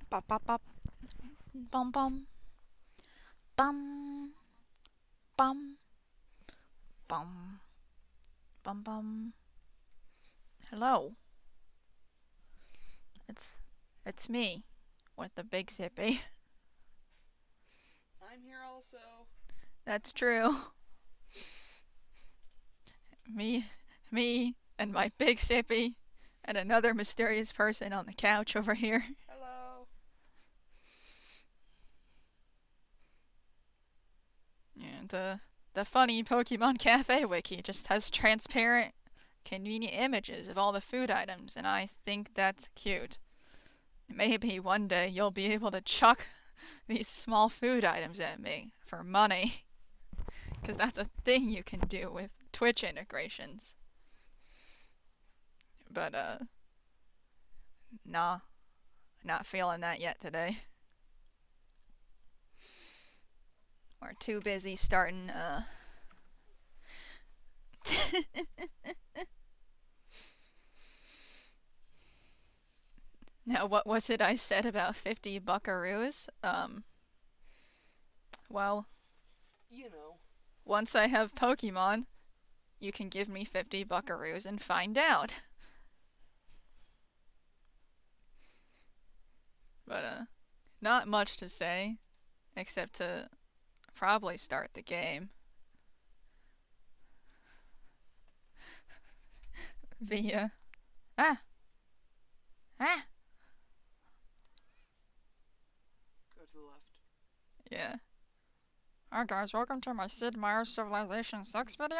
Bop bop bop. Bum bum. Bum bum bum bum bum. Hello. It's me with the big sippy. I'm here also. That's true. Me and my big sippy and another mysterious person on the couch over here. Hello. And the funny Pokemon Cafe wiki just has transparent, convenient images of all the food items, and I think that's cute. Maybe one day you'll be able to chuck these small food items at me for money. Because that's a thing you can do with Twitch integrations. But, nah, not feeling that yet today. We're too busy starting, Now, what was it I said about 50 buckaroos? Well, You know. once I have Pokemon, you can give me 50 buckaroos and find out. But, not much to say, except to probably start the game. Via. Ah! Ah! Go to the left. Yeah. Hi guys, welcome to my Sid Meier's Civilization 6 video.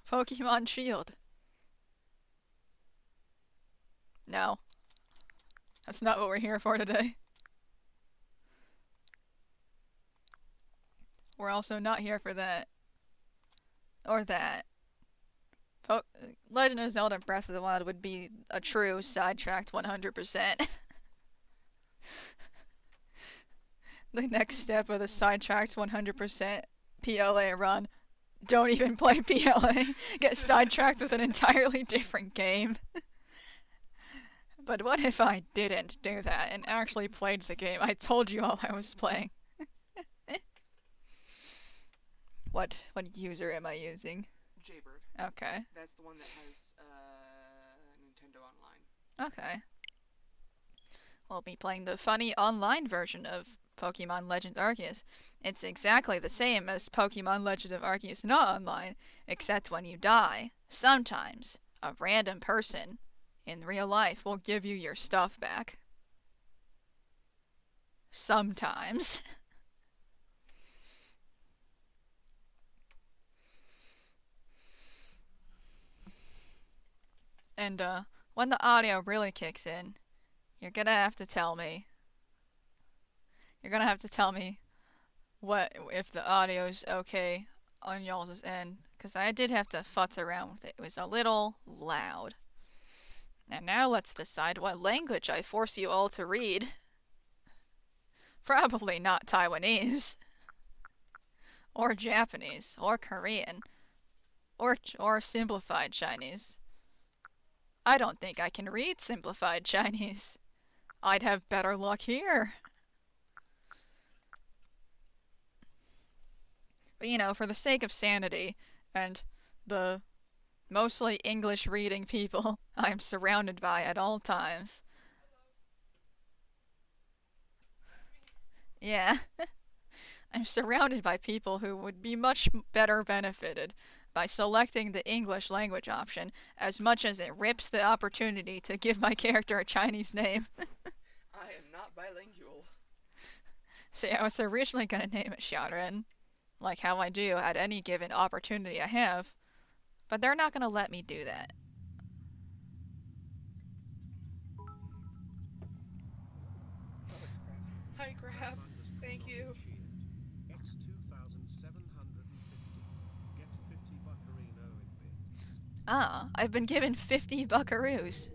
Pokemon Shield. No. That's not what we're here for today. We're also not here for that. Or that. Legend of Zelda Breath of the Wild would be a true Sidetracked 100%. The next step of the Sidetracked 100% PLA run. Don't even play PLA. Get sidetracked with an entirely different game. But what if I didn't do that and actually played the game I told you all I was playing? What user am I using? Jaybird. Okay. That's the one that has Nintendo Online. Okay. We'll be playing the funny online version of Pokemon Legends Arceus. It's exactly the same as Pokemon Legends of Arceus not online, except when you die, sometimes a random person in real life will give you your stuff back. Sometimes. And when the audio really kicks in, you're gonna have to tell me. You're gonna have to tell me what if the audio's okay on y'all's end, because I did have to futz around with it. It was a little loud. And now let's decide what language I force you all to read. Probably not Taiwanese. Or Japanese. Or Korean. Or simplified Chinese. I don't think I can read simplified Chinese. I'd have better luck here. But you know, for the sake of sanity and the mostly English reading people I am surrounded by at all times. Yeah. I'm surrounded by people who would be much better benefited by selecting the English language option as much as it rips the opportunity to give my character a Chinese name. I am not bilingual. See, I was originally going to name it Xiaoren, like how I do at any given opportunity I have, but they're not going to let me do that. Oh, it's crap. Hi, crap. Thank you. X 2750. Get 50 buckarino in bits. I've been given 50 buckaroos.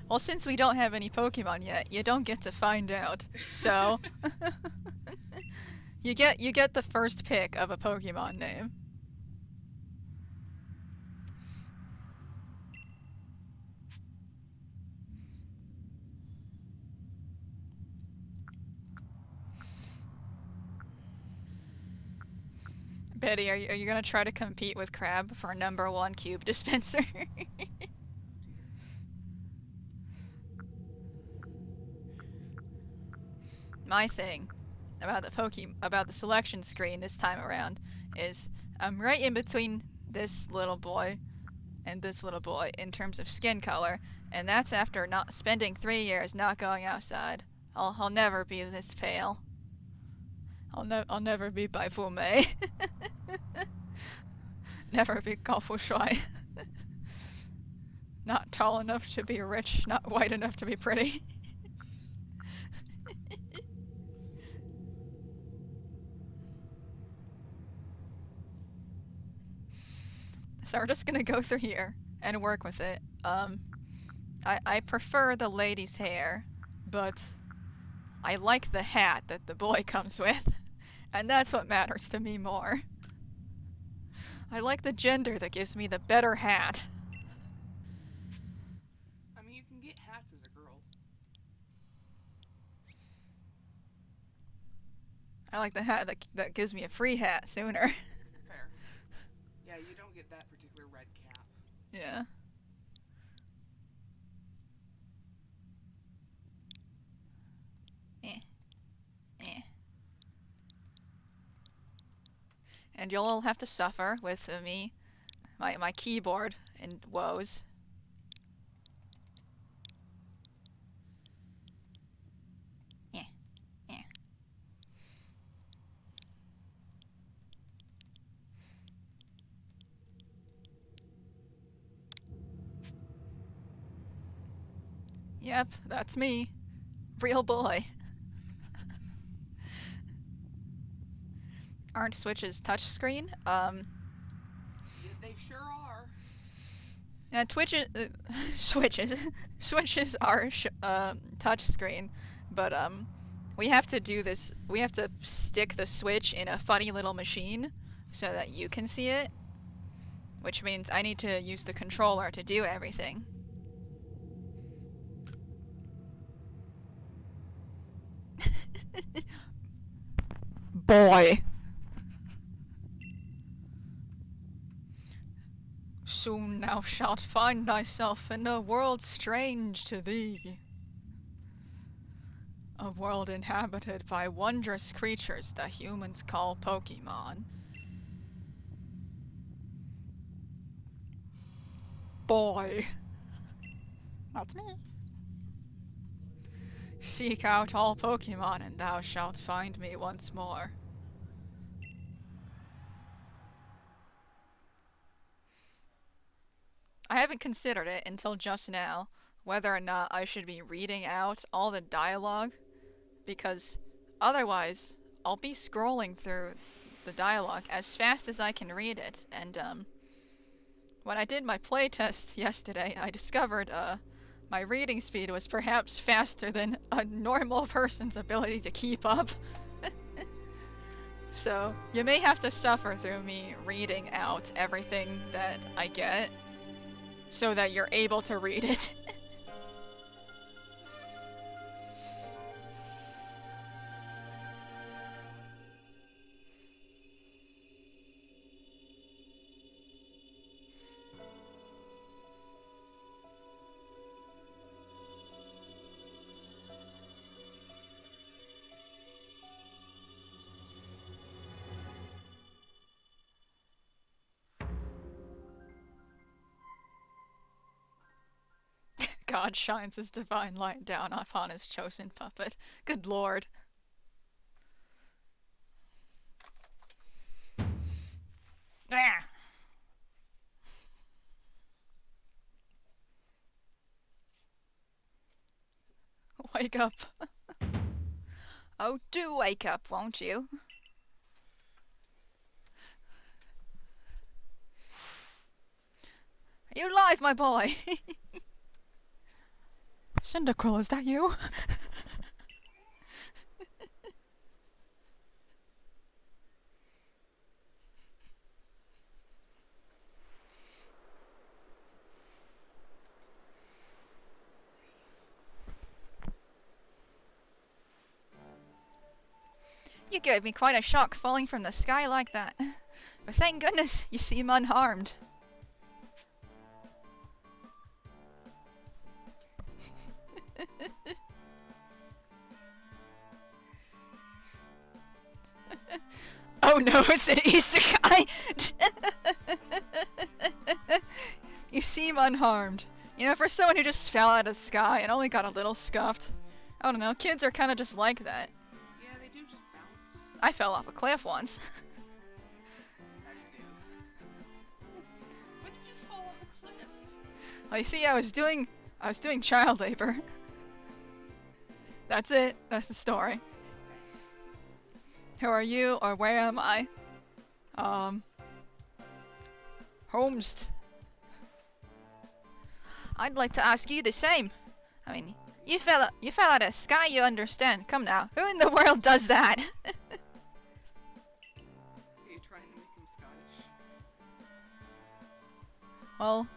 Well, since we don't have any Pokemon yet, you don't get to find out. So, you get the first pick of a Pokemon name. Betty, are you gonna try to compete with Crab for #1 cube dispenser? My thing about the selection screen this time around is I'm right in between this little boy and this little boy in terms of skin color, and that's after not spending 3 years not going outside. I'll never be this pale. I'll never be Bai Fu Mei. Never be Gao Fu Shui. Not tall enough to be rich, not white enough to be pretty. So we're just gonna go through here and work with it. I prefer the lady's hair, but I like the hat that the boy comes with, and that's what matters to me more. I like the gender that gives me the better hat. I mean, you can get hats as a girl. I like the hat that gives me a free hat sooner. Fair. Yeah, you don't get that particular red cap. Yeah. And you'll all have to suffer with me, my keyboard and woes. Yep, that's me. Real boy. Aren't Switches touchscreen? Yeah, they sure are. Twitches, Switches are touchscreen, but we have to do this. We have to stick the Switch in a funny little machine so that you can see it, which means I need to use the controller to do everything. Boy. Soon thou shalt find thyself in a world strange to thee. A world inhabited by wondrous creatures that humans call Pokemon. Boy. That's me. Seek out all Pokemon and thou shalt find me once more. I haven't considered it until just now, whether or not I should be reading out all the dialogue, because otherwise I'll be scrolling through the dialogue as fast as I can read it, and when I did my playtest yesterday, I discovered my reading speed was perhaps faster than a normal person's ability to keep up. So you may have to suffer through me reading out everything that I get so that you're able to read it. God shines his divine light down upon his chosen puppet. Good lord. Ah! Wake up. Oh, do wake up, won't you? Are you alive, my boy? Cyndaquil, is that you? You gave me quite a shock falling from the sky like that. But thank goodness you seem unharmed. Oh no, it's an isekai! You seem unharmed. You know, for someone who just fell out of the sky and only got a little scuffed. I don't know, kids are kind of just like that. Yeah, they do just bounce. I fell off a cliff once. That's news. When did you fall off a cliff? Well, you see, I was doing child labor. That's it. That's the story. Thanks. Who are you, or where am I? Holmes. I'd like to ask you the same. I mean, you fell out of the sky, you understand. Come now, who in the world does that? Are you trying to make him Scottish? Well,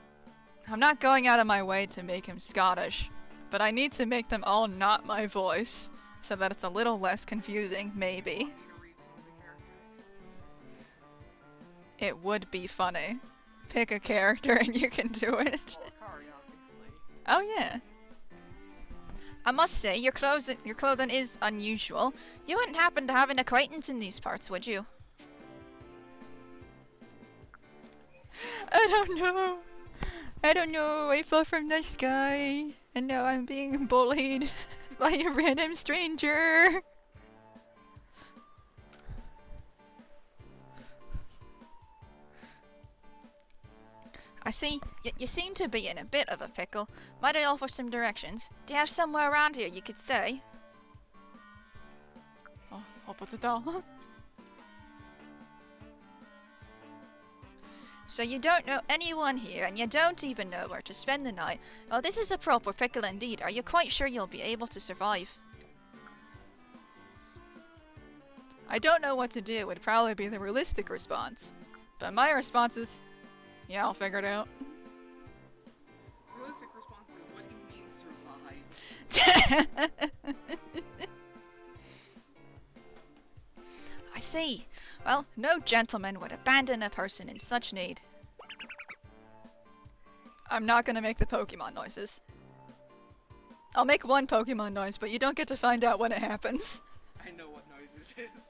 I'm not going out of my way to make him Scottish, but I need to make them all not my voice, so that it's a little less confusing, maybe. Want me to read some of the characters? It would be funny. Pick a character and you can do it. Well, Akari, obviously. Oh yeah. I must say, your clothing is unusual. You wouldn't happen to have an acquaintance in these parts, would you? I don't know. I fell from the sky, and now I'm being bullied by a random stranger. I see, you seem to be in a bit of a pickle. Might I offer some directions? Do you have somewhere around here you could stay? Oh, opposite. So you don't know anyone here, and you don't even know where to spend the night. Well, this is a proper pickle indeed. Are you quite sure you'll be able to survive? I don't know what to do would probably be the realistic response. But my response is, yeah, I'll figure it out. Realistic response is, what do you mean survive? I see. Well, no gentleman would abandon a person in such need. I'm not gonna make the Pokemon noises. I'll make one Pokemon noise, but you don't get to find out when it happens. I know what noise it is.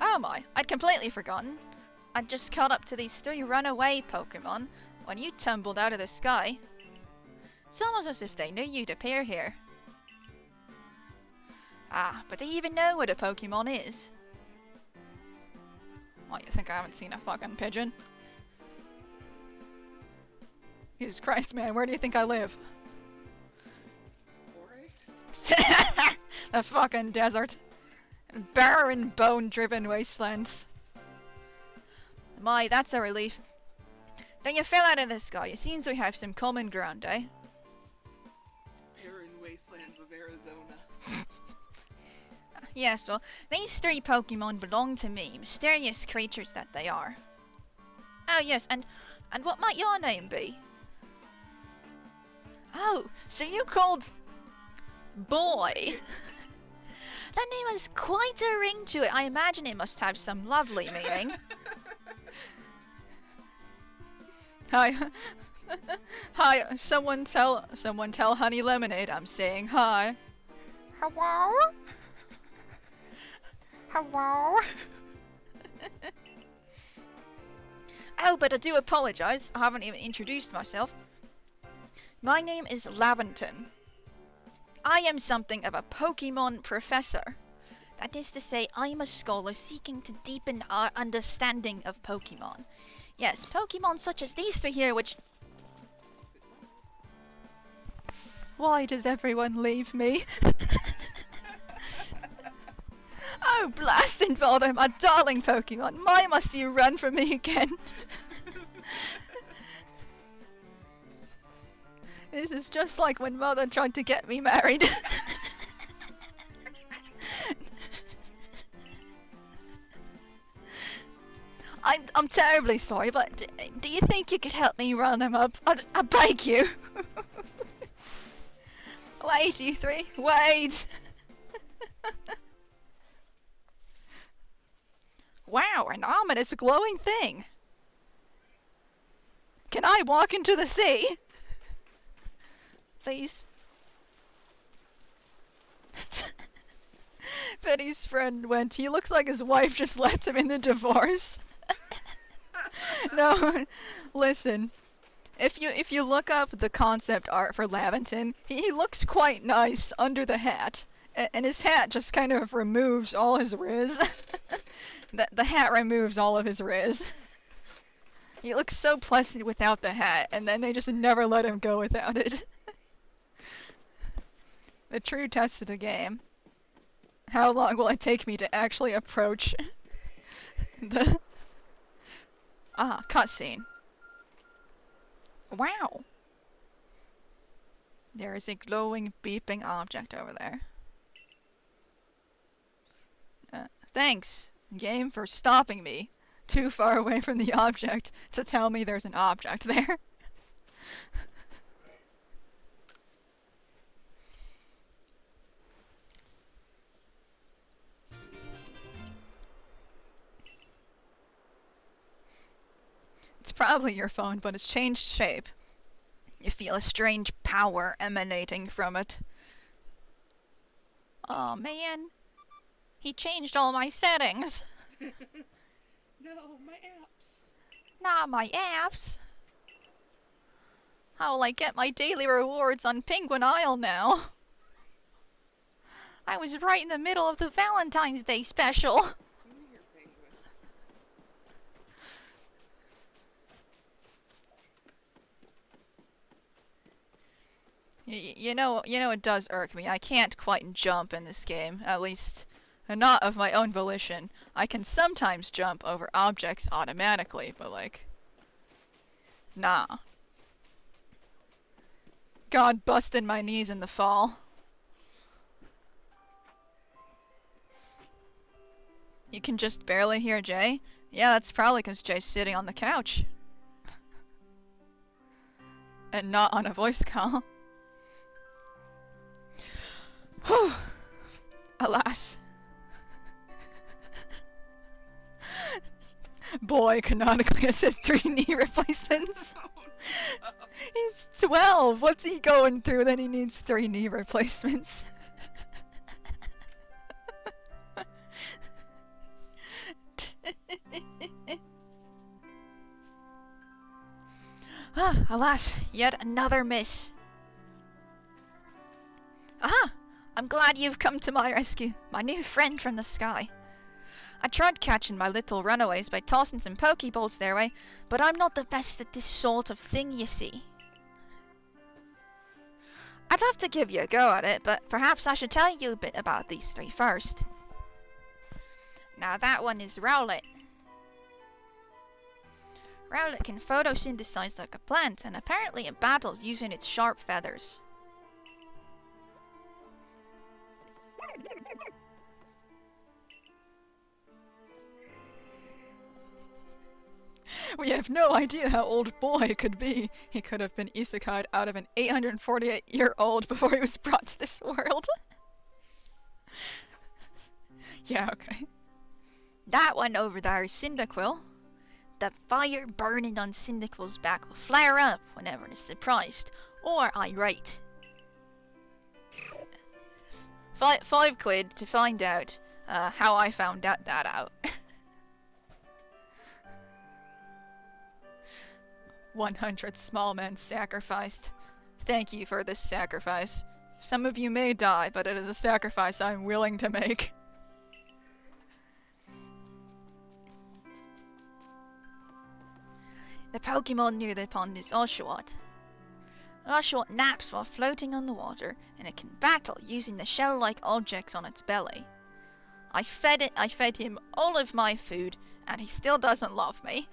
Oh my, I'd completely forgotten. I'd just caught up to these 3 runaway Pokemon when you tumbled out of the sky. It's almost as if they knew you'd appear here. Ah, but do you even know what a Pokemon is? What, you think I haven't seen a fucking pigeon? Jesus Christ, man, where do you think I live? Ore? The fucking desert. Barren, bone-driven wastelands. My, that's a relief. Then you fell out of the sky. It seems we have some common ground, eh? Barren wastelands of Arizona. Yes, well, these 3 Pokemon belong to me, mysterious creatures that they are. Oh yes, and what might your name be? Oh, so you called Boy? That name has quite a ring to it. I imagine it must have some lovely meaning. Hi. Hi, someone tell Honey Lemonade I'm saying hi. Hello? Hello? Oh, but I do apologize. I haven't even introduced myself. My name is Laventon. I am something of a Pokemon professor. That is to say, I am a scholar seeking to deepen our understanding of Pokemon. Yes, Pokemon such as these 3 here, which... Why does everyone leave me? Oh, blast and bother, my darling Pokemon. Why must you run from me again? This is just like when Mother tried to get me married. I'm terribly sorry, but do you think you could help me round them up? I beg you. Wait, you three, wait! Wow, an ominous glowing thing! Can I walk into the sea? Please? Betty's friend went, he looks like his wife just left him in the divorce. No, listen. If you look up the concept art for Laventon, he looks quite nice under the hat. And his hat just kind of removes all his riz. The hat removes all of his riz. He looks so pleasant without the hat, and then they just never let him go without it. The true test of the game. How long will it take me to actually approach the... Ah, cutscene. Wow. There is a glowing, beeping object over there. Thanks, game, for stopping me too far away from the object to tell me there's an object there. It's probably your phone, but it's changed shape. You feel a strange power emanating from it. Oh man. He changed all my settings. No, my apps. Not my apps. How will I get my daily rewards on Penguin Isle now? I was right in the middle of the Valentine's Day special. Give me your penguins. You know, it does irk me. I can't quite jump in this game, at least not of my own volition. I can sometimes jump over objects automatically, but like, nah. God busted my knees in the fall. You can just barely hear Jay? Yeah, that's probably because Jay's sitting on the couch. And not on a voice call. Whew. Alas. Boy canonically has had 3 knee replacements. Oh, no. He's 12. What's he going through that he needs 3 knee replacements? Ah, alas, yet another miss. Ah, I'm glad you've come to my rescue, my new friend from the sky. I tried catching my little runaways by tossing some Pokeballs their way, but I'm not the best at this sort of thing, you see. I'd love to give you a go at it, but perhaps I should tell you a bit about these 3 first. Now that one is Rowlet. Rowlet can photosynthesize like a plant, and apparently it battles using its sharp feathers. We have no idea how old Boy could be. He could have been isekai'd out of an 848-year-old before he was brought to this world. Yeah, okay. That one over there is Cyndaquil. The fire burning on Cyndaquil's back will flare up whenever it is surprised or irate. 5 quid to find out how I found that out. 100 Smallmen sacrificed. Thank you for this sacrifice. Some of you may die, but it is a sacrifice I'm willing to make. The Pokemon near the pond is Oshawott. Oshawott naps while floating on the water, and it can battle using the shell-like objects on its belly. I fed him all of my food, and he still doesn't love me.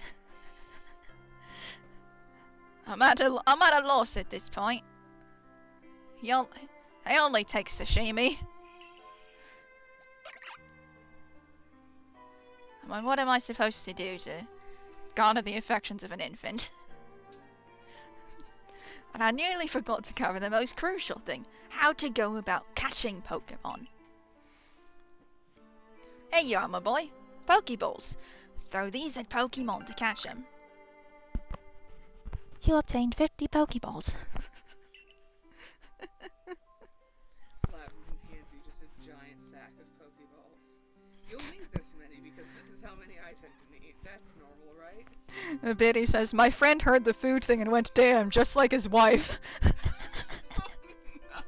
I'm at a loss at this point. He only takes sashimi. I mean, what am I supposed to do to garner the affections of an infant? And I nearly forgot to cover the most crucial thing, how to go about catching Pokemon. Here you are, my boy. Pokeballs. Throw these at Pokemon to catch them. You obtained 50 Pokeballs. Platinum hands you just a giant sack of Pokeballs. You'll need this many because this is how many I tend to need. That's normal, right? Biddy says, my friend heard the food thing and went, damn, just like his wife.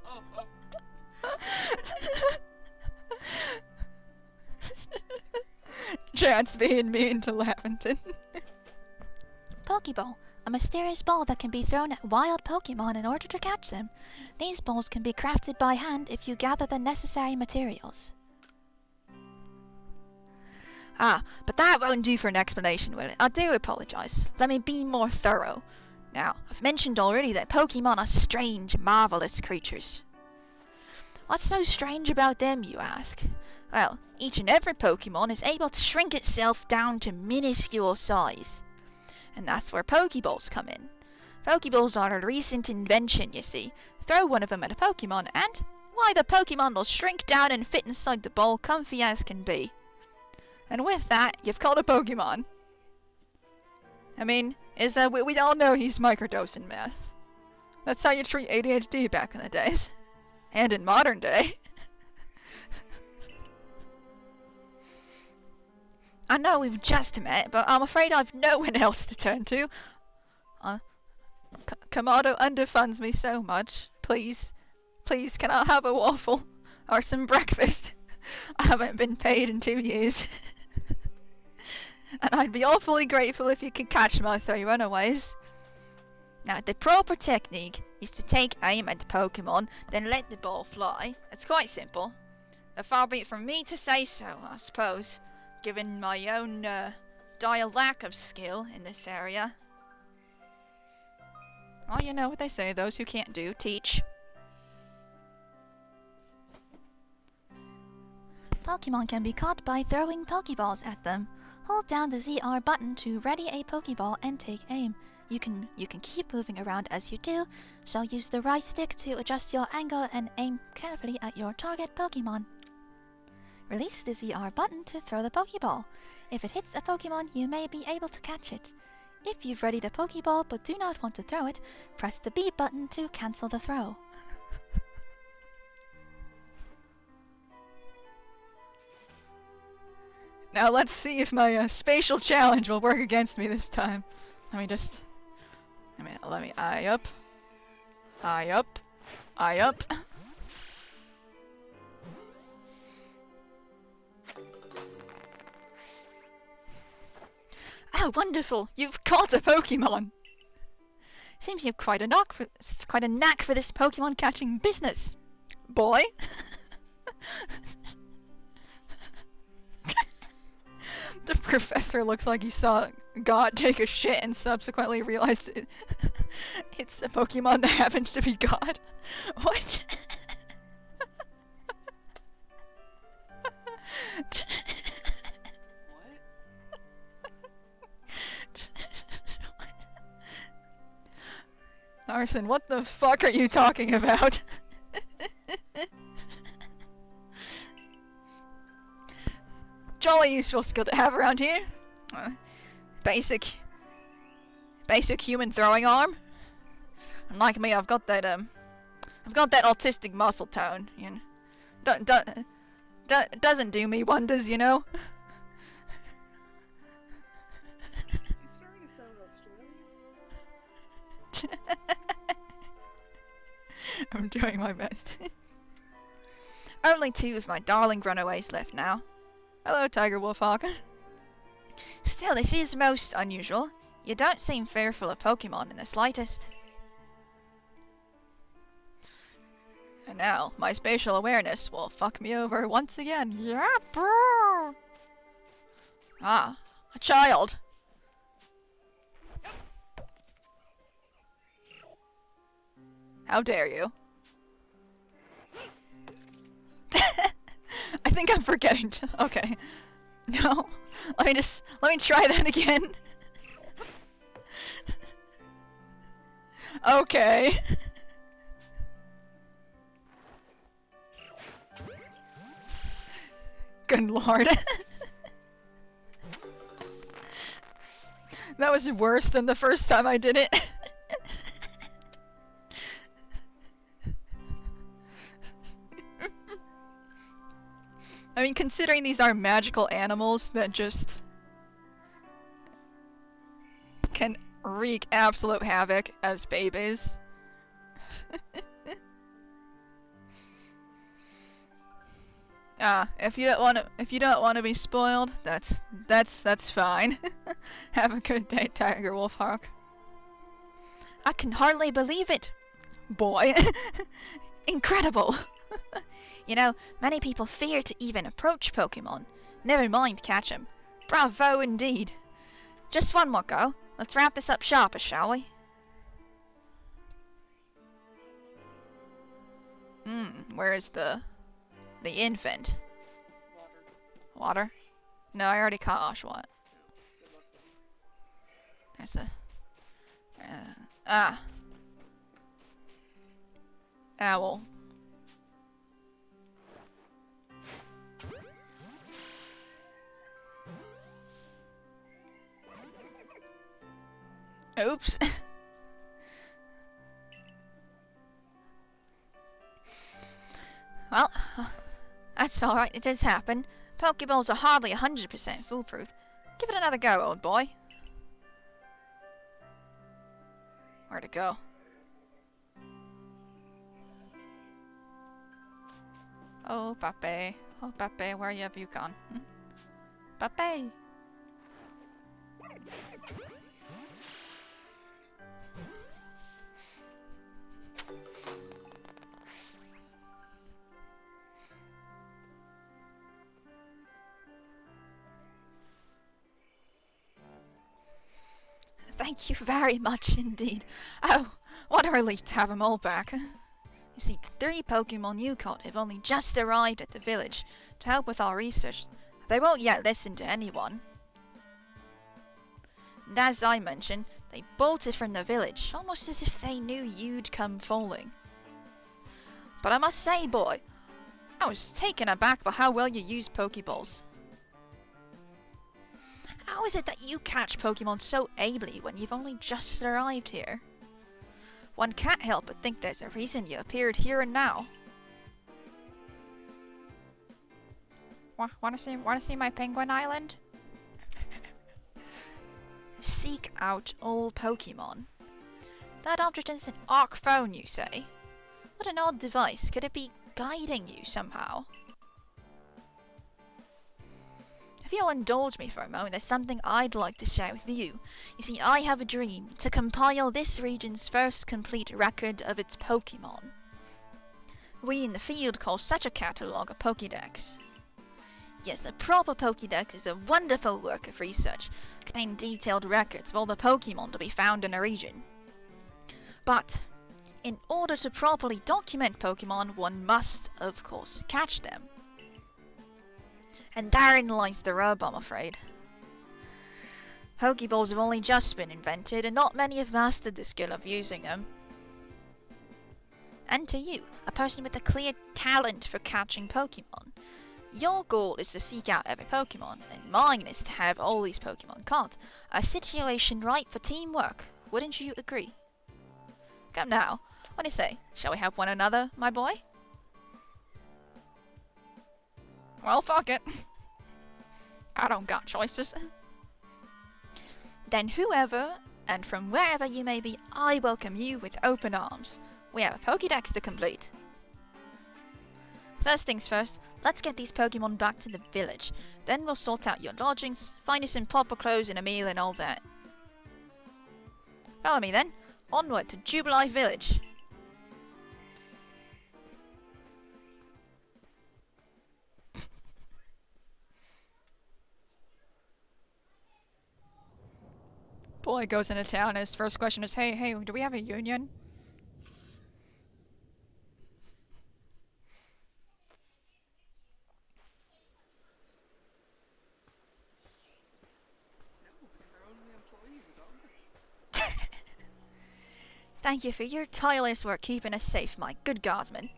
Oh, no. Chance being mean to Lavington. Pokeball, a mysterious ball that can be thrown at wild Pokemon in order to catch them. These balls can be crafted by hand if you gather the necessary materials. Ah, but that won't do for an explanation, will it? I do apologise. Let me be more thorough. Now, I've mentioned already that Pokemon are strange, marvellous creatures. What's so strange about them, you ask? Well, each and every Pokemon is able to shrink itself down to minuscule size. And that's where Pokeballs come in. Pokeballs are a recent invention, you see. Throw one of them at a Pokemon and, why, the Pokemon will shrink down and fit inside the ball comfy as can be. And with that, you've caught a Pokemon. I mean, we all know he's microdosing meth. That's how you treat ADHD back in the days. And in modern day. I know we've just met, but I'm afraid I've no one else to turn to. Kamado underfunds me so much. Please, can I have a waffle? Or some breakfast? I haven't been paid in 2 years. And I'd be awfully grateful if you could catch my 3 runaways. Now, the proper technique is to take aim at the Pokemon, then let the ball fly. It's quite simple. Far be it from me to say so, I suppose, given my own dire lack of skill in this area. Oh, you know what they say, those who can't do, teach. Pokemon can be caught by throwing Pokeballs at them. Hold down the ZR button to ready a Pokeball and take aim. You can keep moving around as you do, so use the right stick to adjust your angle and aim carefully at your target Pokemon. Release the ZR button to throw the Pokeball. If it hits a Pokemon, you may be able to catch it. If you've readied a Pokeball but do not want to throw it, press the B button to cancel the throw. Now let's see if my spatial challenge will work against me this time. Let me eye up. Eye up. Eye up. Oh, wonderful! You've caught a Pokemon! Seems you've quite a knack for this Pokemon catching business, boy. The professor looks like he saw God take a shit and subsequently realized it's a Pokemon that happens to be God. What? Arson, what the fuck are you talking about? Jolly useful skill to have around here. Basic human throwing arm. Unlike me, I've got that autistic muscle tone. You know, doesn't do me wonders, you know. He's starting to sound Australian. I'm doing my best. Only 2 of my darling runaways left now. Hello, Tiger Wolfhawk. Still, this is most unusual. You don't seem fearful of Pokemon in the slightest. And now, my spatial awareness will fuck me over once again. Yeah, bro! Ah, a child. How dare you? I think I'm forgetting to... Okay. No. Let me try that again. Okay. Good lord. That was worse than the first time I did it. I mean, considering these are magical animals that just can wreak absolute havoc as babies. If you don't want to be spoiled, that's fine. Have a good day, Tiger Wolfhawk. I can hardly believe it. Boy. Incredible. You know, many people fear to even approach Pokemon. Never mind catch 'em. Bravo indeed. Just one more go. Let's wrap this up sharpish, shall we? Where is the infant? Water. Water? No, I already caught Oshawott. No. Good luck then. There's a... Owl. Oops. Well, that's alright, it does happen. Pokeballs are hardly 100% foolproof. Give it another go, old boy. Where'd it go? Oh, Pape. Oh, Pape, where have you gone? Pape! Thank you very much indeed. Oh, what a relief to have them all back. You see, the 3 Pokemon you caught have only just arrived at the village to help with our research. They won't yet listen to anyone. And as I mentioned, they bolted from the village, almost as if they knew you'd come falling. But I must say, boy, I was taken aback by how well you used Pokeballs. How is it that you catch Pokemon so ably when you've only just arrived here? One can't help but think there's a reason you appeared here and now. Wanna see my penguin island? Seek out all Pokemon. That object is an arc phone, you say? What an odd device. Could it be guiding you somehow? If you'll indulge me for a moment, there's something I'd like to share with you. You see, I have a dream to compile this region's first complete record of its Pokemon. We in the field call such a catalogue a Pokédex. Yes, a proper Pokédex is a wonderful work of research, containing detailed records of all the Pokemon to be found in a region. But, in order to properly document Pokemon, one must, of course, catch them. And therein lies the rub, I'm afraid. Pokeballs have only just been invented, and not many have mastered the skill of using them. And to you, a person with a clear talent for catching Pokemon, your goal is to seek out every Pokemon, and mine is to have all these Pokemon caught. A situation ripe for teamwork, wouldn't you agree? Come now, what do you say? Shall we help one another, my boy? Well, fuck it. I don't got choices. Then whoever, and from wherever you may be, I welcome you with open arms. We have a Pokédex to complete. First things first, let's get these Pokemon back to the village. Then we'll sort out your lodgings, find you some proper clothes and a meal and all that. Follow me then. Onward to Jubilife Village. Boy goes into town and his first question is, hey, do we have a union? No, because they're only employees, dog. Thank you for your tireless work keeping us safe, my good guardsman.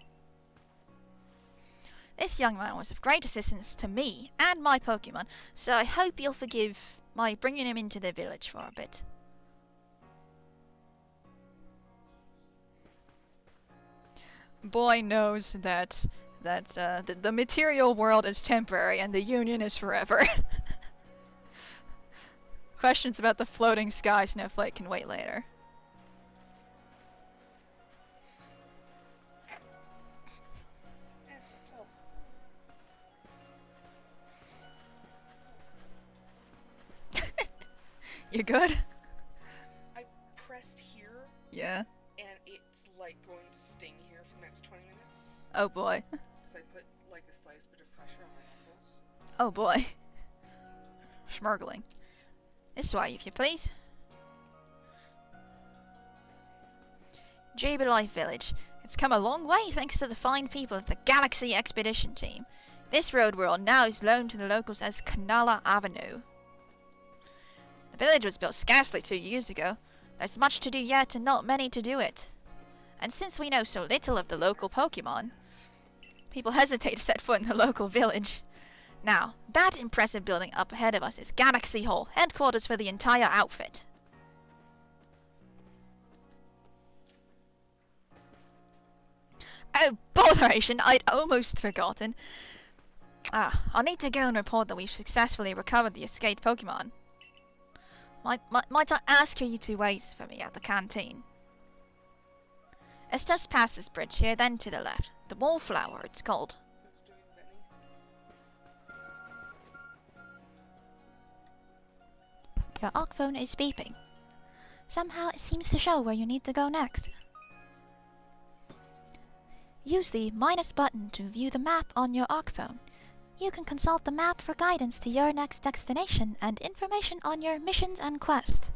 This young man was of great assistance to me and my Pokemon, so I hope you'll forgive my bringing him into the village for a bit. Boy knows that the material world is temporary and the union is forever. Questions about the floating sky snowflake can wait later. You good? I pressed here, Yeah. and it's like going to sting here for the next 20 minutes. Oh boy. Because I put like the slightest bit of pressure on my muscles. Oh boy. Schmurgling. This way, if you please. Jubilife Village. It's come a long way thanks to the fine people of the Galaxy Expedition Team. This road world now is known to the locals as Canala Avenue. The village was built scarcely 2 years ago. There's much to do yet and not many to do it. And since we know so little of the local Pokemon, people hesitate to set foot in the local village. Now, that impressive building up ahead of us is Galaxy Hall, headquarters for the entire outfit. Oh, botheration! I'd almost forgotten. I'll need to go and report that we've successfully recovered the escaped Pokemon. Might I ask you to wait for me at the canteen? It's just past this bridge here, then to the left. The Wallflower, it's called. Who's doing Benny? Your Arc phone is beeping. Somehow it seems to show where you need to go next. Use the minus button to view the map on your Arc phone. You can consult the map for guidance to your next destination and information on your missions and quest.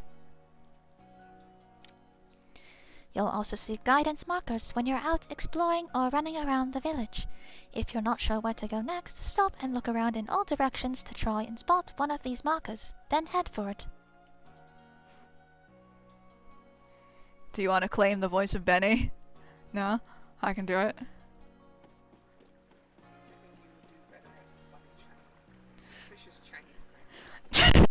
You'll also see guidance markers when you're out exploring or running around the village. If you're not sure where to go next, stop and look around in all directions to try and spot one of these markers, then head for it. Do you want to claim the voice of Benny? No? I can do it. Suspicious Chinese grammar.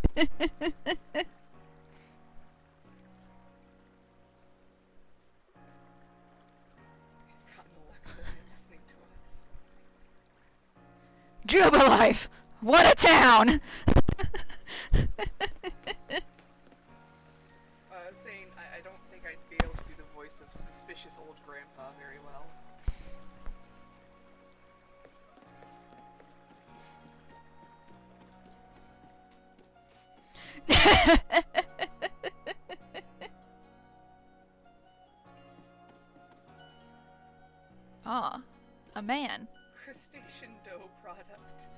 It's gotten Alexa listening to us. Jubilife! What a town! Saying I don't think I'd be able to do the voice of suspicious old grandpa very well. Ah, a man. Crustacean dough product.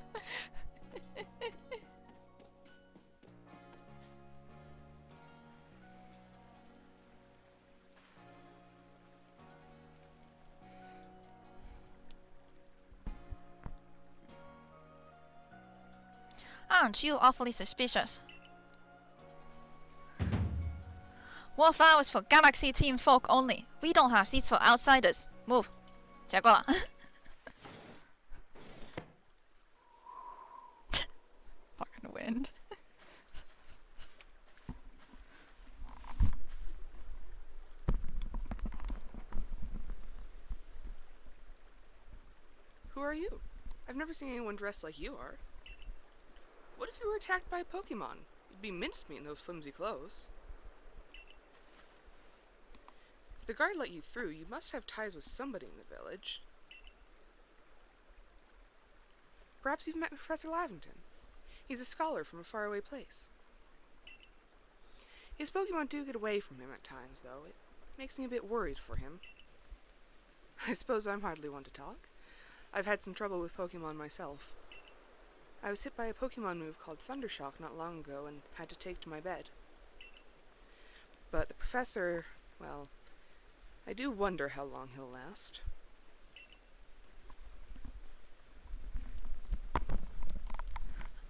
Aren't you awfully suspicious? Wallflowers for Galaxy Team folk only. We don't have seats for outsiders. Move. 结果了。Fucking wind. Who are you? I've never seen anyone dressed like you are. What if you were attacked by a Pokemon? You'd be mincemeat in those flimsy clothes. If the guard let you through, you must have ties with somebody in the village. Perhaps you've met Professor Lavington. He's a scholar from a faraway place. His Pokemon do get away from him at times, though. It makes me a bit worried for him. I suppose I'm hardly one to talk. I've had some trouble with Pokemon myself. I was hit by a Pokemon move called Thundershock not long ago and had to take to my bed. But the professor, well, I do wonder how long he'll last.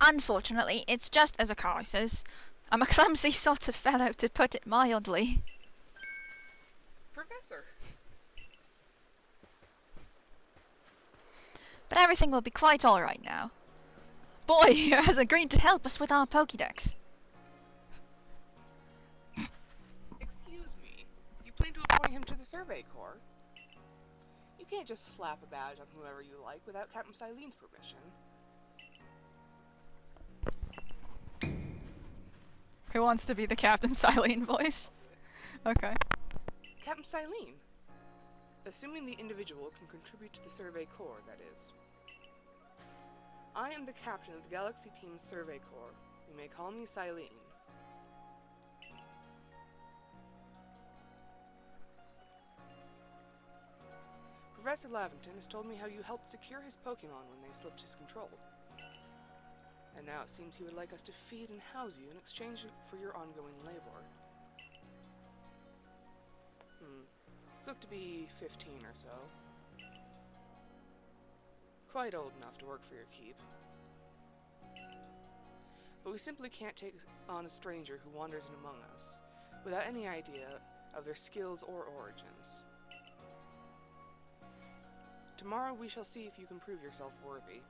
Unfortunately, it's just as Akari says. I'm a clumsy sort of fellow, to put it mildly. Professor! But everything will be quite alright now. Boy here has agreed to help us with our Pokédex. Excuse me. You plan to appoint him to the Survey Corps? You can't just slap a badge on whoever you like without Captain Silene's permission. Who wants to be the Captain Silene voice? Okay. Captain Silene! Assuming the individual can contribute to the Survey Corps, that is. I am the captain of the Galaxy Team's Survey Corps. You may call me Silene. Professor Laventon has told me how you helped secure his Pokemon when they slipped his control. And now it seems he would like us to feed and house you in exchange for your ongoing labor. Look to be 15 or so. Quite old enough to work for your keep. But we simply can't take on a stranger who wanders in among us, without any idea of their skills or origins. Tomorrow we shall see if you can prove yourself worthy.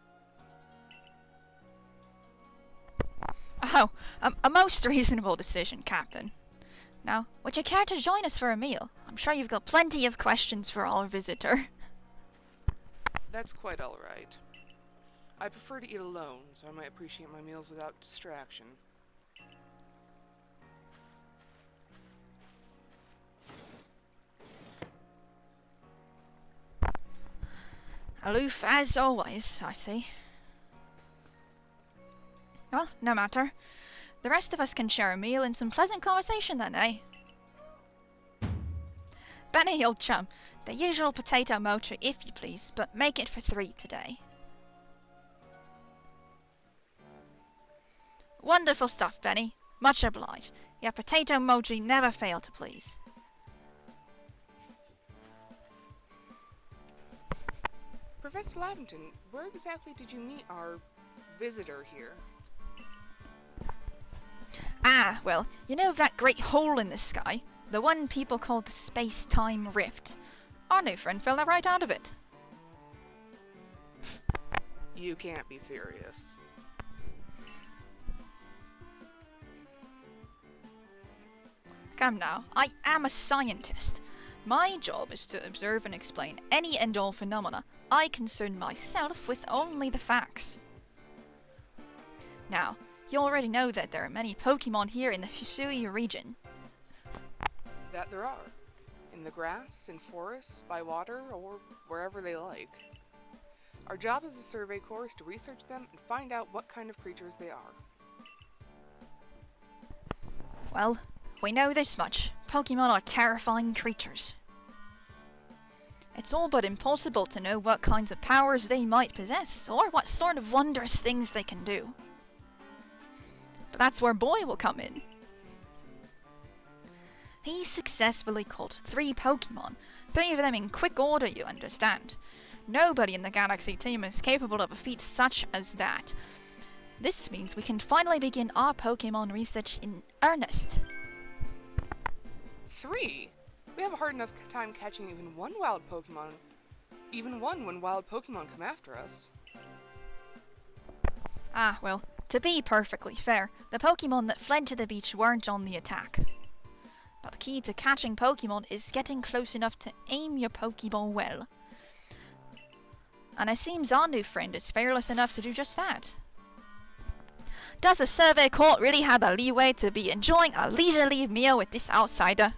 Oh, a most reasonable decision, Captain. Now, would you care to join us for a meal? I'm sure you've got plenty of questions for our visitor. That's quite alright. I prefer to eat alone, so I might appreciate my meals without distraction. Aloof as always, I see. Well, no matter. The rest of us can share a meal and some pleasant conversation then, eh? Benny, old chum, the usual potato mochi if you please, but make it for 3 today. Wonderful stuff, Benny. Much obliged. Your potato mochi never fail to please. Professor Laventon, where exactly did you meet our visitor here? Ah, well, you know that great hole in the sky? The one people call the space-time rift. Our new friend fell right out of it. You can't be serious. Come now, I am a scientist. My job is to observe and explain any and all phenomena. I concern myself with only the facts. Now, you already know that there are many Pokemon here in the Hisui region. That there are. In the grass, in forests, by water, or wherever they like. Our job as a Survey Corps is to research them and find out what kind of creatures they are. Well, we know this much. Pokemon are terrifying creatures. It's all but impossible to know what kinds of powers they might possess, or what sort of wondrous things they can do. But that's where Boy will come in. He successfully caught 3 Pokemon, 3 of them in quick order, you understand. Nobody in the Galaxy team is capable of a feat such as that. This means we can finally begin our Pokemon research in earnest. 3? We have a hard enough time catching even one wild Pokemon. Even one when wild Pokemon come after us. Ah, well, to be perfectly fair, the Pokemon that fled to the beach weren't on the attack. But the key to catching Pokemon is getting close enough to aim your Pokeball well. And it seems our new friend is fearless enough to do just that. Does the Survey Corps really have the leeway to be enjoying a leisurely meal with this outsider?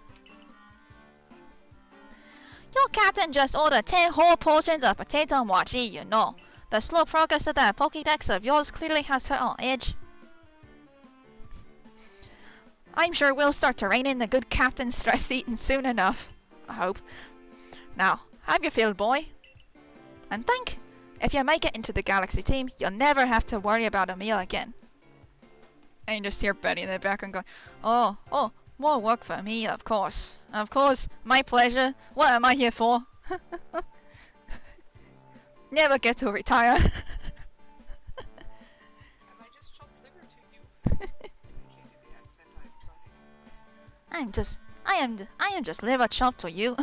Your captain just ordered 10 whole portions of potato mochi, you know. The slow progress of that Pokédex of yours clearly has her on edge. I'm sure we'll start to rein in the good captain's stress eating soon enough. I hope. Now, have your fill, Boy. And think, if you make it into the Galaxy team, you'll never have to worry about a meal again. And you just hear Betty in the background going, oh, more work for me, of course. Of course, my pleasure. What am I here for? Never get to retire. Have I just chopped liver to you? I can't do the accent I'm trying. I'm just I am just liver chop to you.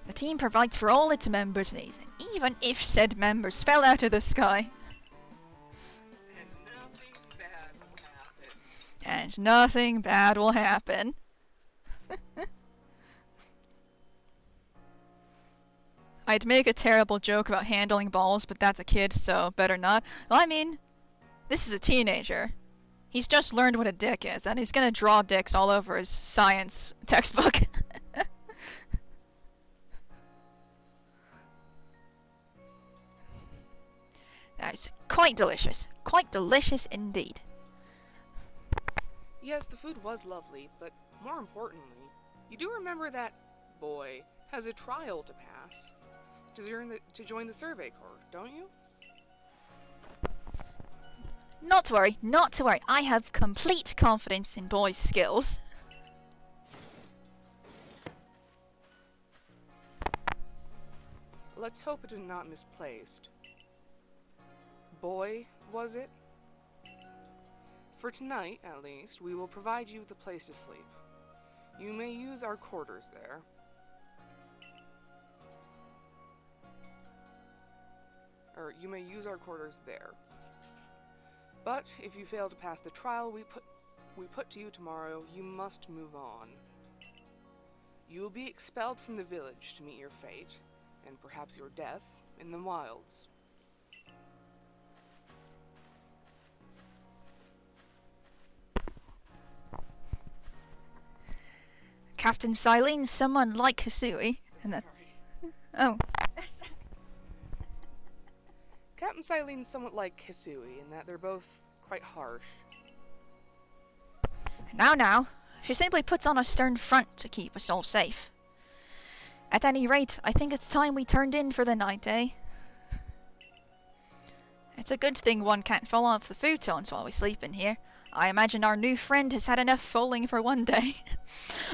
The team provides for all its members' needs, even if said members fell out of the sky. And nothing bad will happen. And nothing bad will happen. I'd make a terrible joke about handling balls, but that's a kid, so better not. Well, I mean, this is a teenager. He's just learned what a dick is, and he's gonna draw dicks all over his science textbook. That is quite delicious. Quite delicious indeed. Yes, the food was lovely, but more importantly, you do remember that boy has a trial to pass to join the Survey Corps, don't you? Not to worry, not to worry. I have complete confidence in Boy's skills. Let's hope it is not misplaced. Boy, was it? For tonight, at least, we will provide you with a place to sleep. You may use our quarters there. You may use our quarters there. But if you fail to pass the trial we put to you tomorrow, you must move on. You will be expelled from the village to meet your fate, and perhaps your death, in the wilds. Captain Silene, someone like Hisui. And that. Oh. Captain Silene's somewhat like Hisui in that they're both quite harsh. Now. She simply puts on a stern front to keep us all safe. At any rate, I think it's time we turned in for the night, eh? It's a good thing one can't fall off the futons while we sleep in here. I imagine our new friend has had enough falling for one day.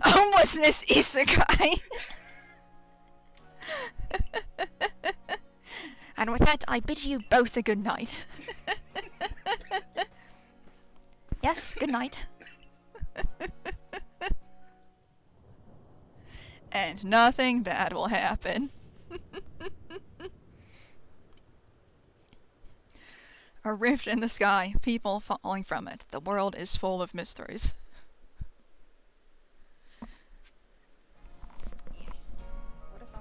Homelessness isekai! And with that, I bid you both a good night. Yes, good night. And nothing bad will happen. A rift in the sky, people falling from it. The world is full of mysteries. What if I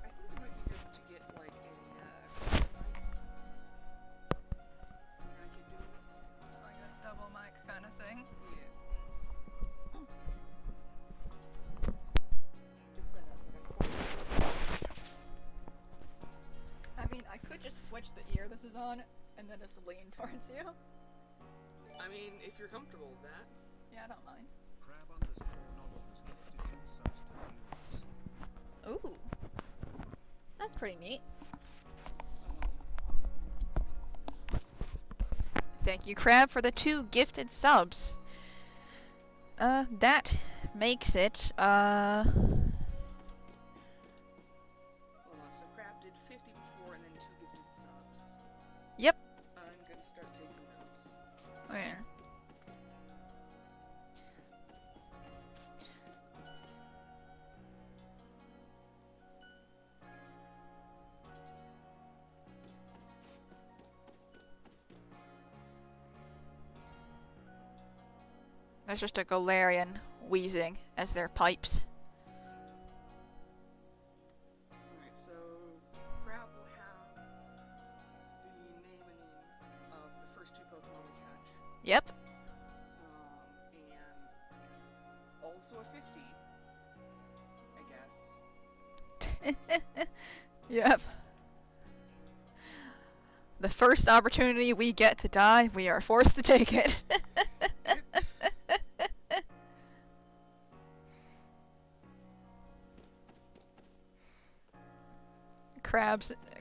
think it might be good to get like a mic. I could do this. Like a double mic kind of thing. Yeah. Just set up. I mean, I could just switch the ear this is on and then just lean towards you. I mean, if you're comfortable with that. Yeah, I don't mind. Crab_novel has gifted 2 subs to viewers. Ooh. That's pretty neat. Thank you, Crab, for the 2 gifted subs. That makes it, Hold on, so Crab did 50 before and then 2 gifted subs. Yep. I'm gonna start taking notes. Oh, yeah. There's just a Galarian wheezing as their pipes. Alright, so Crab will have the name of the first 2 Pokemon we catch. Yep. And also a 50, I guess. Yep. The first opportunity we get to die, we are forced to take it.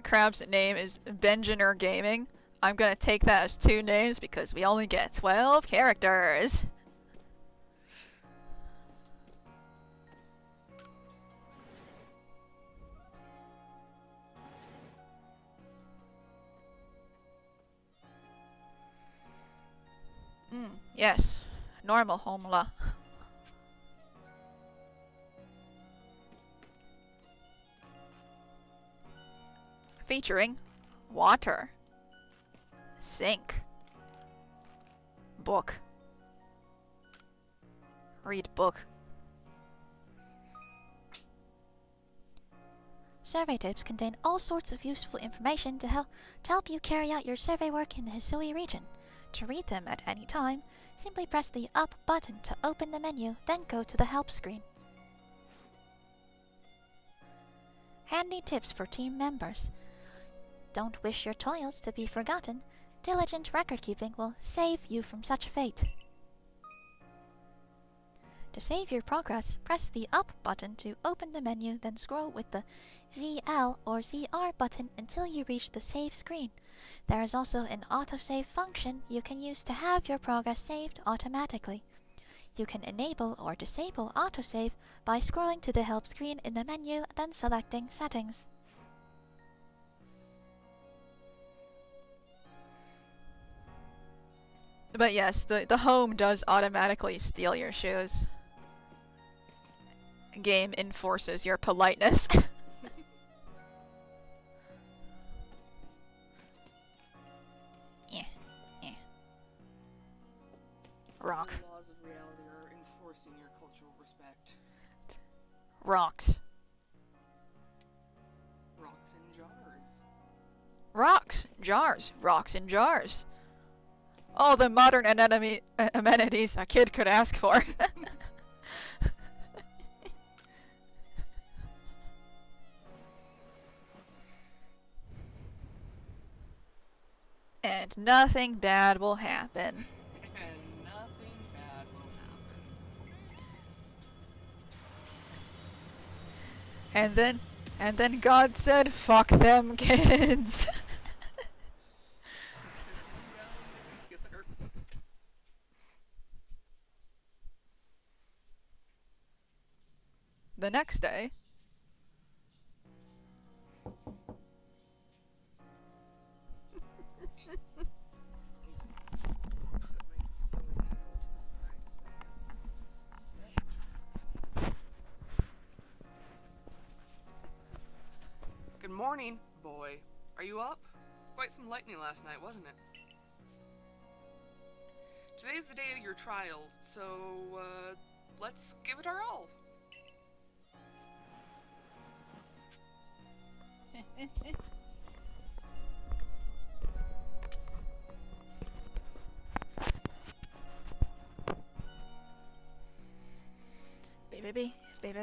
Crab's name is Benjiner Gaming. I'm gonna take that as 2 names because we only get 12 characters. Yes, normal Homla. Featuring water, sink, book. Read book. Survey tips contain all sorts of useful information to help you carry out your survey work in the Hisui region. To read them at any time, simply press the up button to open the menu, then go to the help screen. Handy tips for team members. Don't wish your toils to be forgotten. Diligent record keeping will save you from such a fate. To save your progress, press the up button to open the menu, then scroll with the ZL or ZR button until you reach the save screen. There is also an autosave function you can use to have your progress saved automatically. You can enable or disable autosave by scrolling to the help screen in the menu, then selecting settings. But yes, the home does automatically steal your shoes. Game enforces your politeness. Yeah, yeah. Rock. The laws of reality are enforcing your cultural respect. Rocks. Rocks in jars. Rocks. Jars. Rocks in jars. All the modern amenities a kid could ask for. And nothing bad will happen. And nothing bad will happen. And then God said, "Fuck them kids." The next day, Good morning, boy. Are you up? Quite some lightning last night, wasn't it? Today's the day of your trial, so, let's give it our all.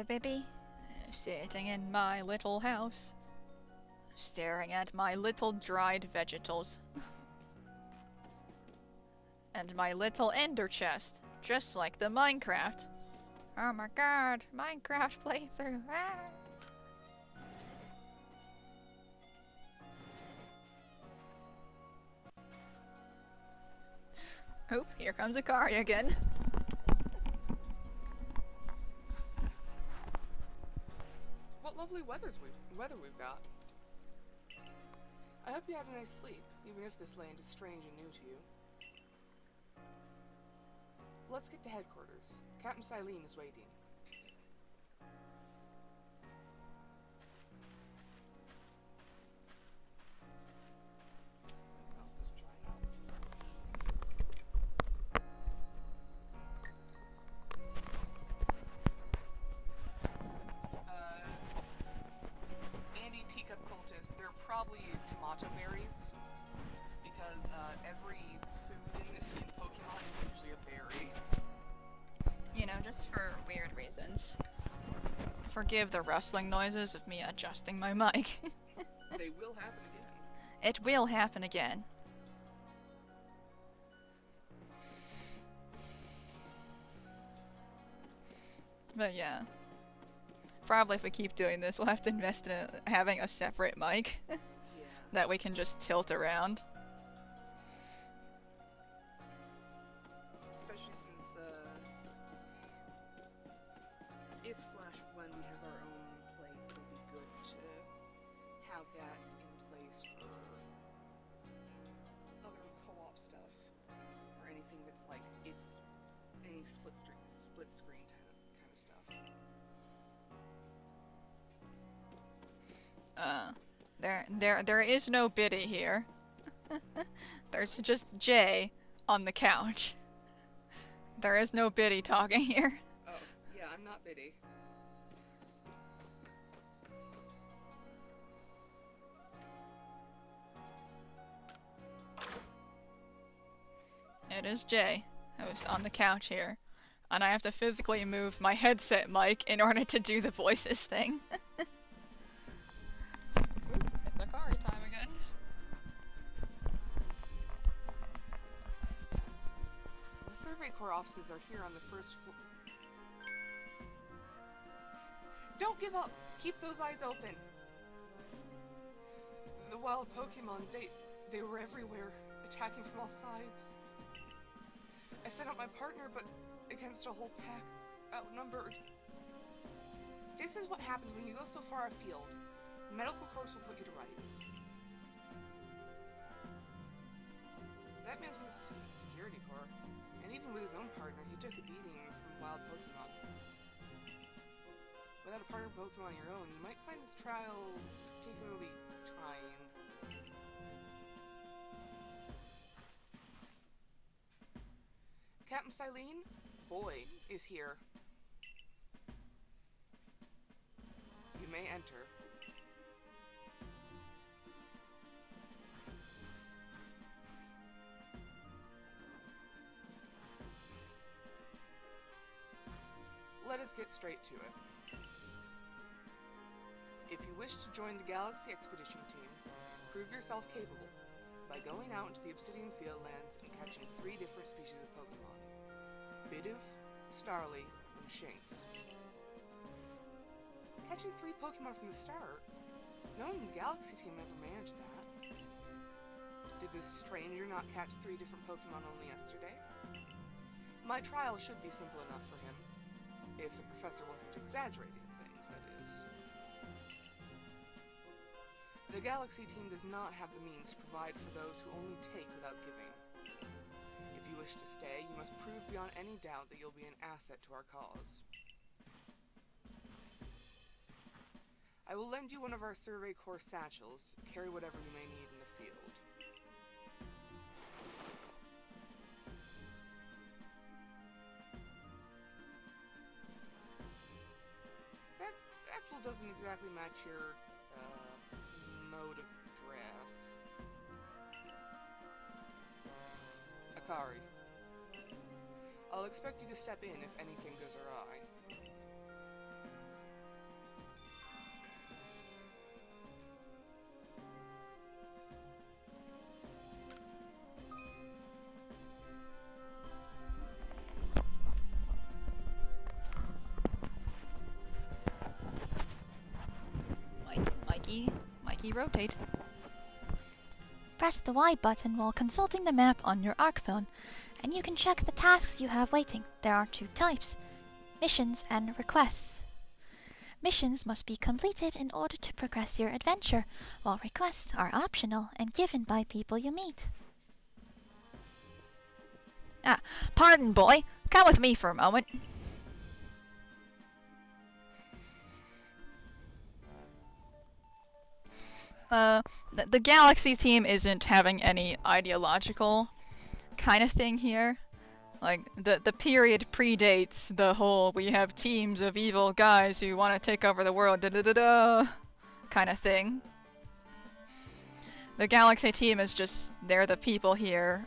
baby, sitting in my little house, staring at my little dried vegetables. And my little ender chest, just like the Minecraft. Oh my god, Minecraft playthrough. Ah. Oop, here comes Akari again. What lovely weather we've got. I hope you had a nice sleep, even if this land is strange and new to you. Let's get to headquarters. Captain Silene is waiting. Anti-teacup cultists, they're probably tomato berries, because every food in this Pokemon is usually a berry. You know, just for weird reasons. Forgive the rustling noises of me adjusting my mic. They will happen again. It will happen again. But yeah. Probably if we keep doing this, we'll have to invest in having a separate mic Yeah. that we can just tilt around. Especially since, if/when we have our own place, it'll be good to have that in place for other co-op stuff, or anything that's like it's any split screen kind of stuff. There is no Biddy here. There's just Jay on the couch. There is no Biddy talking here. Oh, yeah, I'm not Biddy. It is Jay who's on the couch here. And I have to physically move my headset mic in order to do the voices thing. Ooh, it's Akari time again. The Survey Corps offices are here on the first floor. Don't give up! Keep those eyes open! The wild Pokemon, they were everywhere, attacking from all sides. I sent out my partner, but against a whole pack, outnumbered. This is what happens when you go so far afield. Medical corps will put you to rights. That man's with the security corps, and even with his own partner, he took a beating from wild Pokemon. Without a partner Pokemon of your own, you might find this trial particularly trying. Captain Silene, Boy is here. You may enter. Let us get straight to it. If you wish to join the Galaxy Expedition Team, prove yourself capable by going out into the Obsidian Fieldlands and catching 3 different species of Pokemon. Bidoof, Starly, and Shinx. Catching 3 Pokemon from the start? No one in the Galaxy Team ever managed that. Did this stranger not catch 3 different Pokemon only yesterday? My trial should be simple enough for him. If the professor wasn't exaggerating things, that is. The Galaxy Team does not have the means to provide for those who only take without giving. If you wish to stay, you must prove beyond any doubt that you'll be an asset to our cause. I will lend you one of our Survey Corps satchels. Carry whatever you may need in the field. That satchel doesn't exactly match your, mode of dress. Akari. I'll expect you to step in if anything goes awry. Mikey, rotate. Press the Y button while consulting the map on your ARC phone, and you can check the tasks you have waiting. There are 2 types: missions and requests. Missions must be completed in order to progress your adventure, while requests are optional and given by people you meet. Pardon, boy. Come with me for a moment. The Galaxy Team isn't having any ideological kind of thing here. Like, the period predates the whole we have teams of evil guys who want to take over the world da-da-da-da kind of thing. The Galaxy Team is just, they're the people here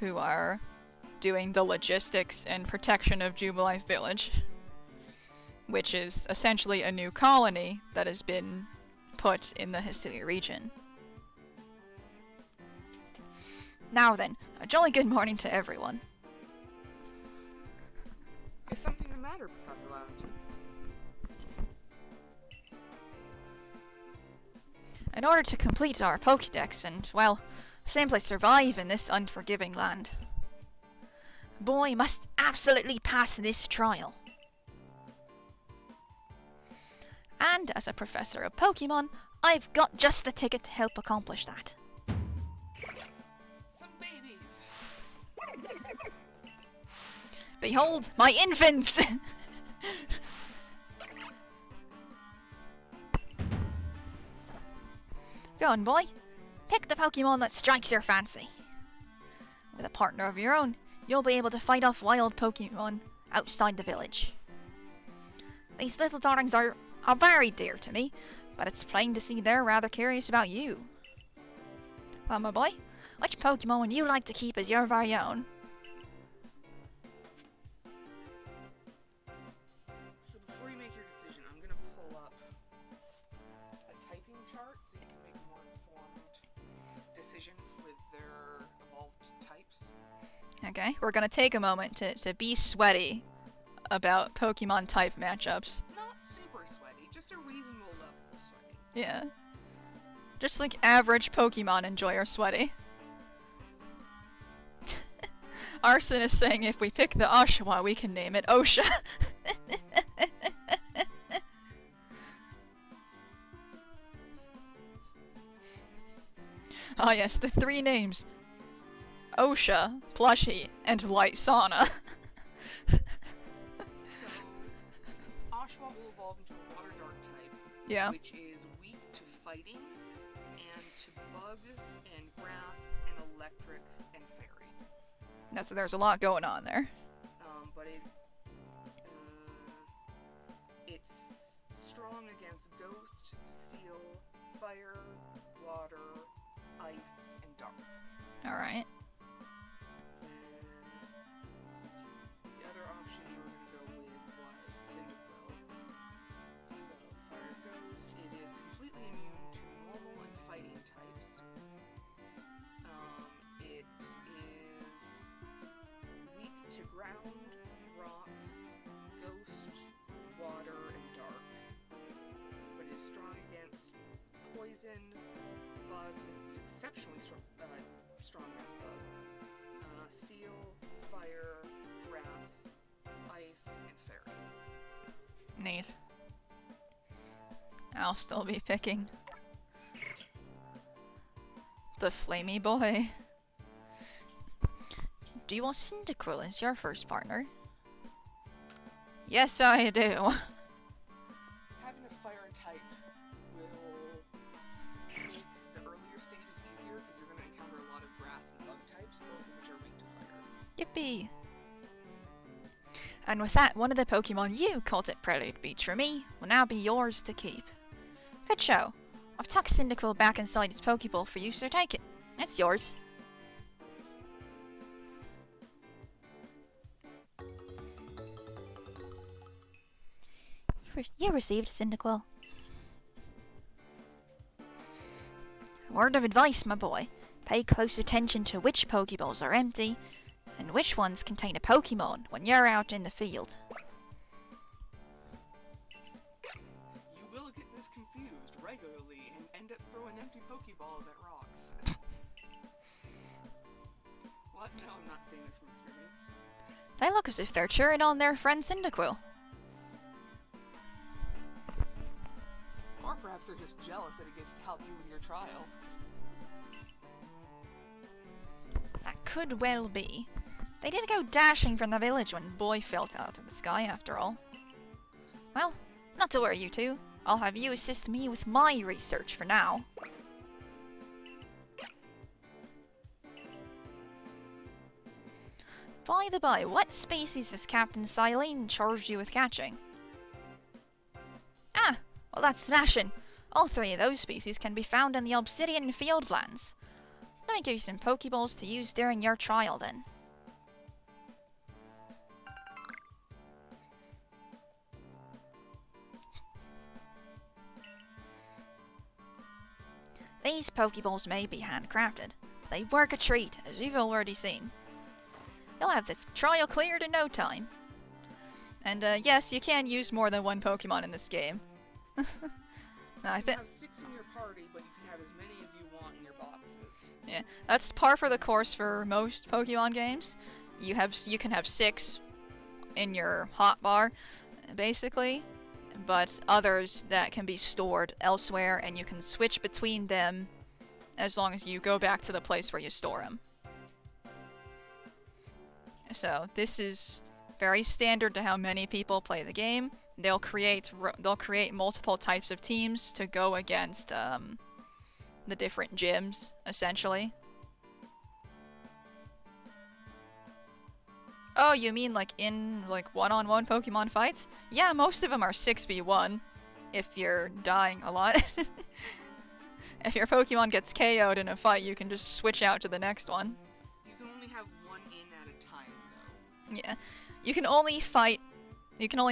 who are doing the logistics and protection of Jubilife Village, which is essentially a new colony that has been put in the Hisuian region. Now then, a jolly good morning to everyone. Is something the matter, Professor Lounge? In order to complete our Pokédex and, well, simply survive in this unforgiving land, boy must absolutely pass this trial. And as a professor of Pokemon, I've got just the ticket to help accomplish that. Some babies. Behold, my infants! Go on, boy. Pick the Pokemon that strikes your fancy. With a partner of your own, you'll be able to fight off wild Pokemon outside the village. These little darlings are very dear to me, but it's plain to see they're rather curious about you. Well, my boy, which Pokemon would you like to keep as your very own? So before you make your decision, I'm gonna pull up a typing chart so you can make a more informed decision with their evolved types. Okay, we're gonna take a moment to be sweaty about Pokemon type matchups. Not super sweaty, just a reasonable level of sweaty. Yeah. Just like average Pokemon enjoy are sweaty. Arson is saying if we pick the Oshawott, we can name it Osha. Ah yes, the three names. Osha, Plushie, and Light Sauna. So, Oshawott will evolve into a water dark type, Yeah. which is weak to fighting, and to bug, and grass, and electric, and fairy. There's a lot going on there. But it's strong against ghost, steel, fire, water, ice, and dark. Alright. And the other option you were going to go with was Cyndaquil. So, Fire Ghost, it is completely immune to normal and fighting types. It is weak to ground, rock, ghost, water, and dark. But it is strong against poison, bug, it's exceptionally strong against bug. Steel, fire, grass, ice, and fairy. Neat. I'll still be picking the Flamey Boy. Do you want Cyndaquil as your first partner? Yes, I do. Having a fire type will make the earlier stages easier because you're going to encounter a lot of grass and bug types, both of which are weak to fire. Yippee! And with that, one of the Pokemon you caught at Prelude Beach for me will now be yours to keep. Good show. I've tucked Cyndaquil back inside its Pokeball for you, so take it. It's yours. You received Cyndaquil. Word of advice, my boy. Pay close attention to which Pokeballs are empty and which ones contain a Pokemon when you're out in the field. You will get this confused regularly and end up throwing empty Pokeballs at rocks. What? No, I'm not saying this from experience. They look as if they're cheering on their friend Cyndaquil. Or perhaps they're just jealous that it gets to help you with your trial. That could well be. They did go dashing from the village when Boy fell out of the sky, after all. Well, not to worry, you two. I'll have you assist me with my research for now. By the by, what species has Captain Silene charged you with catching? Ah, well that's smashing. All three of those species can be found in the Obsidian Fieldlands. Let me give you some Pokeballs to use during your trial then. These Pokeballs may be handcrafted, but they work a treat, as you've already seen. You'll have this trial cleared in no time. And yes, you can use more than one Pokemon in this game. No, You have 6 in your party, but you can have as many as you want in your boxes. Yeah, that's par for the course for most Pokemon games. You can have 6 in your hotbar, basically, but others that can be stored elsewhere, and you can switch between them as long as you go back to the place where you store them. So this is very standard to how many people play the game. They'll create multiple types of teams to go against the different gyms, essentially. Oh, you mean like in like one-on-one Pokemon fights? Yeah, most of them are 6v1 if you're dying a lot. If your Pokemon gets KO'd in a fight, you can just switch out to the next one. You can only have one in at a time, though. Yeah. You can only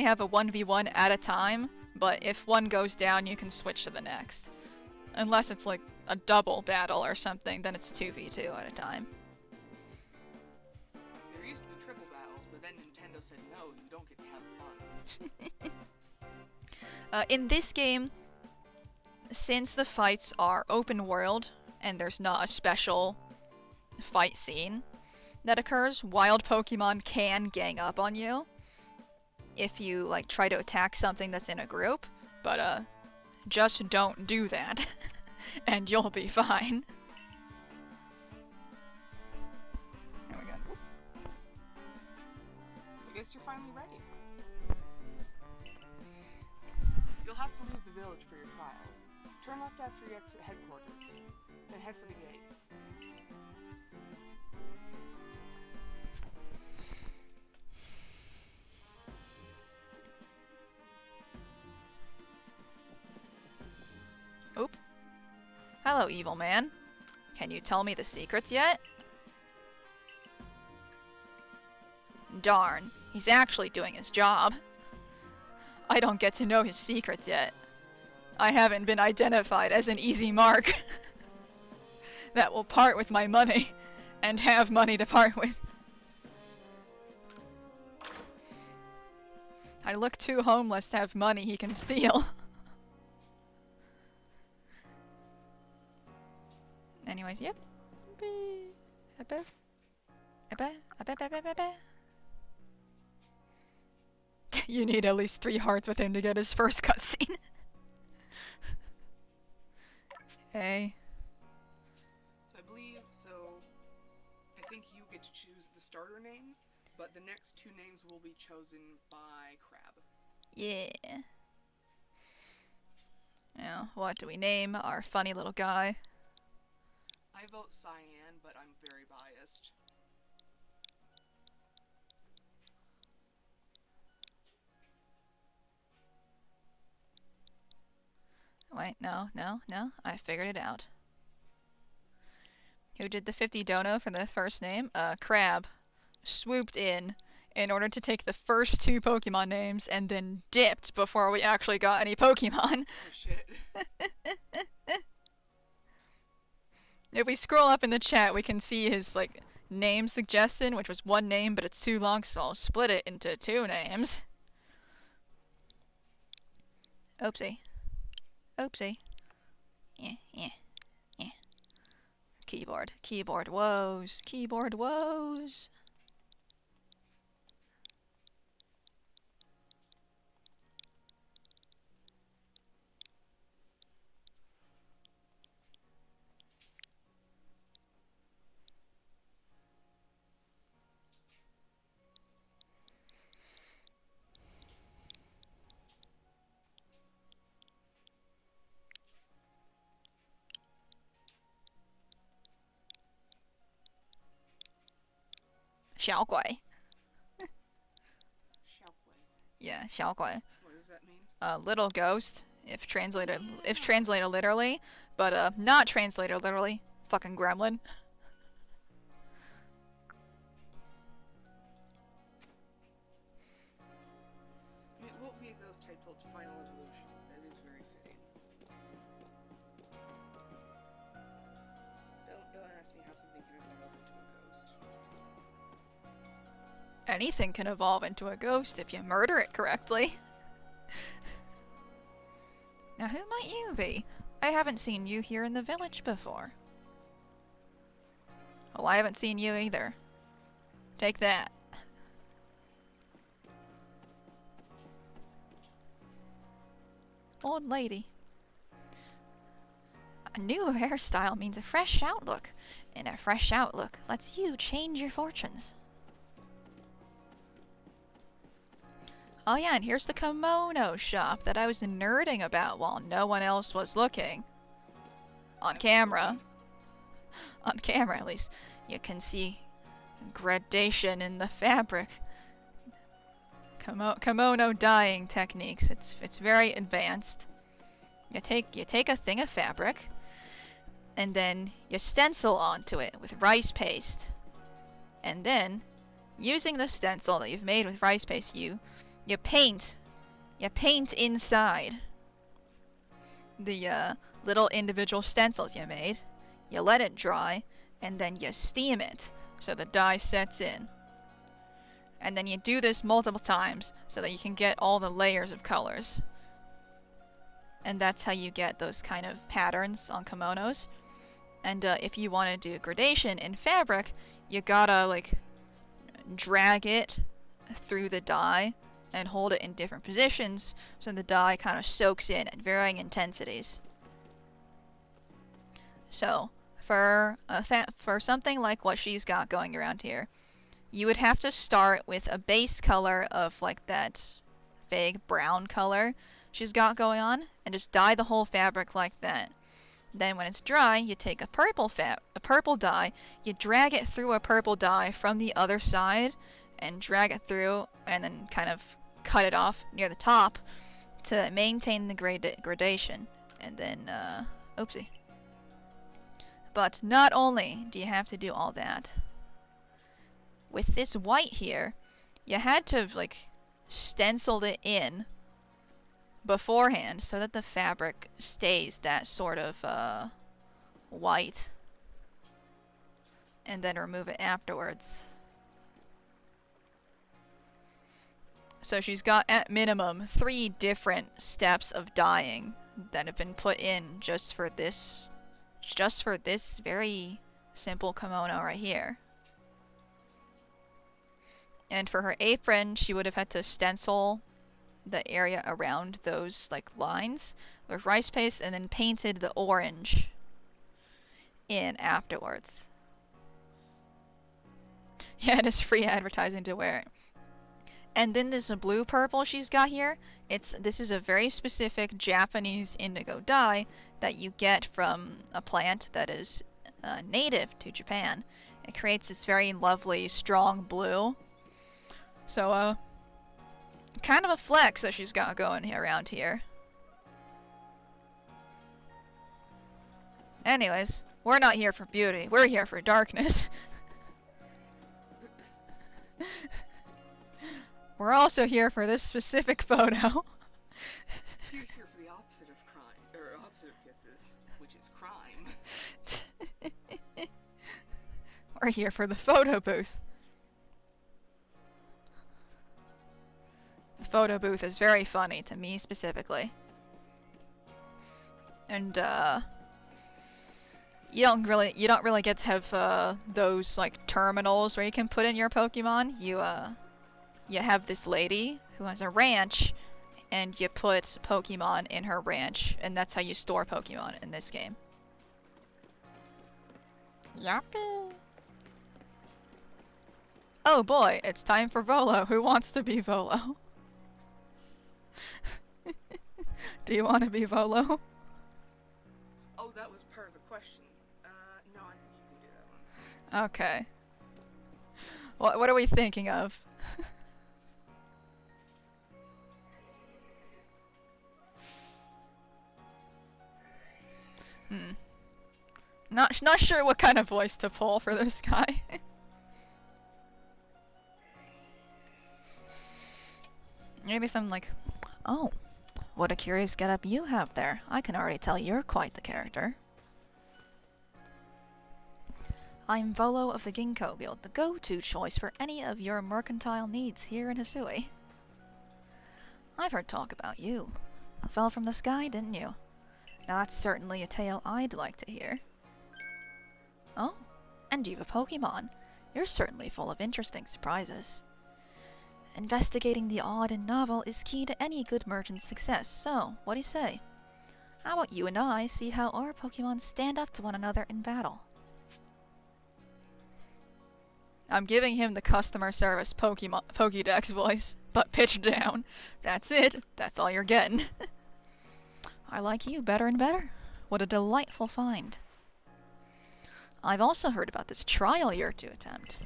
have a 1v1 at a time, but if one goes down, you can switch to the next. Unless it's like a double battle or something, then it's 2v2 at a time. There used to be triple battles, but then Nintendo said no, you don't get to have fun. In this game, since the fights are open world and there's not a special fight scene that occurs, wild Pokemon can gang up on you if you like try to attack something that's in a group, but just don't do that and you'll be fine. There we go. I guess you're finally ready. You'll have to leave the village for your trial. Turn left after you exit headquarters, then head for the gate. Oop. Hello, evil man. Can you tell me the secrets yet? Darn, he's actually doing his job. I don't get to know his secrets yet. I haven't been identified as an easy mark that will part with my money and have money to part with. I look too homeless to have money he can steal. Anyways, yep. You need at least 3 hearts with him to get his first cutscene. Hey. I think you get to choose the starter name, but the next 2 names will be chosen by Crab. Yeah. Now, what do we name our funny little guy? I vote Cyan, but I'm very biased. Wait, no. I figured it out. Who did the 50 dono for the first name? Crab. Swooped in order to take the first 2 Pokemon names and then dipped before we actually got any Pokemon. Oh shit. If we scroll up in the chat, we can see his, like, name suggestion, which was 1 name, but it's too long, so I'll split it into 2 names. Oopsie. Yeah. Keyboard woes. Xiaoguai. Xiaoquai. Yeah, Xiaoguai. What does that mean? Little ghost, if translated literally, but not translated literally. Fucking gremlin. It won't be a ghost type till its final evolution. That is very fitting. Don't ask me how something can evolve into a ghost. Anything can evolve into a ghost if you murder it correctly. Now who might you be? I haven't seen you here in the village before. Well, I haven't seen you either. Take that. Old lady. A new hairstyle means a fresh outlook, and a fresh outlook lets you change your fortunes. Oh yeah, and here's the kimono shop that I was nerding about while no one else was looking. On camera. On camera, at least. You can see gradation in the fabric. Kimono dyeing techniques. It's very advanced. You take a thing of fabric, and then you stencil onto it with rice paste. And then, using the stencil that you've made with rice paste, you paint inside the little individual stencils you made. You let it dry, and then you steam it so the dye sets in. And then you do this multiple times so that you can get all the layers of colors. And that's how you get those kind of patterns on kimonos. And if you want to do gradation in fabric, you gotta like drag it through the dye and hold it in different positions so the dye kind of soaks in at varying intensities. So for something like what she's got going around here, you would have to start with a base color of like that vague brown color she's got going on, and just dye the whole fabric like that. Then when it's dry, you take a purple dye, you drag it through a purple dye from the other side, and drag it through, and then kind of cut it off near the top to maintain the gradation. And then, oopsie. But not only do you have to do all that, with this white here, you had to have, like, stenciled it in beforehand so that the fabric stays that sort of, white. And then remove it afterwards. So she's got, at minimum, 3 different steps of dyeing that have been put in just for this very simple kimono right here. And for her apron, she would have had to stencil the area around those like lines with rice paste and then painted the orange in afterwards. Yeah, it is free advertising to wear it. And then this blue purple she's got here, this is a very specific Japanese indigo dye that you get from a plant that is native to Japan. It creates this very lovely strong blue. So, kind of a flex that she's got going here around here. Anyways, we're not here for beauty. We're here for darkness. We're also here for this specific photo. She's here for the opposite of crime, or opposite of kisses, which is crime. We're here for the photo booth. The photo booth is very funny to me specifically. And you don't really get to have those like terminals where you can put in your Pokemon. You have this lady who has a ranch, and you put Pokemon in her ranch, and that's how you store Pokemon in this game. Yappy. Oh boy, it's time for Volo. Who wants to be Volo? Do you want to be Volo? Oh, that was part of the question. No, I think you can do that one. Okay. What are we thinking of? Not sure what kind of voice to pull for this guy. Maybe something like, "Oh, what a curious getup you have there. I can already tell you're quite the character." I'm Volo of the Ginkgo Guild, the go-to choice for any of your mercantile needs here in Hisui. I've heard talk about you. Fell from the sky, didn't you? Now that's certainly a tale I'd like to hear. Oh, and you've a Pokemon. You're certainly full of interesting surprises. Investigating the odd and novel is key to any good merchant's success, so what do you say? How about you and I see how our Pokemon stand up to one another in battle? I'm giving him the customer service Pokédex voice. but pitched down. That's it. That's all you're getting. I like you better and better. What a delightful find. I've also heard about this trial you're to attempt.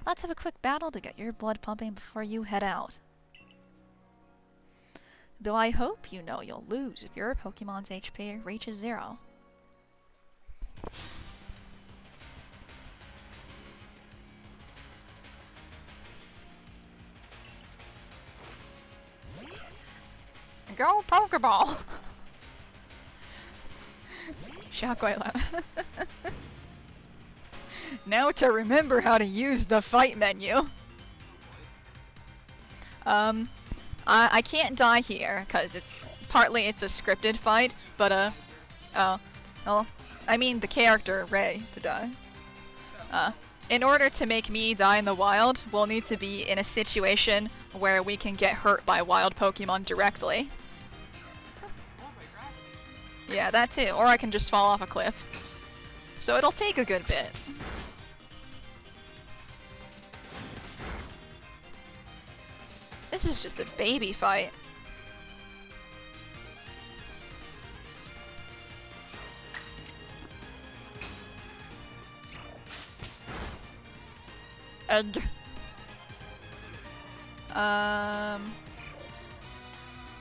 Let's have a quick battle to get your blood pumping before you head out. Though I hope you know you'll lose if your Pokemon's HP reaches 0. Go Pokeball! Shockwave. Now to remember how to use the fight menu. I can't die here, because it's a scripted fight, but, well, I mean the character, Ray, to die. In order to make me die in the wild, we'll need to be in a situation where we can get hurt by wild Pokemon directly. Yeah, that too. Or I can just fall off a cliff. So it'll take a good bit. This is just a baby fight. Egg.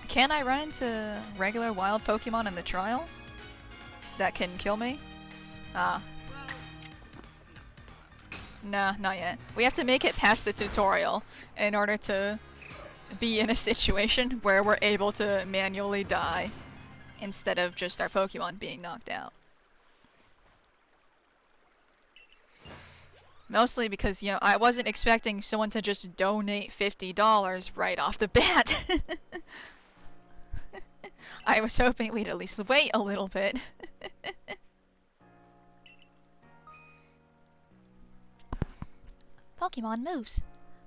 Can I run into regular wild Pokemon in the trial that can kill me? Nah, not yet. We have to make it past the tutorial in order to be in a situation where we're able to manually die instead of just our Pokemon being knocked out. Mostly because, you know, I wasn't expecting someone to just donate $50 right off the bat. I was hoping we'd at least wait a little bit. Pokemon moves.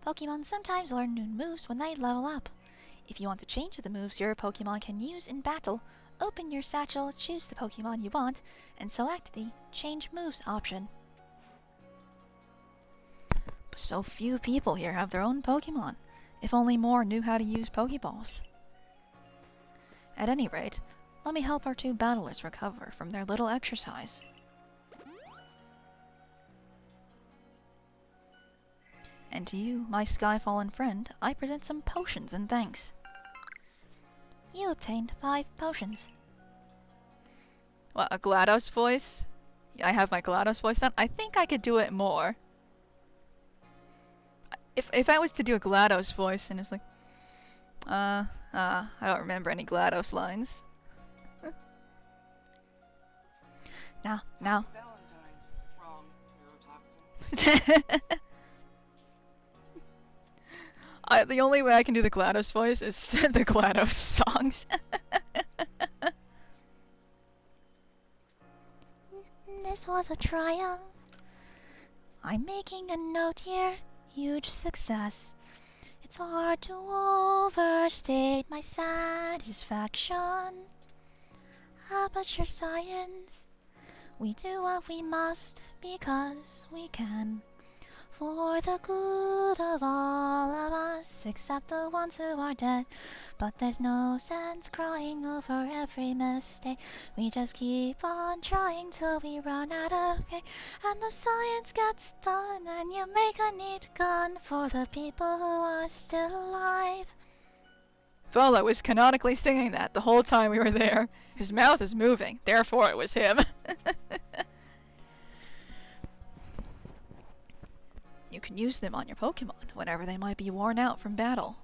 Pokemon sometimes learn new moves when they level up. If you want to change the moves your Pokemon can use in battle, open your satchel, choose the Pokemon you want, and select the Change Moves option. So few people here have their own Pokemon. If only more knew how to use Pokeballs. At any rate, let me help our two battlers recover from their little exercise. And to you, my Skyfallen friend, I present some potions in thanks. You obtained 5 potions. What, a GLaDOS voice? I have my GLaDOS voice on? I think I could do it more. If I was to do a GLaDOS voice and it's like, I don't remember any GLaDOS lines. Now. Valentine's. Wrong. Neurotoxin. The only way I can do the GLaDOS voice is the GLaDOS songs. This was a triumph. I'm making a note here. Huge success. It's hard to overstate my satisfaction. How about your science? We do what we must because we can. For the good of all of us, except the ones who are dead. But there's no sense crying over every mistake. We just keep on trying till we run out of cake. And the science gets done, and you make a neat gun for the people who are still alive. Well, I was canonically singing that the whole time we were there. His mouth is moving, therefore it was him. You can use them on your Pokemon whenever they might be worn out from battle.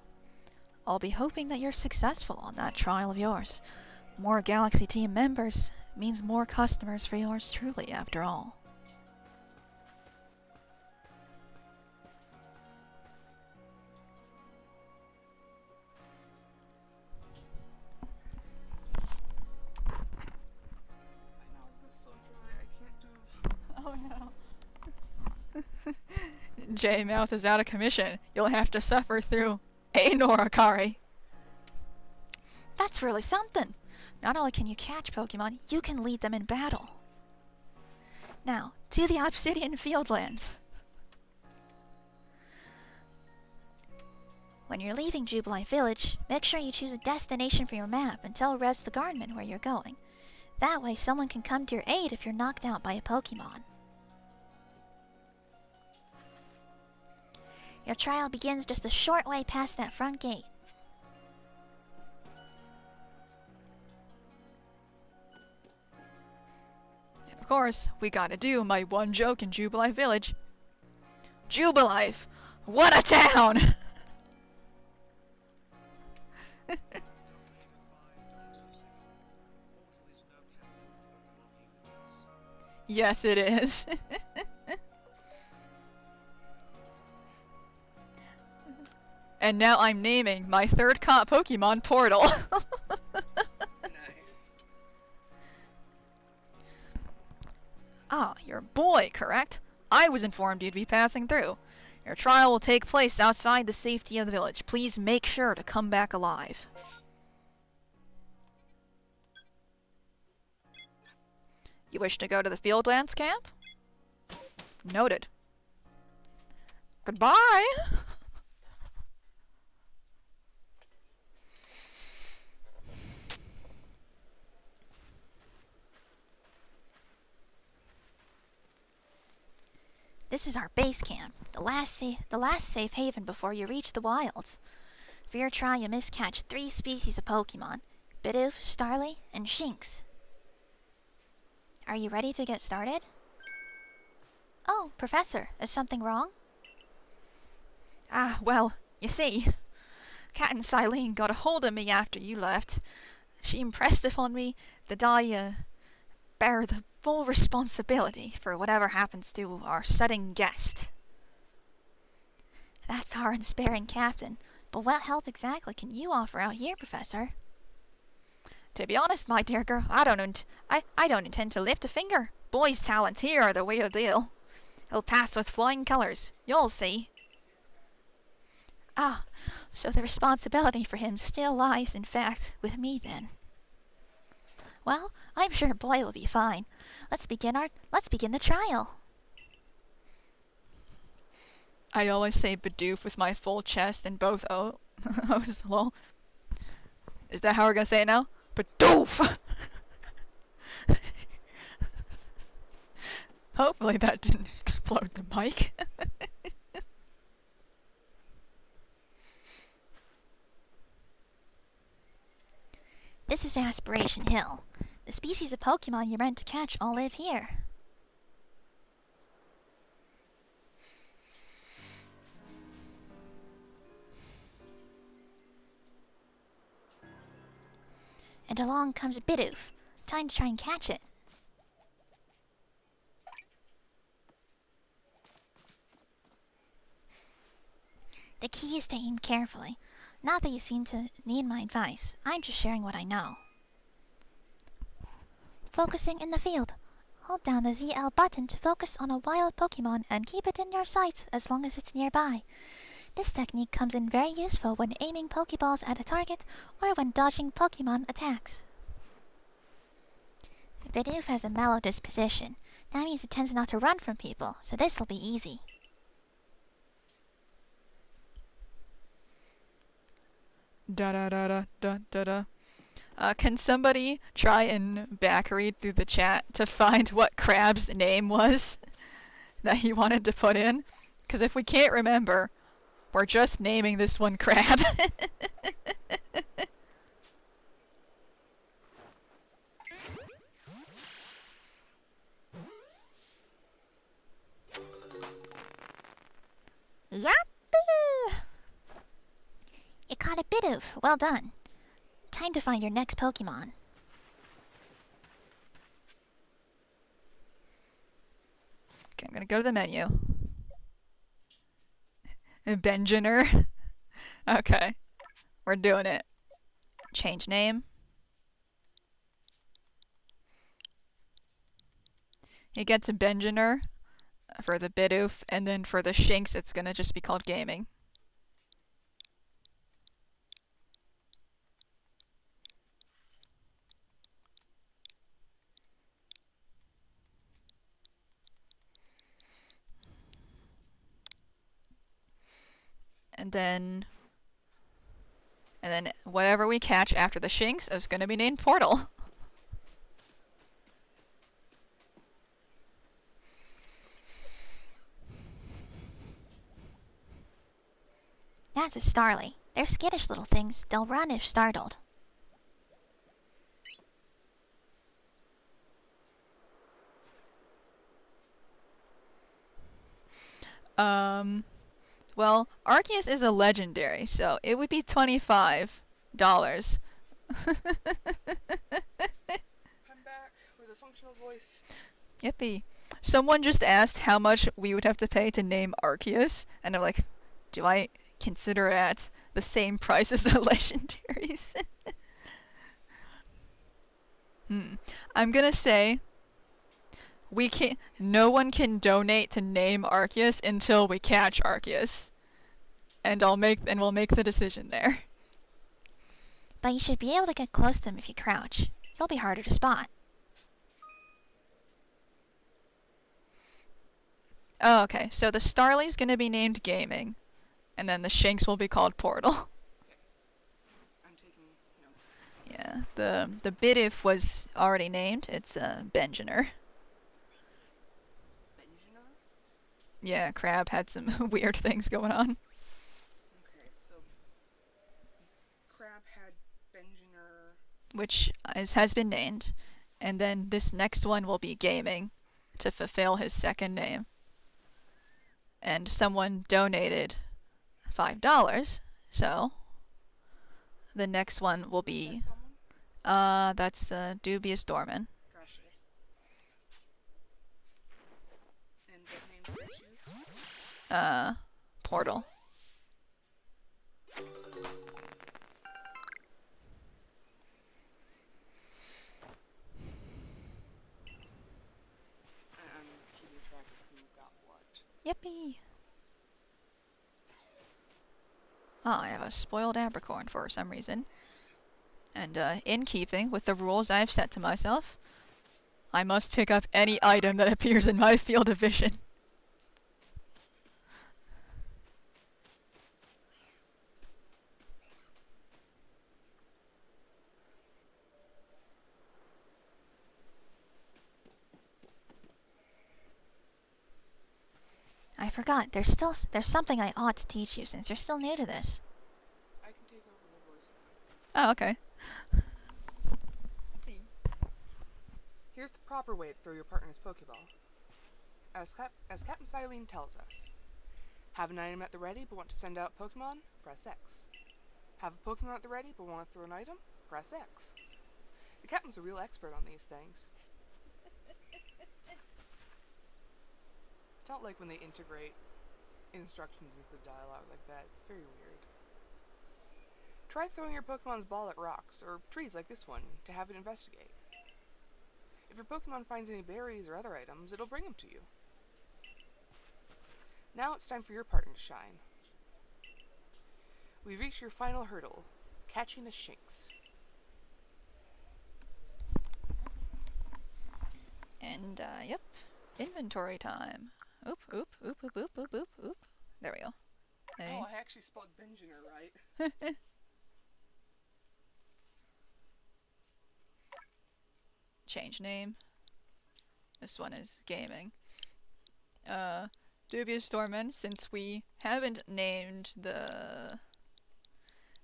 I'll be hoping that you're successful on that trial of yours. More Galaxy Team members means more customers for yours truly, after all. My mouth is so dry, I can't do... Oh no. J-Mouth is out of commission. You'll have to suffer through aenor-llelo. That's really something! Not only can you catch Pokemon, you can lead them in battle. Now, to the Obsidian Fieldlands. When you're leaving Jubilee Village, make sure you choose a destination for your map and tell Res the Guardman where you're going. That way someone can come to your aid if you're knocked out by a Pokemon. Your trial begins just a short way past that front gate. And of course, we gotta do my one joke in Jubilee Village. Jubilee! What a town! Yes, it is. And now I'm naming my third caught Pokemon Portal. Nice. Ah, you're a boy, correct? I was informed you'd be passing through. Your trial will take place outside the safety of the village. Please make sure to come back alive. You wish to go to the Fieldlands camp? Noted. Goodbye! This is our base camp, the last safe haven before you reach the wilds. For your trial, you must catch 3 species of Pokemon: Bidoof, Starly, and Shinx. Are you ready to get started? Oh, Professor, is something wrong? Ah, well, you see, Kat and Silene got a hold of me after you left. She impressed upon me that I, bear the full responsibility for whatever happens to our sudden guest. That's our unsparing captain, but what help exactly can you offer out here, Professor? To be honest, my dear girl, I don't intend to lift a finger. Boys' talents here are the real deal. He'll pass with flying colors. You'll see. Ah, so the responsibility for him still lies, in fact, with me then. Well, I'm sure Boy will be fine. Let's begin the trial. I always say Bidoof with my full chest and both O's. Well, is that how we're gonna say it now? Bidoof! Hopefully that didn't explode the mic. This is Aspiration Hill. The species of Pokemon you're meant to catch all live here. And along comes Bidoof. Time to try and catch it. The key is to aim carefully. Not that you seem to need my advice. I'm just sharing what I know. Focusing in the field. Hold down the ZL button to focus on a wild Pokemon and keep it in your sights as long as it's nearby. This technique comes in very useful when aiming Pokeballs at a target or when dodging Pokemon attacks. Bidoof has a mellow disposition. That means it tends not to run from people, so this'll be easy. Da. Can somebody try and back read through the chat to find what Crab's name was that he wanted to put in? Because if we can't remember, we're just naming this one Crab. Yahoo! You caught a Bidoof. Well done. Time to find your next Pokemon. Okay, I'm gonna go to the menu. Benjiner. Okay. We're doing it. Change name. He gets a Benjiner for the Bidoof, and then for the Shinx it's gonna just be called Gaming. And then And then whatever we catch after the Shinx is going to be named Portal. That's a Starly. They're skittish little things. They'll run if startled. Well, Arceus is a legendary, so it would be $25. I'm back with a functional voice. Yippee. Someone just asked how much we would have to pay to name Arceus, and I'm like, do I consider it at the same price as the legendaries? I'm gonna say no one can donate to name Arceus until we catch Arceus. And we'll make the decision there. But you should be able to get close to them if you crouch. They'll be harder to spot. Oh, okay. So the Starly's gonna be named Gaming, and then the Shinx will be called Portal. I'm taking notes. Yeah. The Bidif was already named. It's Benjiner. Benjiner? Yeah, Crab had some weird things going on. Okay, so Crab had Benjiner. Which has been named. And then this next one will be Gaming to fulfill his second name. And someone donated $5, so the next one will be that's Dubious Dorman. Gotcha. And what names did I choose? Portal. I'm keeping track of who got what. Yippee! Oh, I have a spoiled apricorn for some reason. And in keeping with the rules I've set to myself, I must pick up any item that appears in my field of vision. I forgot. There's something I ought to teach you since you're still new to this. I can take over the voice now. Oh, okay. Here's the proper way to throw your partner's Pokeball. As Captain Silene tells us, have an item at the ready but want to send out Pokemon? Press X. Have a Pokemon at the ready but want to throw an item? Press X. The Captain's a real expert on these things. Don't like when they integrate instructions into the dialogue like that. It's very weird. Try throwing your Pokemon's ball at rocks or trees like this one to have it investigate. If your Pokemon finds any berries or other items, it'll bring them to you. Now it's time for your partner to shine. We've reached your final hurdle, catching the Shinx. And, yep. Inventory time. Oop, oop, oop, oop, oop, oop, oop, oop. There we go. Hey. Oh, I actually spelled Benjiner right. Change name. This one is Gaming. Dubious Dorman, since we haven't named the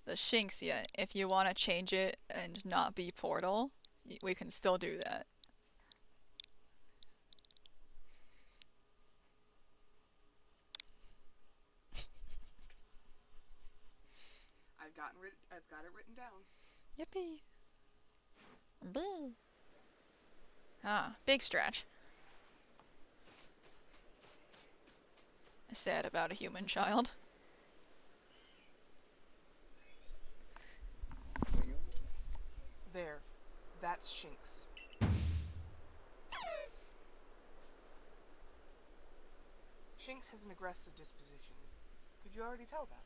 Shinx yet, if you want to change it and not be Portal, we can still do that. I've got it written down. Yippee. Boo. Ah, big stretch. Sad about a human child. There. That's Shinx. Shinx has an aggressive disposition. Could you already tell that?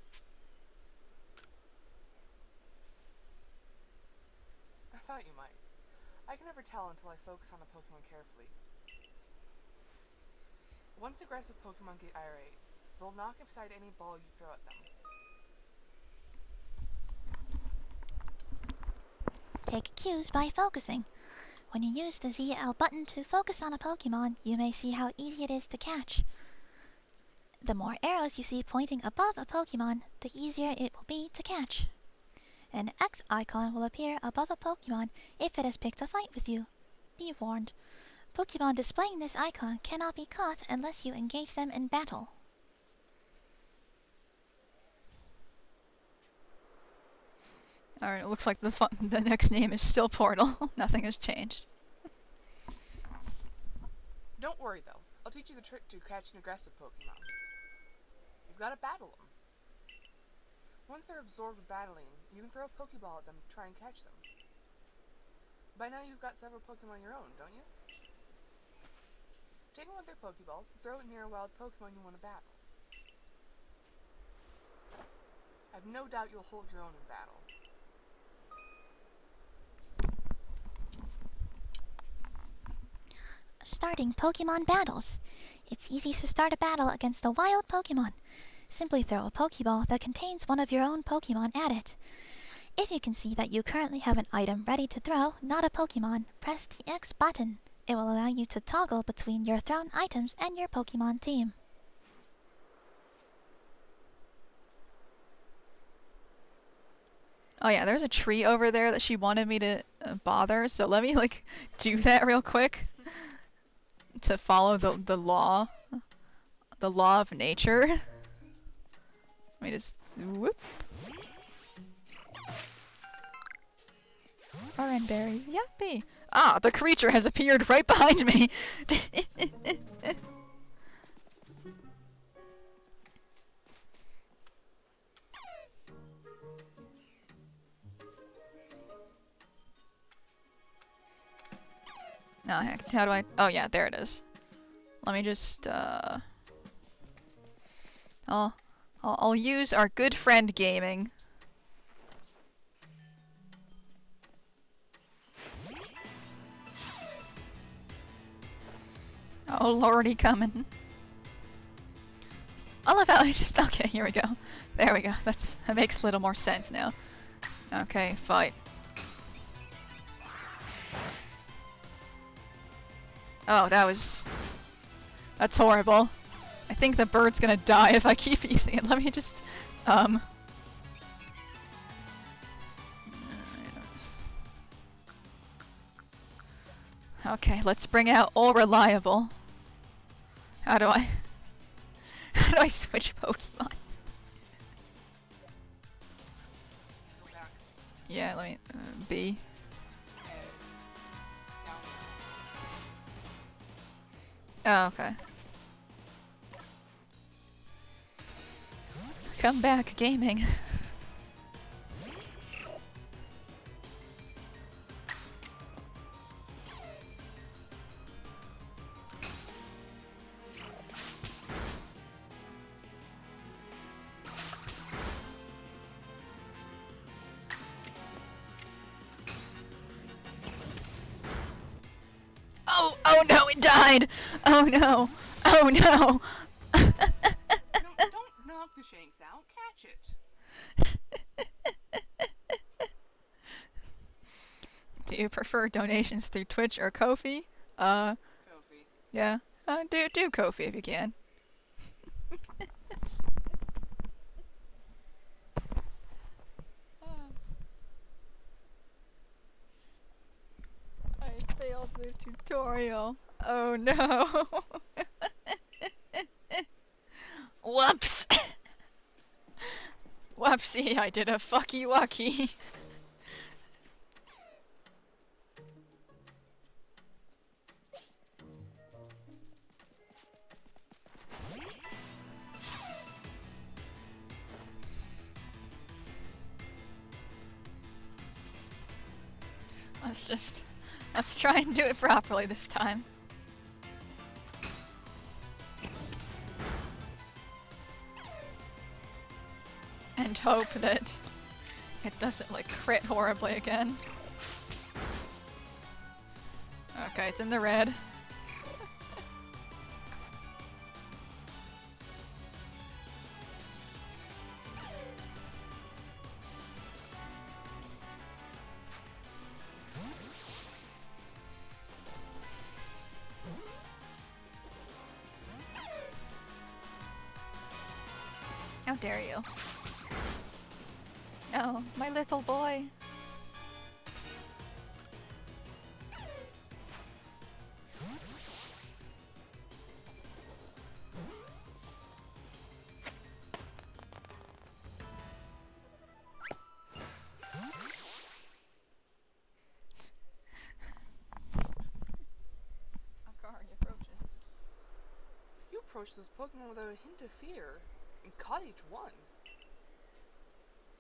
I thought you might. I can never tell until I focus on a Pokemon carefully. Once aggressive Pokemon get irate, they'll knock aside any ball you throw at them. take cues by focusing. When you use the ZL button to focus on a Pokemon, you may see how easy it is to catch. The more arrows you see pointing above a Pokemon, the easier it will be to catch. An X icon will appear above a Pokemon if it has picked a fight with you. Be warned, Pokemon displaying this icon cannot be caught unless you engage them in battle. Alright, it looks like the next name is still Portal. Nothing has changed. Don't worry though, I'll teach you the trick to catch an aggressive Pokemon. You've got to battle them. Once they're absorbed with battling, you can throw a Pokeball at them to try and catch them. By now you've got several Pokemon your own, don't you? Take one of their Pokeballs and throw it near a wild Pokemon you want to battle. I've no doubt you'll hold your own in battle. Starting Pokemon battles. It's easy to start a battle against a wild Pokemon. Simply throw a Pokeball that contains one of your own Pokemon at it. If you can see that you currently have an item ready to throw, not a Pokemon, press the X button. It will allow you to toggle between your thrown items and your Pokemon team. Oh yeah, there's a tree over there that she wanted me to bother, so let me like do that real quick to follow the law of nature. Let me just whoop. Orange berries, yuppie. Ah, the creature has appeared right behind me. Oh heck, how do I? Oh yeah, there it is. Let me just I'll use our good friend gaming. Oh lordy, coming. I love how I just okay. Here we go. There we go. That makes a little more sense now. Okay, fight. Oh, that's horrible. I think the bird's gonna die if I keep using it. Let me just, okay, let's bring out All Reliable. How do I switch Pokemon? Go back. Yeah, let me, B. Down. Oh, okay. Come back, gaming. Oh no, it died! Oh no! Oh no! Don't knock the shanks out, catch it. Do you prefer donations through Twitch or Ko-fi? Kofi. Yeah. Do Ko-fi if you can. I failed the tutorial. Oh no. Whoops. Whoopsie, I did a fucky wucky. Let's try and do it properly this time. And hope that it doesn't like crit horribly again. Okay, it's in the red. dare you? No, my little boy. Akari approaches. You approached this Pokemon without a hint of fear, and caught each one.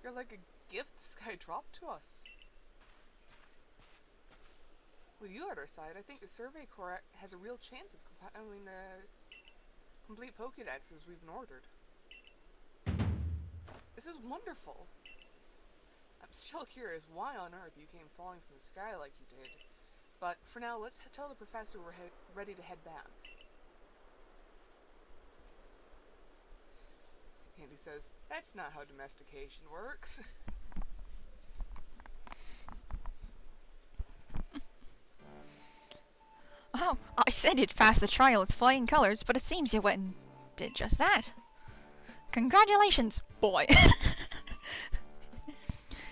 You're like a gift the sky dropped to us. With you at our side, I think the Survey Corps has a real chance of compiling complete Pokédexes we've been ordered. This is wonderful. I'm still curious why on earth you came falling from the sky like you did. But for now, let's tell the professor we're ready to head back. Andy says, that's not how domestication works. Oh, I said you'd pass the trial with flying colors, but it seems you went and did just that. Congratulations, boy.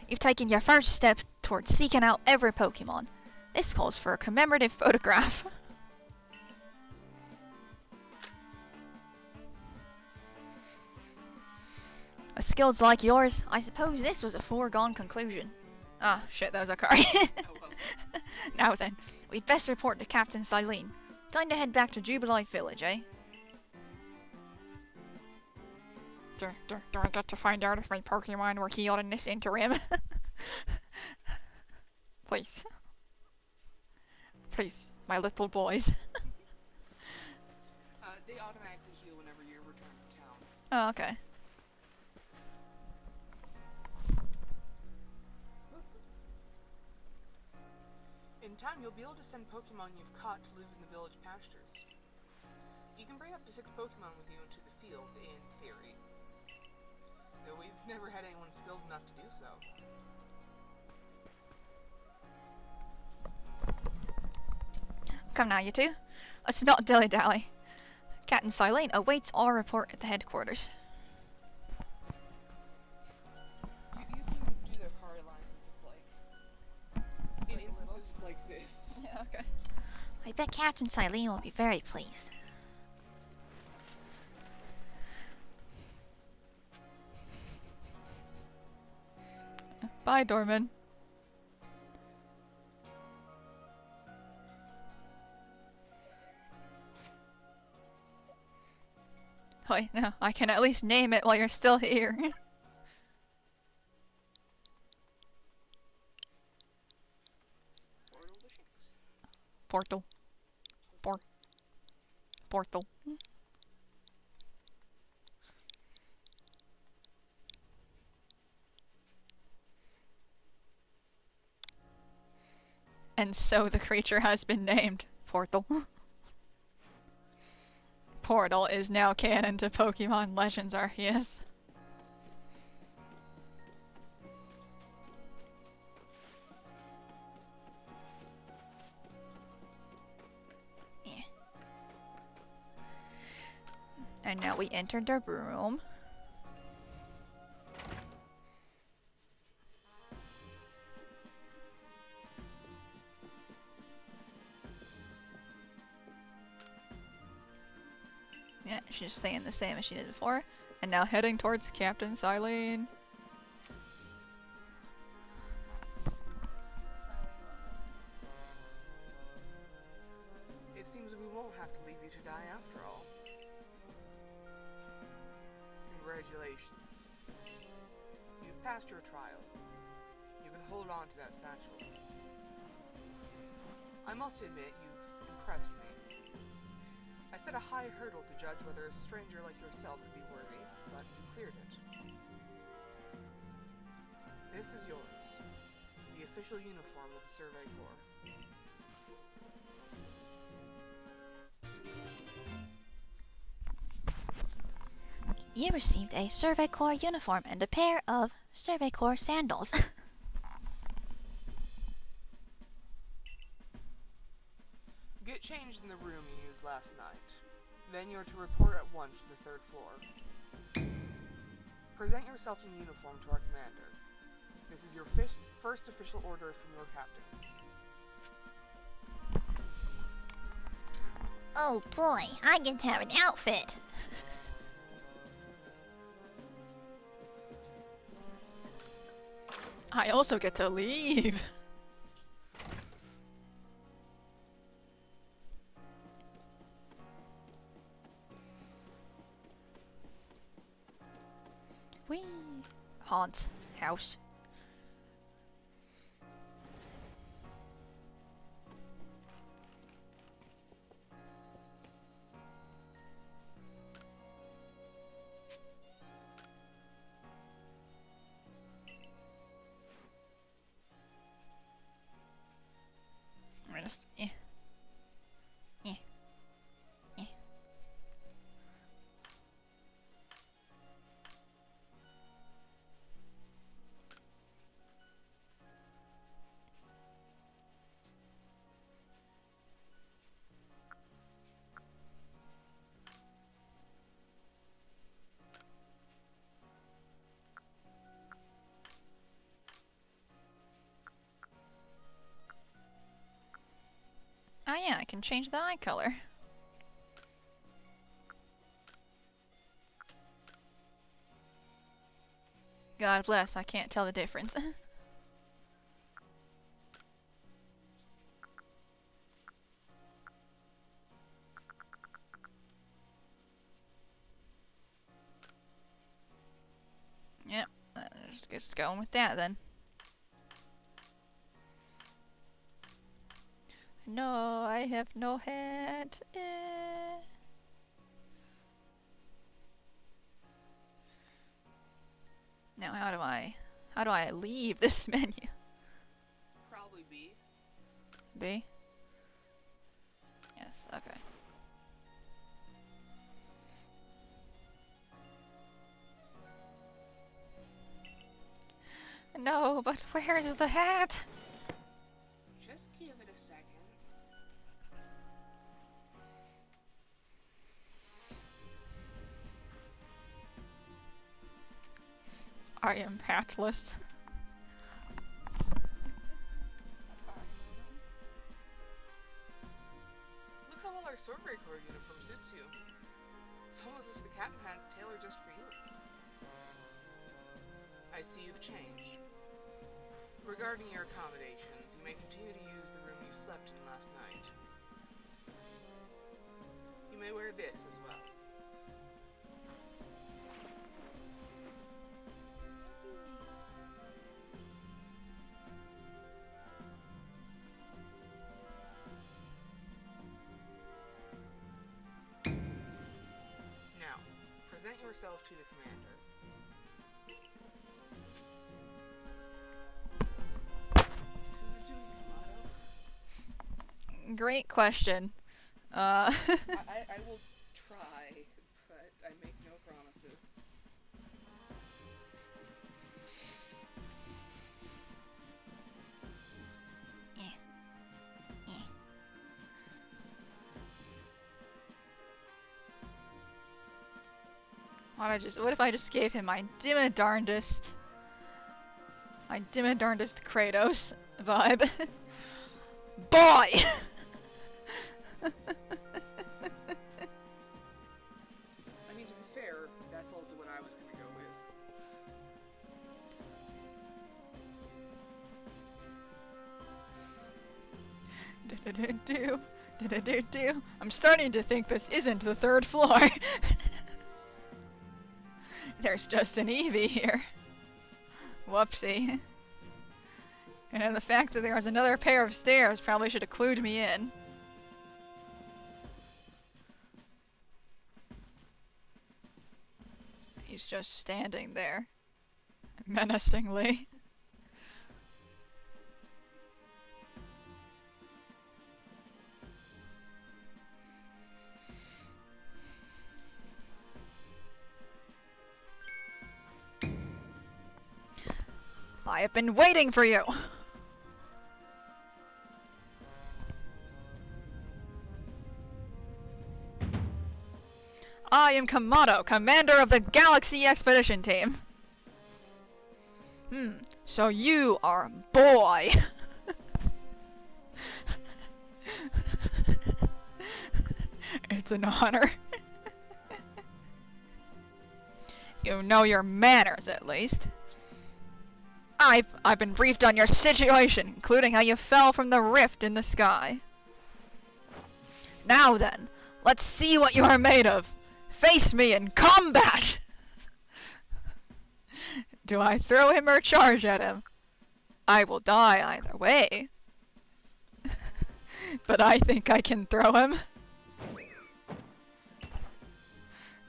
You've taken your first step towards seeking out every Pokemon. This calls for a commemorative photograph. With skills like yours, I suppose this was a foregone conclusion. Ah, shit, that was Akari. Oh well. Now then, we'd best report to Captain Silene. Time to head back to Jubilite Village, eh? Do I get to find out if my Pokemon were healed in this interim? Please. Please, my little boys. They automatically heal whenever you return to town. Oh, okay. In time, you'll be able to send Pokemon you've caught to live in the village pastures. You can bring up to 6 Pokemon with you into the field, in theory. Though we've never had anyone skilled enough to do so. Come now, you two. Let's not dilly-dally. Captain Silene awaits our report at the headquarters. You can do the Akari lines if it's like... in instances like this. Yeah, okay. I bet Captain Silene will be very pleased. Bye, Dorman. Wait, no, I can at least name it while you're still here. Portal to Shinx. Portal. Portal. And so the creature has been named Portal. Portal is now canon to Pokemon Legends Arceus. Yeah. And now we entered our room. Yeah, she's saying the same as she did before. And now heading towards Captain Silene. It seems we won't have to leave you to die after all. Congratulations. You've passed your trial. You can hold on to that satchel. I must admit, you've impressed me. I set a high hurdle to judge whether a stranger like yourself could be worthy, but you cleared it. This is yours. The official uniform of the Survey Corps. You received a Survey Corps uniform and a pair of Survey Corps sandals. Get changed in the room you used last night. Then you're to report at once to the 3rd floor. Present yourself in uniform to our commander. This is your first official order from your captain. Oh boy, I get to have an outfit. I also get to leave. Whee! Haunt house. I'm just yeah. Yeah. Yeah. Oh yeah, I can change the eye color. God bless, I can't tell the difference. Yep, just going with that then. No, I have no hat. Now how do I leave this menu? Probably B. B? Yes, okay. No, but where is the hat? Just give it a second. I am hatless. Look how well our Swordbreaker Corps uniform suits you. It's almost as if the captain had it tailored just for you. I see you've changed. Regarding your accommodations, you may continue to use the room you slept in last night. You may wear this as well. Now, present yourself to the commander. Who's doing Kamado? Great question. I will try, but I make no promises. What if I just gave him my dimmadarndest Kratos vibe? Boy! I mean, to be fair, that's also what I was gonna go with. Do. I'm starting to think this isn't the third floor. There's just an Eevee here. Whoopsie. And the fact that there was another pair of stairs probably should have clued me in. He's just standing there. Menacingly. I have been waiting for you! I am Kamado, commander of the Galaxy Expedition Team. So you are a boy. It's an honor. You know your manners, at least. I've been briefed on your situation, including how you fell from the rift in the sky. Now then, let's see what you are made of. Face me in combat! Do I throw him or charge at him? I will die either way. But I think I can throw him.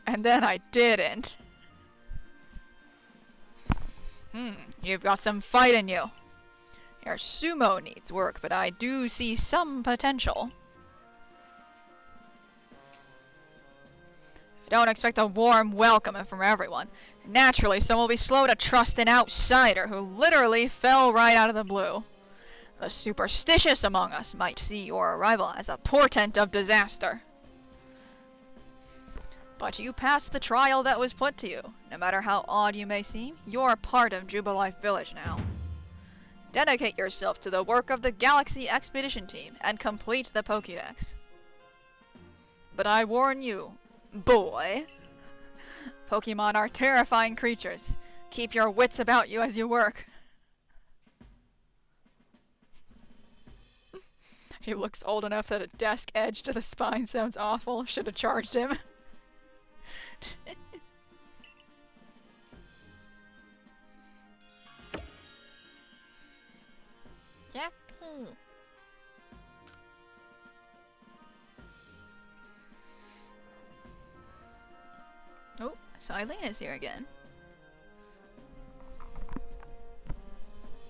And then I didn't. You've got some fight in you. Your sumo needs work, but I do see some potential. I don't expect a warm welcome from everyone. Naturally, some will be slow to trust an outsider who literally fell right out of the blue. The superstitious among us might see your arrival as a portent of disaster. But you passed the trial that was put to you. No matter how odd you may seem, you're part of Jubilife Village now. Dedicate yourself to the work of the Galaxy Expedition Team and complete the Pokédex. But I warn you, boy, Pokemon are terrifying creatures. Keep your wits about you as you work. He looks old enough that a desk edge to the spine sounds awful. Should have charged him. Yappy. Oh, so Eileen is here again.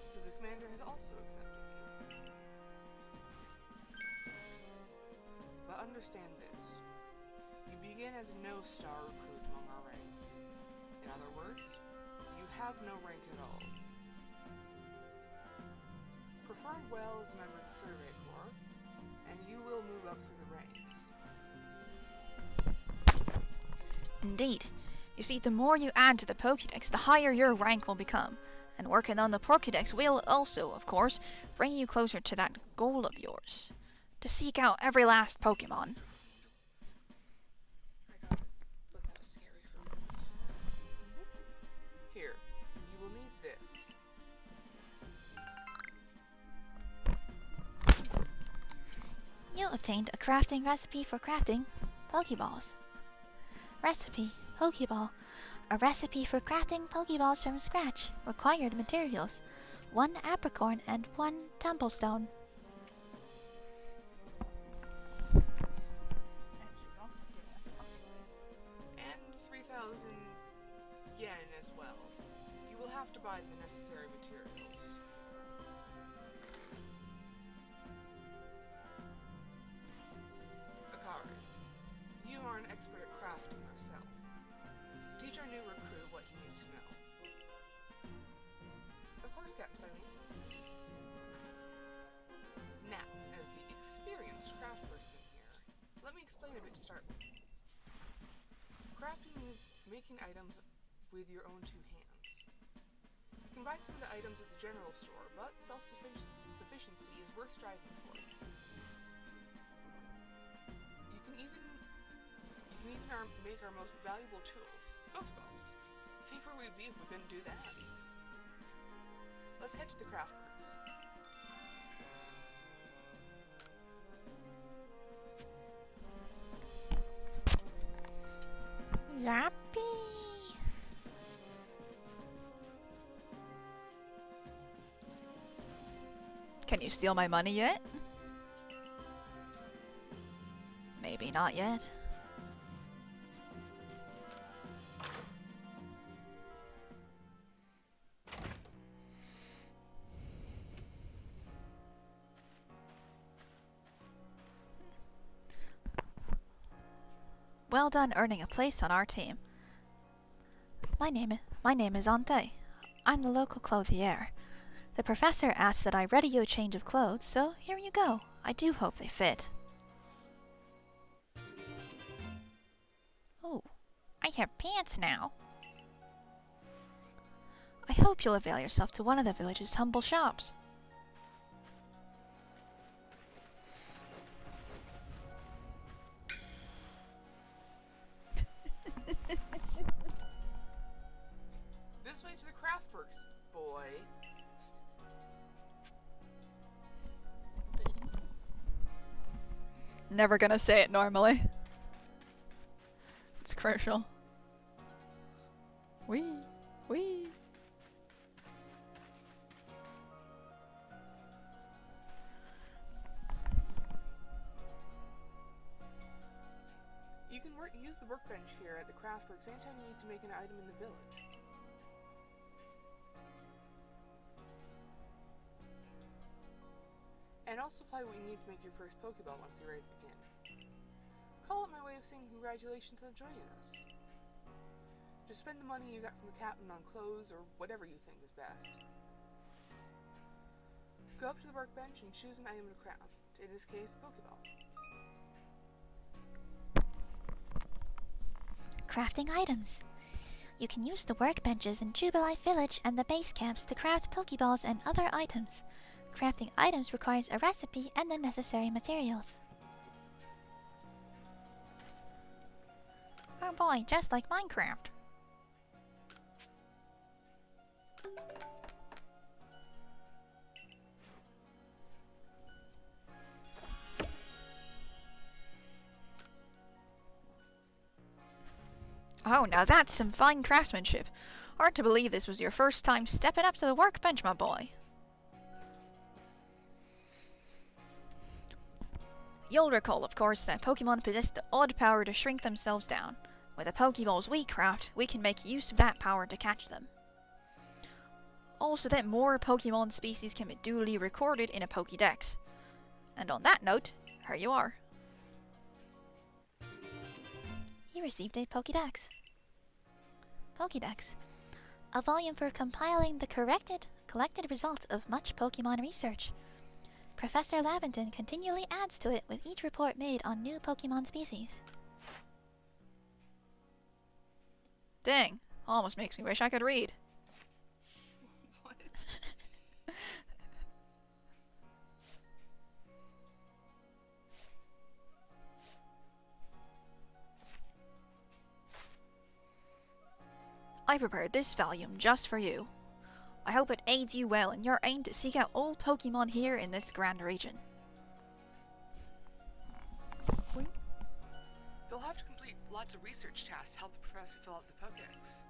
So the commander has also accepted you. But understand this. You begin as a no-star recruit among our ranks. In other words, you have no rank at all. Perform well as a member of the Survey Corps, and you will move up through the ranks. Indeed. You see, the more you add to the Pokédex, the higher your rank will become. And working on the Pokédex will also, of course, bring you closer to that goal of yours. To seek out every last Pokemon. But that was scary for me. Here, you will need this. You obtained a crafting recipe for crafting Pokeballs. Recipe, Pokeball. A recipe for crafting Pokeballs from scratch. Required materials: 1 apricorn and 1 tumblestone. And 3,000 yen as well. You will have to buy the necessary materials. Akari, you are an expert at crafting yourself. Teach our new recruit what he needs to know. Of course, Captain Silene. Now, as the experienced craft person here, let me explain a bit to start with. Crafting means making items with your own 2 hands. You can buy some of the items at the general store, but self-sufficiency is worth striving for. You can even make our most valuable tools, Pokeballs. Think where we'd be if we couldn't do that. Let's head to the craftworks. Yappy. Can you steal my money yet? Maybe not yet. Well done earning a place on our team. My name is Ante. I'm the local clothier. The professor asked that I ready you a change of clothes, so here you go. I do hope they fit. Oh, I have pants now. I hope you'll avail yourself to one of the village's humble shops. This way to the craftworks, boy. Never gonna say it normally. It's crucial. Wee. Wee. You can use the workbench here at the craftworks anytime you need to make an item in the village. And I'll supply what you need to make your first Pokeball once you're ready to begin. Call it my way of saying congratulations on joining us. Just spend the money you got from the captain on clothes or whatever you think is best. Go up to the workbench and choose an item to craft, in this case, a Pokeball. Crafting items. You can use the workbenches in Jubilee Village and the base camps to craft Pokeballs and other items. Crafting items requires a recipe and the necessary materials. Oh boy, just like Minecraft. Oh, now that's some fine craftsmanship. Hard to believe this was your first time stepping up to the workbench, my boy. You'll recall, of course, that Pokemon possess the odd power to shrink themselves down. With the Pokeballs we craft, we can make use of that power to catch them. Also that more Pokemon species can be duly recorded in a Pokédex. And on that note, here you are. You received a Pokédex. Pokédex. A volume for compiling the collected results of much Pokemon research. Professor Laventon continually adds to it with each report made on new Pokemon species. Dang, almost makes me wish I could read. What? I prepared this volume just for you. I hope it aids you well in your aim to seek out old Pokemon here in this grand region. Wink. You'll have to complete lots of research tasks to help the professor fill out the Pokédex.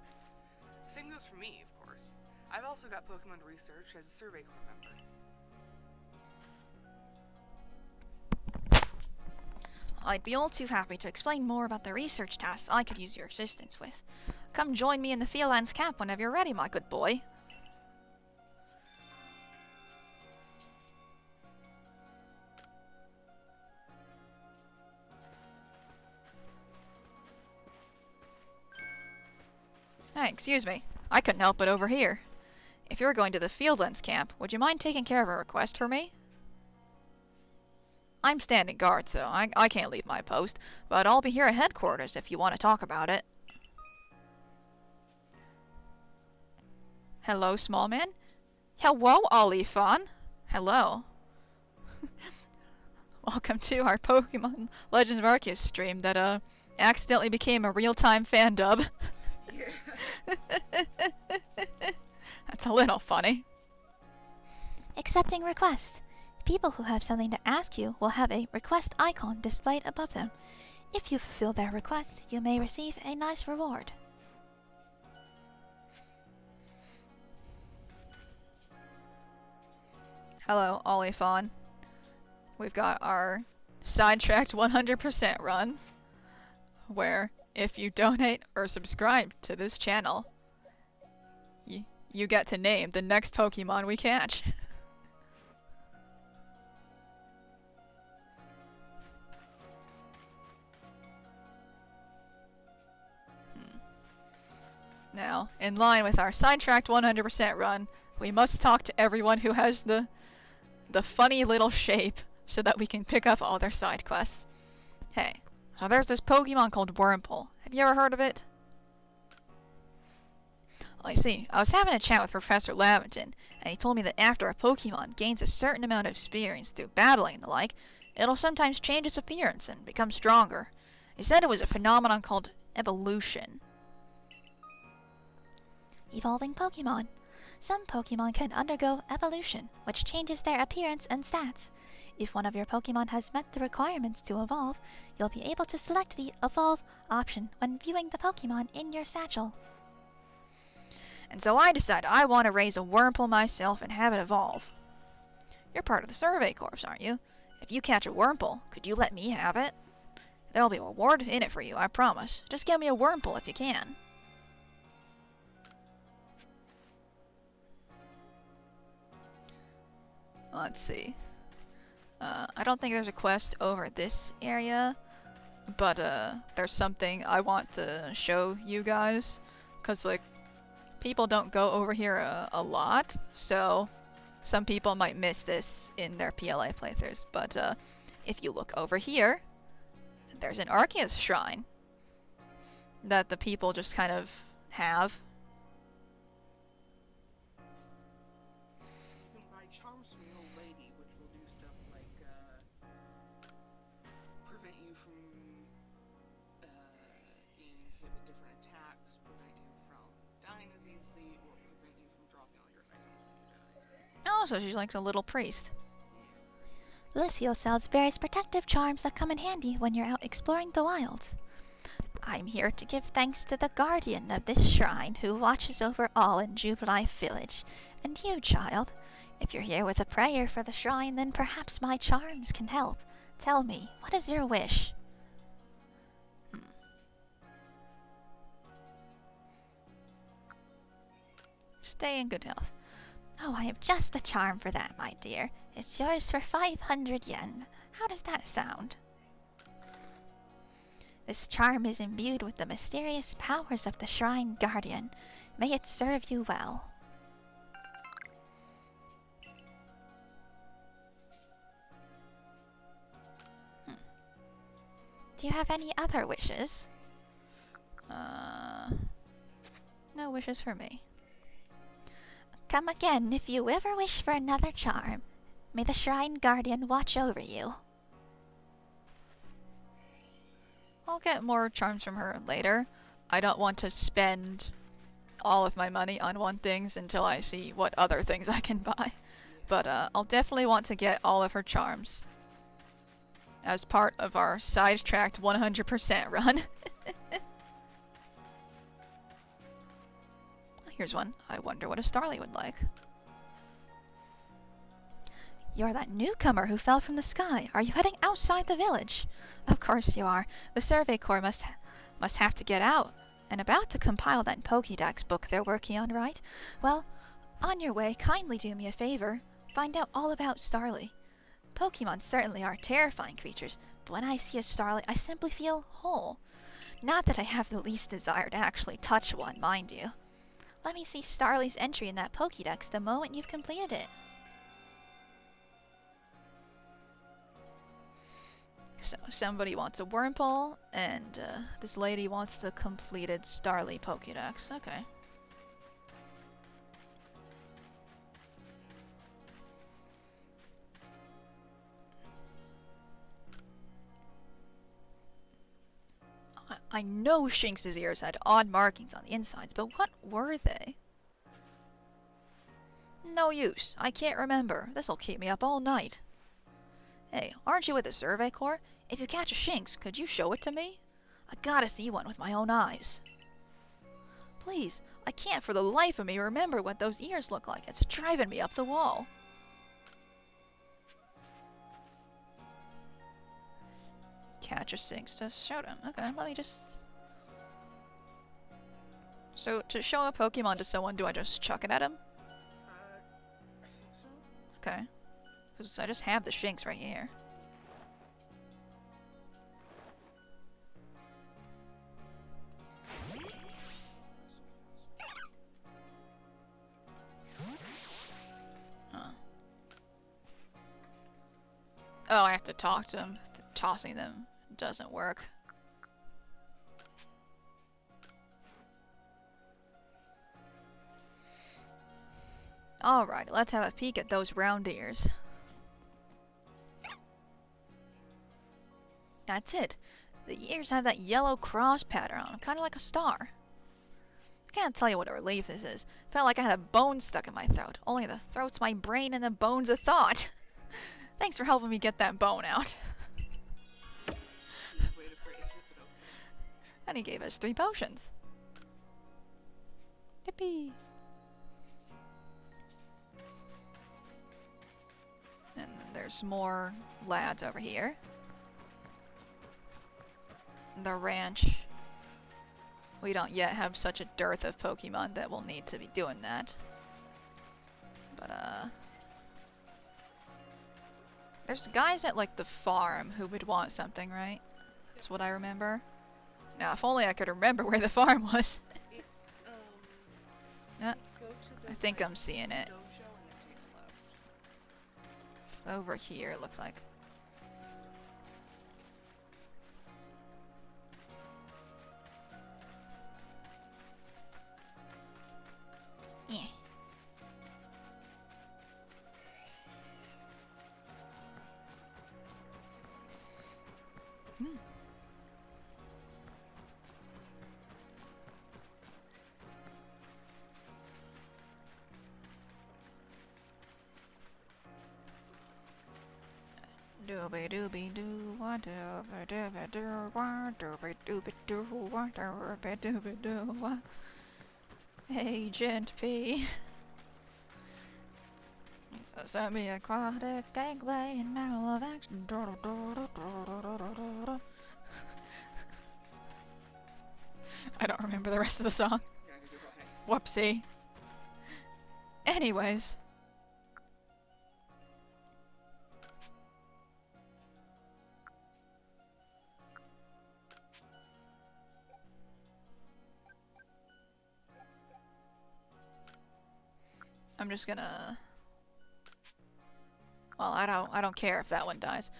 Same goes for me, of course. I've also got Pokemon to research as a Survey Corps member. I'd be all too happy to explain more about the research tasks I could use your assistance with. Come join me in the Fieldlands camp whenever you're ready, my good boy. Hey, excuse me. I couldn't help but overhear. If you're going to the Fieldlands camp, would you mind taking care of a request for me? I'm standing guard, so I can't leave my post, but I'll be here at headquarters if you want to talk about it. Hello, Smallman? Hello, Olifon? Hello. Welcome to our Pokemon Legends of Arceus stream that, accidentally became a real-time Fandub. That's a little funny. Accepting request. People who have something to ask you will have a request icon displayed above them. If you fulfill their request, you may receive a nice reward. Hello, Olifon. We've got our Sidetracked 100% run, where if you donate or subscribe to this channel, you get to name the next Pokemon we catch. Now, in line with our Sidetracked 100% run, we must talk to everyone who has the funny little shape so that we can pick up all their side quests. Hey, so there's this Pokemon called Wurmple. Have you ever heard of it? I see. I was having a chat with Professor Lavington, and he told me that after a Pokemon gains a certain amount of experience through battling and the like, it'll sometimes change its appearance and become stronger. He said it was a phenomenon called evolution. Evolving Pokemon. Some Pokemon can undergo evolution, which changes their appearance and stats. If one of your Pokemon has met the requirements to evolve, you'll be able to select the Evolve option when viewing the Pokemon in your satchel. And so I decided I want to raise a Wurmple myself and have it evolve. You're part of the Survey Corps, aren't you? If you catch a Wurmple, could you let me have it? There'll be a reward in it for you, I promise. Just give me a Wurmple if you can. Let's see. I don't think there's a quest over this area, but there's something I want to show you guys, because like people don't go over here a lot, so some people might miss this in their PLA playthroughs. But if you look over here, there's an Arceus shrine that the people just kind of have. You can buy charms from the old lady, which will do stuff like prevent you from being hit with different attacks, prevent you from dying as easily, or prevent you from dropping all your items when you die. Oh, so she's like a little priest. Lucio sells various protective charms that come in handy when you're out exploring the wilds. I'm here to give thanks to the guardian of this shrine who watches over all in Jubilife Village. And you, child, if you're here with a prayer for the shrine, then perhaps my charms can help. Tell me, what is your wish? Stay in good health. Oh, I have just the charm for that, my dear. It's yours for 500 yen. How does that sound? This charm is imbued with the mysterious powers of the Shrine Guardian. May it serve you well. Do you have any other wishes? No wishes for me. Come again if you ever wish for another charm. May the Shrine Guardian watch over you. I'll get more charms from her later. I don't want to spend all of my money on one things until I see what other things I can buy. But I'll definitely want to get all of her charms as part of our Sidetracked 100% run. Here's one. I wonder what a Starly would like. You're that newcomer who fell from the sky. Are you heading outside the village? Of course you are. The Survey Corps must have to get out and about to compile that Pokédex book they're working on, right? Well, on your way, kindly do me a favor. Find out all about Starly. Pokemon certainly are terrifying creatures, but when I see a Starly, I simply feel whole. Not that I have the least desire to actually touch one, mind you. Let me see Starly's entry in that Pokédex the moment you've completed it. So somebody wants a Wurmple, and this lady wants the completed Starly Pokédex. Okay. I know Shinx's ears had odd markings on the insides, but what were they? No use. I can't remember. This'll keep me up all night. Hey, aren't you with the Survey Corps? If you catch a Shinx, could you show it to me? I gotta see one with my own eyes. Please, I can't for the life of me remember what those ears look like. It's driving me up the wall. Catch a Shinx to show them. Okay, let me just... So, to show a Pokemon to someone, do I just chuck it at him? I think so. Okay. Because I just have the Shinx right here. Huh. Oh, I have to talk to him. Tossing them doesn't work. Alright, let's have a peek at those round ears. That's it. The ears have that yellow cross pattern on them, kind of like a star. I can't tell you what a relief this is. Felt like I had a bone stuck in my throat. Only the throat's my brain and the bone's a thought. Thanks for helping me get that bone out. Way to phrase it, but okay. And he gave us 3 potions. Yippee! And then there's more lads over here. The ranch. We don't yet have such a dearth of Pokemon that we'll need to be doing that. But, there's guys at, like, the farm who would want something, right? That's what I remember. Now, if only I could remember where the farm was. It's, Yeah, go to the I think I'm seeing it. dojo and then take a left. It's over here, it looks like. Yeah. Hmm. Dooby dooby doo, what dooby dooby doo, what dooby dooby doo, what dooby dooby doo, what? Agent P. He says, semi-aquatic, gangly, and now of action. I don't remember the rest of the song. Yeah, I think you're right. Whoopsie. Anyways. I'm just gonna... Well, I don't care if that one dies.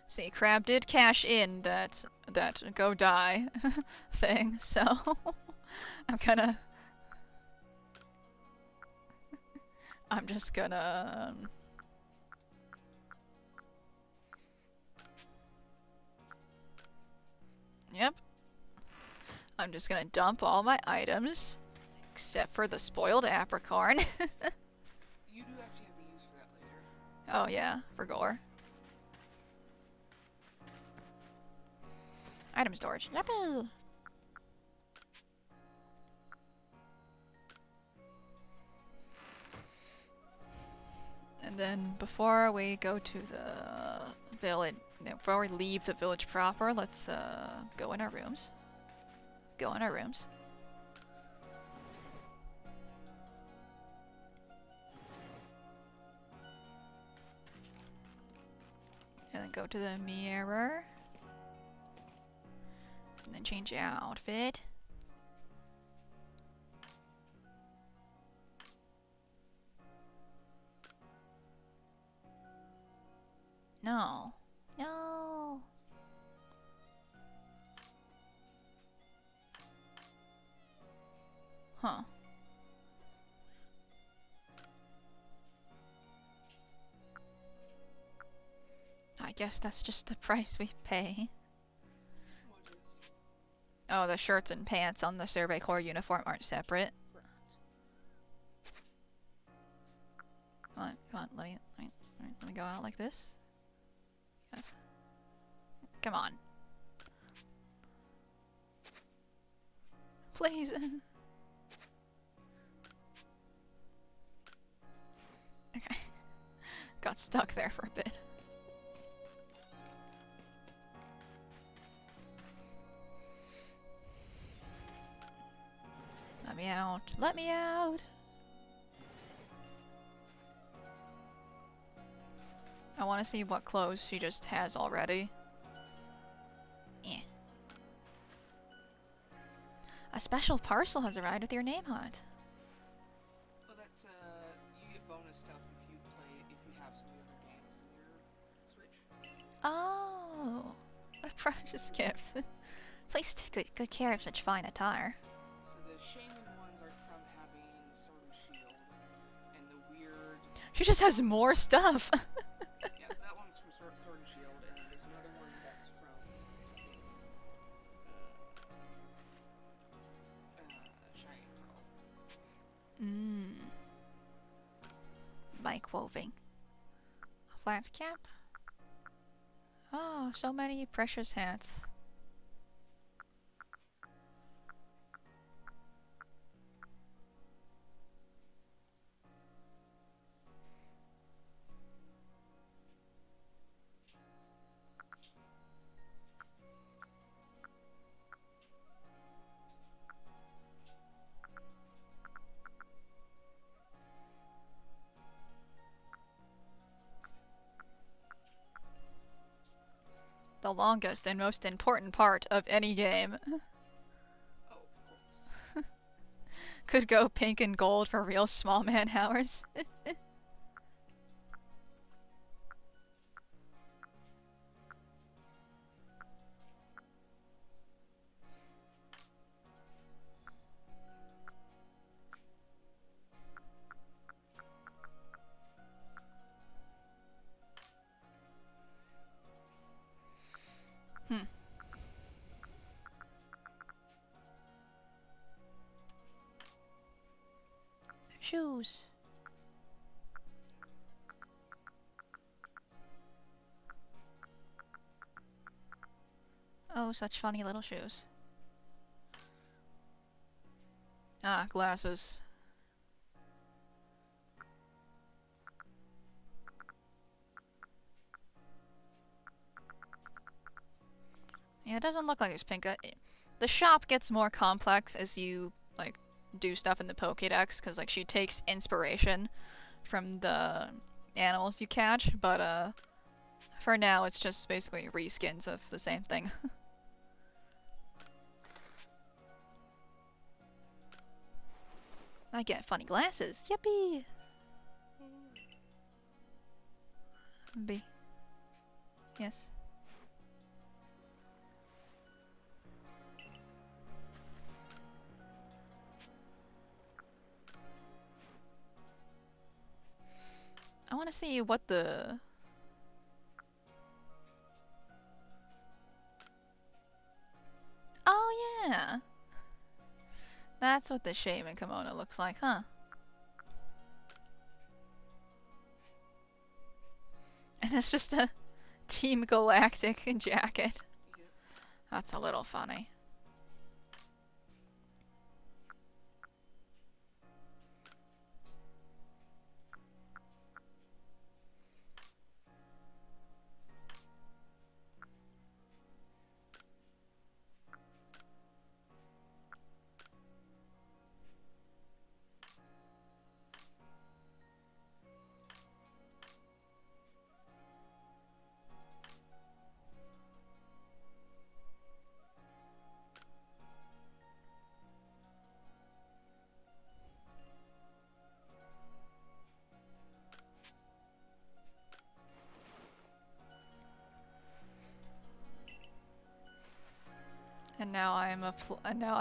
See, Crab did cash in that go die thing, so I'm just gonna Yep. I'm just gonna dump all my items, except for the spoiled apricorn. You do actually have a use for that later. Oh yeah, for gore. Item storage. Yahoo! And then before we go to the village, no, before we leave the village proper, let's go in our rooms. Go in our rooms. And then go to the mirror. And then change your outfit. No. No. Huh. I guess that's just the price we pay. What is? Oh, the shirts and pants on the Survey Corps uniform aren't separate. Come on, let me go out like this. Yes. Come on. Please. Okay. Got stuck there for a bit. Let me out. Let me out. I want to see what clothes she just has already. A special parcel has arrived with your name on it. Well, that's, you get bonus stuff if you have some of the other games in your Switch. Oh, what a precious gift. Please take good care of such fine attire. So the shaman ones are from having Sword and Shield, and the weird... She just has more stuff. Yes, that one's from Sword and Shield, and then there's another one that's from... Shining Pearl. Mmm. Mike Woving. Flat cap. Oh, so many precious hats. The longest and most important part of any game. Oh, of course. Could go pink and gold for real Smallman hours. Shoes. Oh, such funny little shoes. Ah, glasses. Yeah, it doesn't look like there's pink. The shop gets more complex as you, like, do stuff in the Pokédex, because, like, she takes inspiration from the animals you catch, but, for now, it's just basically reskins of the same thing. I get funny glasses. Yippee! B. Yes. I want to see what the... Oh, yeah! That's what the shaman kimono looks like, huh? And it's just a Team Galactic jacket. Yep. That's a little funny. And now I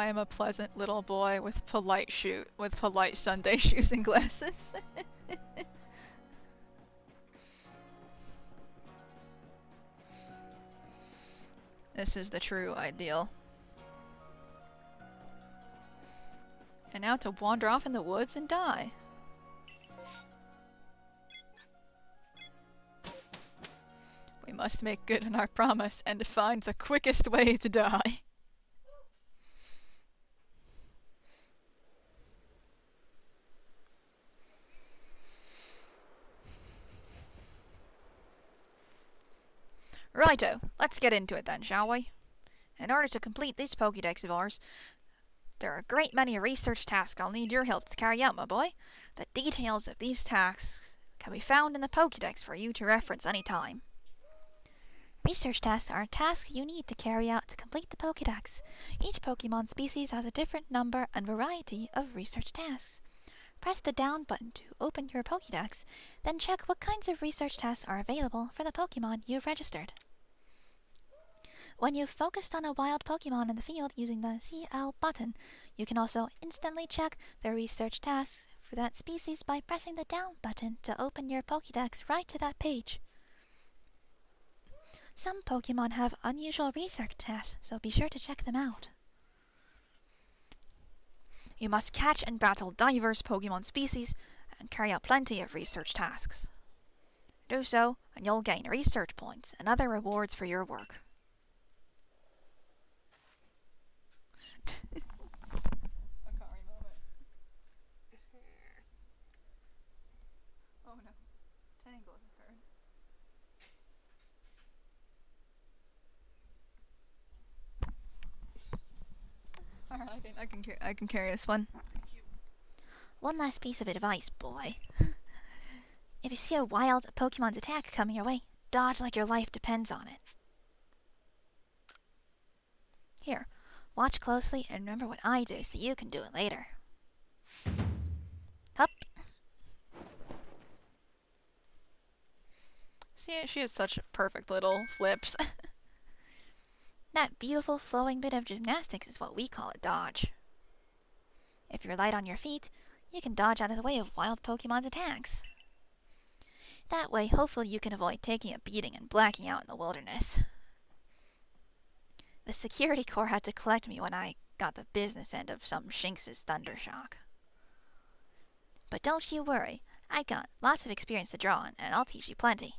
am a pleasant little boy with polite Sunday shoes and glasses. This is the true ideal. And now to wander off in the woods and die. We must make good on our promise and find the quickest way to die. Righto, let's get into it then, shall we? In order to complete this Pokédex of ours, there are a great many research tasks I'll need your help to carry out, my boy. The details of these tasks can be found in the Pokédex for you to reference any time. Research tasks are tasks you need to carry out to complete the Pokédex. Each Pokemon species has a different number and variety of research tasks. Press the down button to open your Pokédex, then check what kinds of research tasks are available for the Pokemon you've registered. When you've focused on a wild Pokemon in the field using the CL button, you can also instantly check the research tasks for that species by pressing the down button to open your Pokédex right to that page. Some Pokemon have unusual research tasks, so be sure to check them out. You must catch and battle diverse Pokemon species and carry out plenty of research tasks. Do so, and you'll gain research points and other rewards for your work. Akari moment. Oh no. Tangle has occurred. Alright, I can carry this one. One last piece of advice, boy. If you see a wild Pokemon's attack coming your way, dodge like your life depends on it. Here, watch closely and remember what I do so you can do it later. Hup. See, she has such perfect little flips. That beautiful flowing bit of gymnastics is what we call a dodge. If you're light on your feet, you can dodge out of the way of wild Pokemon's attacks. That way, hopefully you can avoid taking a beating and blacking out in the wilderness. The security corps had to collect me when I got the business end of some Shinx's Thundershock. But don't you worry, I got lots of experience to draw on, and I'll teach you plenty.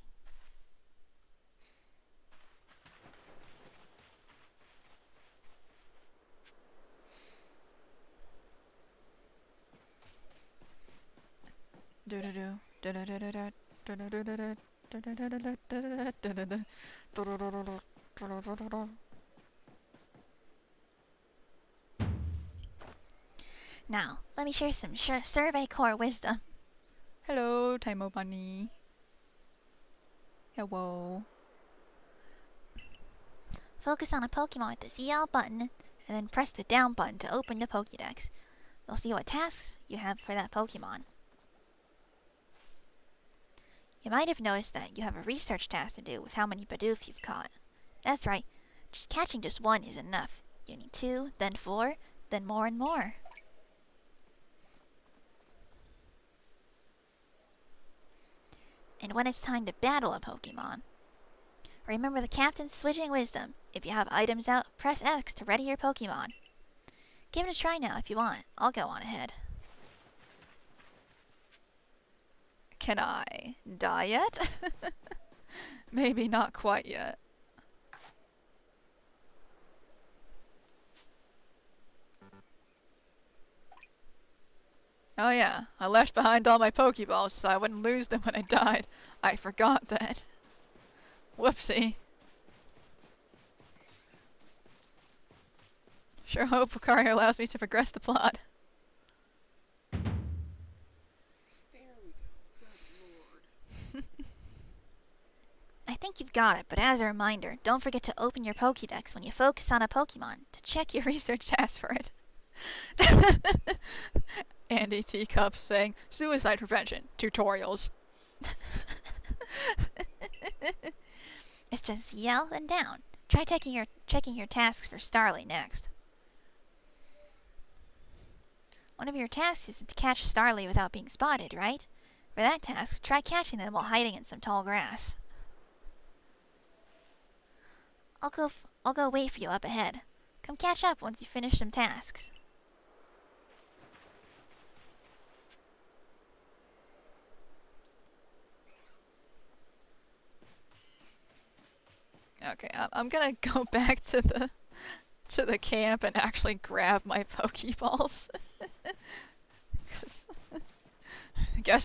Now, let me share some Survey Corps wisdom. Hello, Taimo Bunny. Hello. Focus on a Pokemon with the CL button, and then press the down button to open the Pokédex. You'll see what tasks you have for that Pokemon. You might have noticed that you have a research task to do with how many Bidoof you've caught. That's right, catching just one is enough. You need 2, then 4, then more and more. And when it's time to battle a Pokemon, remember the captain's switching wisdom. If you have items out, press X to ready your Pokemon. Give it a try now if you want. I'll go on ahead. Can I die yet? Maybe not quite yet. Oh yeah, I left behind all my Pokeballs so I wouldn't lose them when I died. I forgot that. Whoopsie. Sure hope Lucario allows me to progress the plot. There we go. Good lord. I think you've got it, but as a reminder, don't forget to open your Pokédex when you focus on a Pokemon to check your Research task for it. Andy Teacup saying, suicide prevention, tutorials. It's just yell and down. Try checking your tasks for Starly next. One of your tasks is to catch Starly without being spotted, right? For that task, try catching them while hiding in some tall grass. I'll go wait for you up ahead. Come catch up once you finish some tasks. Okay, I'm gonna go back to the camp and actually grab my Pokeballs. 'Cause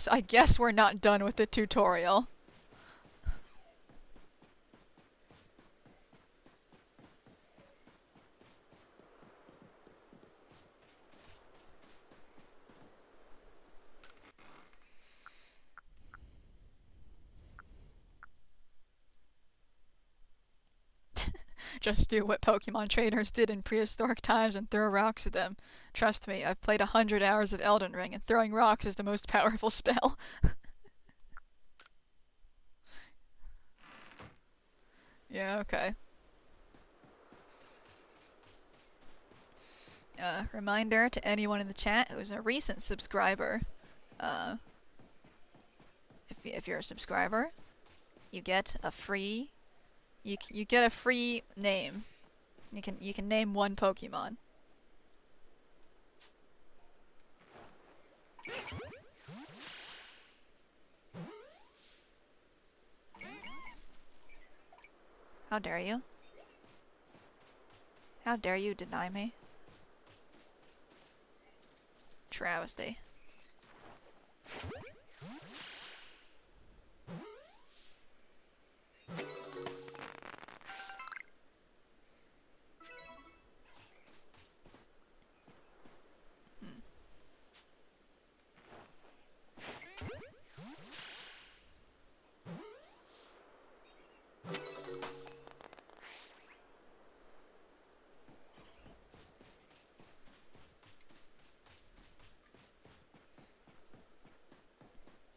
I guess we're not done with the tutorial. Just do what Pokemon trainers did in prehistoric times and throw rocks at them. Trust me, I've played 100 hours of Elden Ring, and throwing rocks is the most powerful spell. Yeah, okay. Reminder to anyone in the chat who is a recent subscriber. If you're a subscriber, you get a free you get a free name. You can name one Pokemon. How dare you? How dare you deny me? Travesty.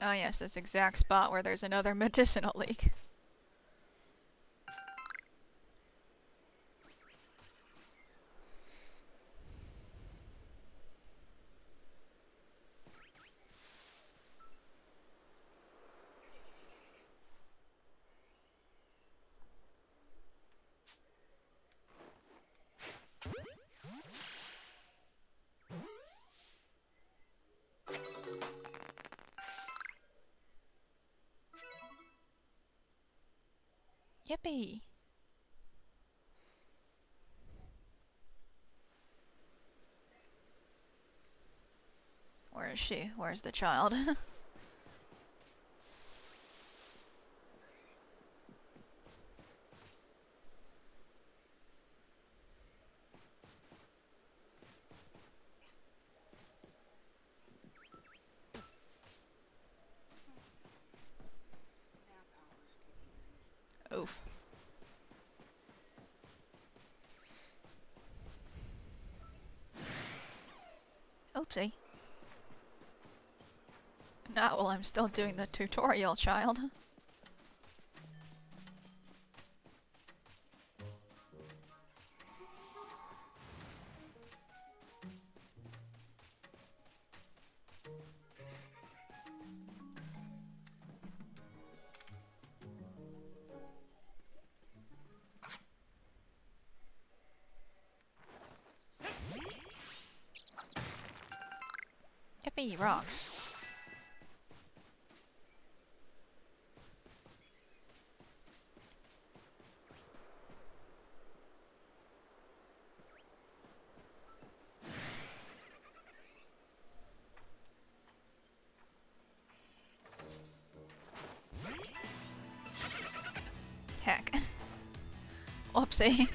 Oh yes, this exact spot where there's another medicinal leak. Yippee! Where is she? Where's the child? Oof. Oopsie. Not while I'm still doing the tutorial, child. Yippee, rocks. Heck. Whoopsie.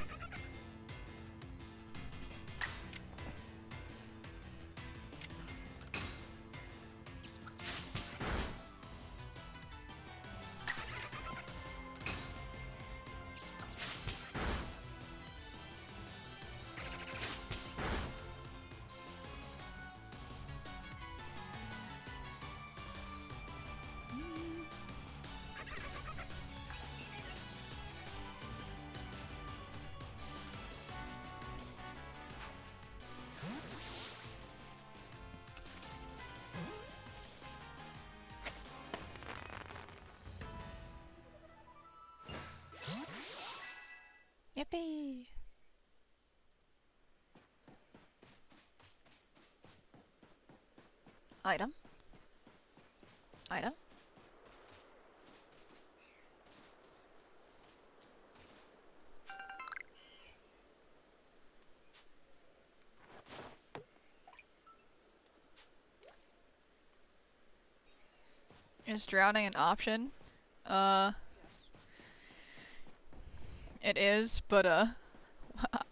Yippee! Item. Item. Is drowning an option? It is, but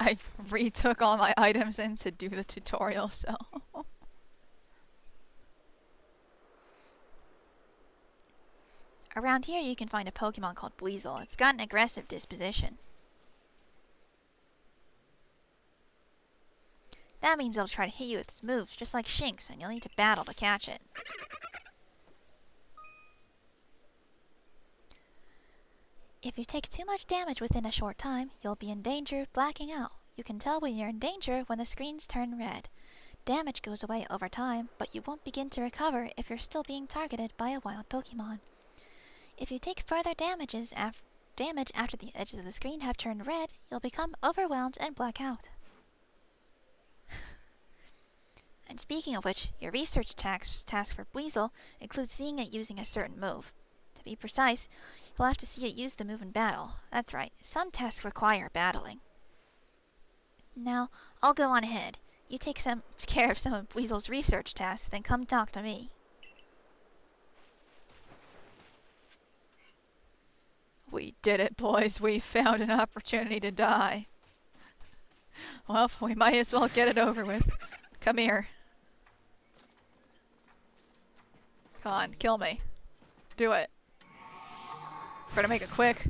I retook all my items in to do the tutorial, so. Around here you can find a Pokemon called Weasel. It's got an aggressive disposition. That means it'll try to hit you with its moves, just like Shinx, and you'll need to battle to catch it. If you take too much damage within a short time, you'll be in danger of blacking out. You can tell when you're in danger when the screens turn red. Damage goes away over time, but you won't begin to recover if you're still being targeted by a wild Pokemon. If you take further damage after the edges of the screen have turned red, you'll become overwhelmed and black out. And speaking of which, your research task for Weasel includes seeing it using a certain move. To be precise, you'll have to see it use the move in battle. That's right, some tasks require battling. Now, I'll go on ahead. You take care of some of Weasel's research tasks, then come talk to me. We did it, boys. We found an opportunity to die. Well, we might as well get it over with. Come here. Come on, kill me. Do it. Better make it quick.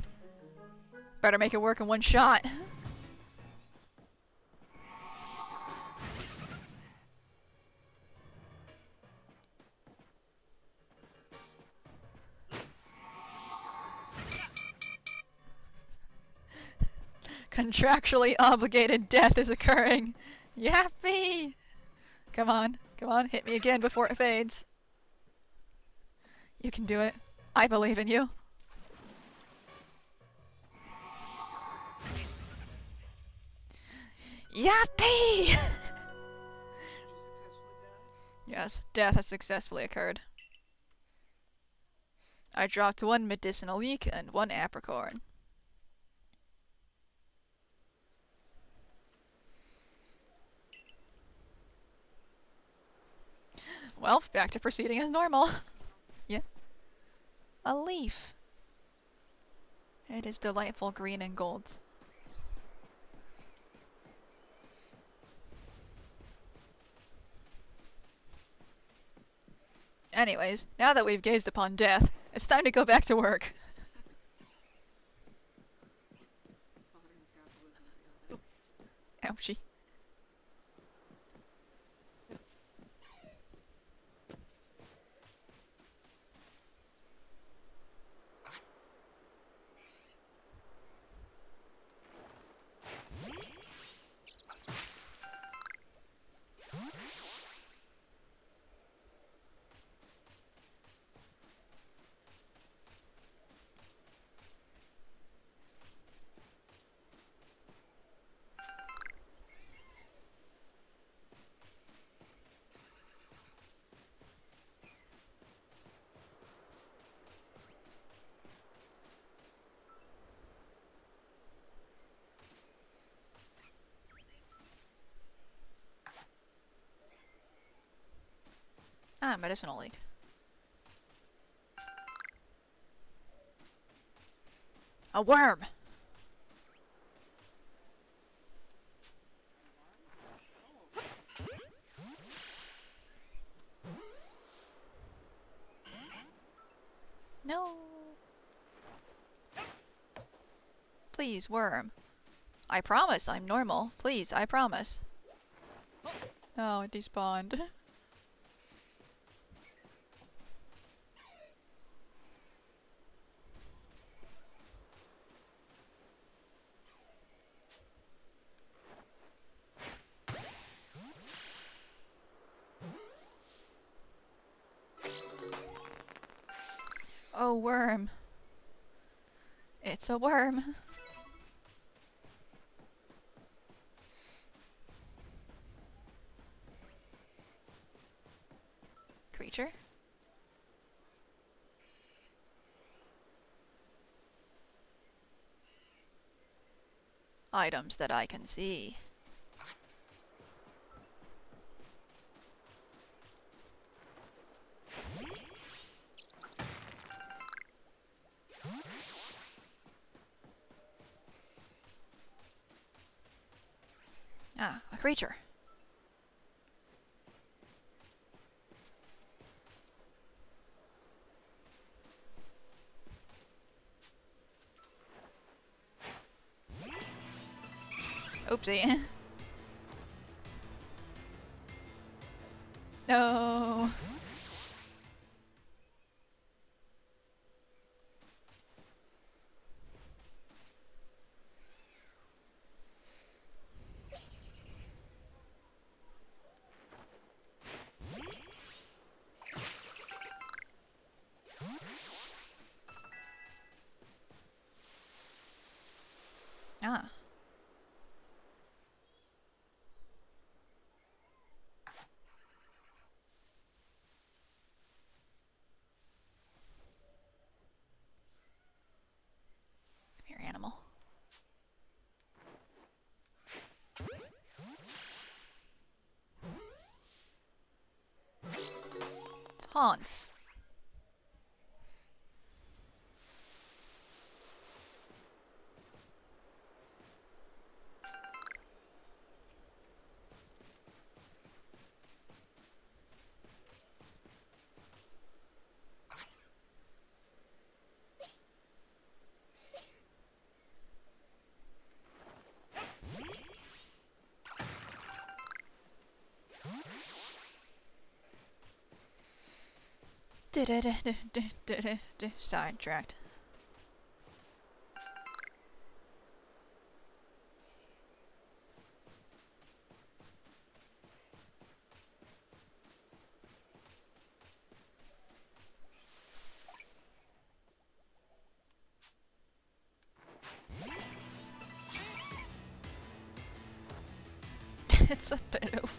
Better make it work in one shot. Contractually obligated death is occurring. Yappy! Come on, hit me again before it fades. You can do it. I believe in you. Yappy! Did you successfully die? Yes, death has successfully occurred. I dropped one medicinal leek and one apricorn. Well, back to proceeding as normal. Yeah. A leaf. It is delightful green and gold. Anyways, now that we've gazed upon death, it's time to go back to work. Modern capitalism beyond it. Ouchie. Ah, medicinal leak. A worm! No! Please, worm. I promise I'm normal. Please, I promise. Oh, it despawned. Oh, worm. It's a worm. Creature. Items that I can see. Ah, a creature. Oopsie. No. Haunts. Sidetracked. It's a bit of.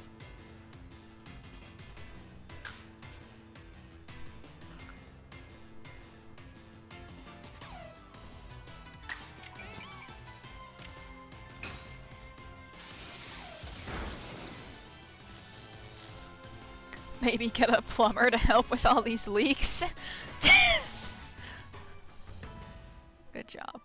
Maybe get a plumber to help with all these leaks. Good job.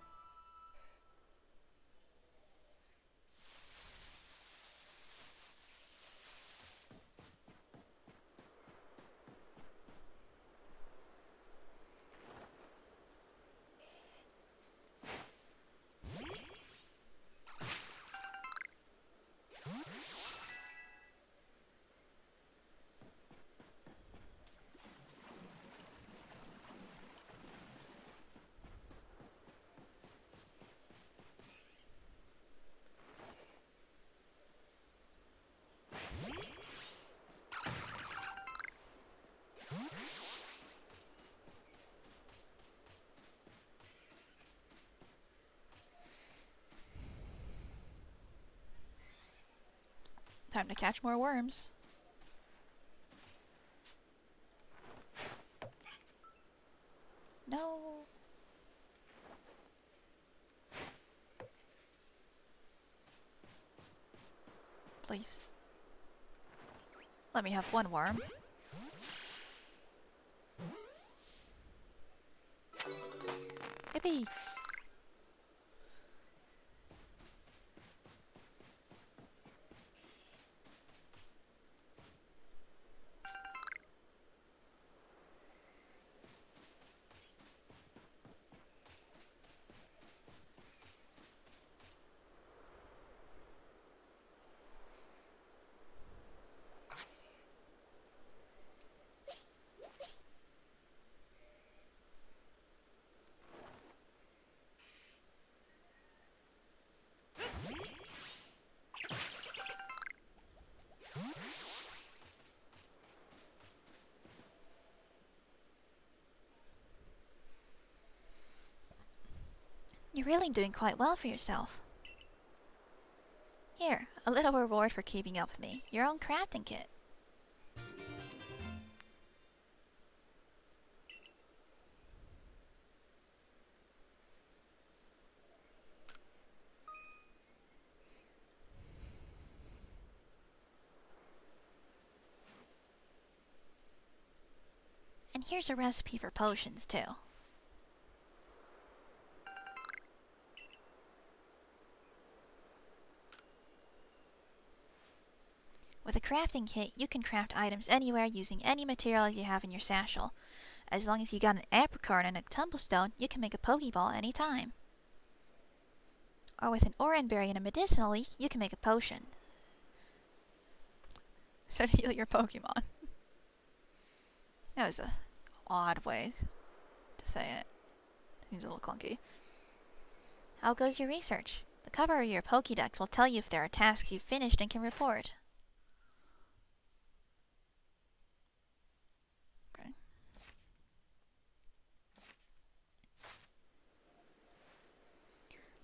Time to catch more worms. No. Please. Let me have one worm. Yippee! You're really doing quite well for yourself. Here, a little reward for keeping up with me. Your own crafting kit. And here's a recipe for potions, too. With a crafting kit, you can craft items anywhere using any materials you have in your satchel. As long as you got an apricorn and a tumblestone, you can make a Pokeball anytime. Or with an oranberry and a medicinal leaf, you can make a potion. So to heal your Pokemon. That was a odd way to say it. Seems a little clunky. How goes your research? The cover of your Pokédex will tell you if there are tasks you've finished and can report. Okay.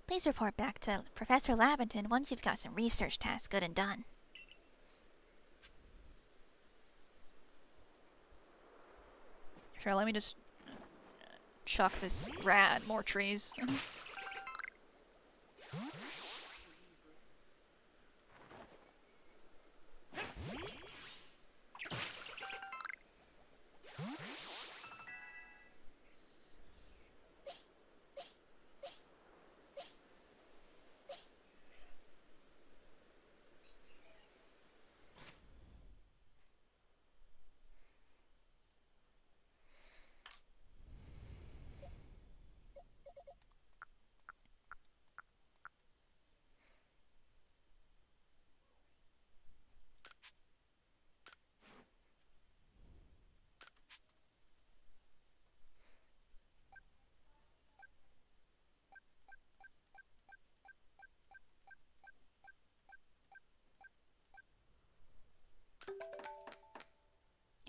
Please report back to Professor Labenton once you've got some research tasks good and done. Sure, let me just chuck this rat more trees.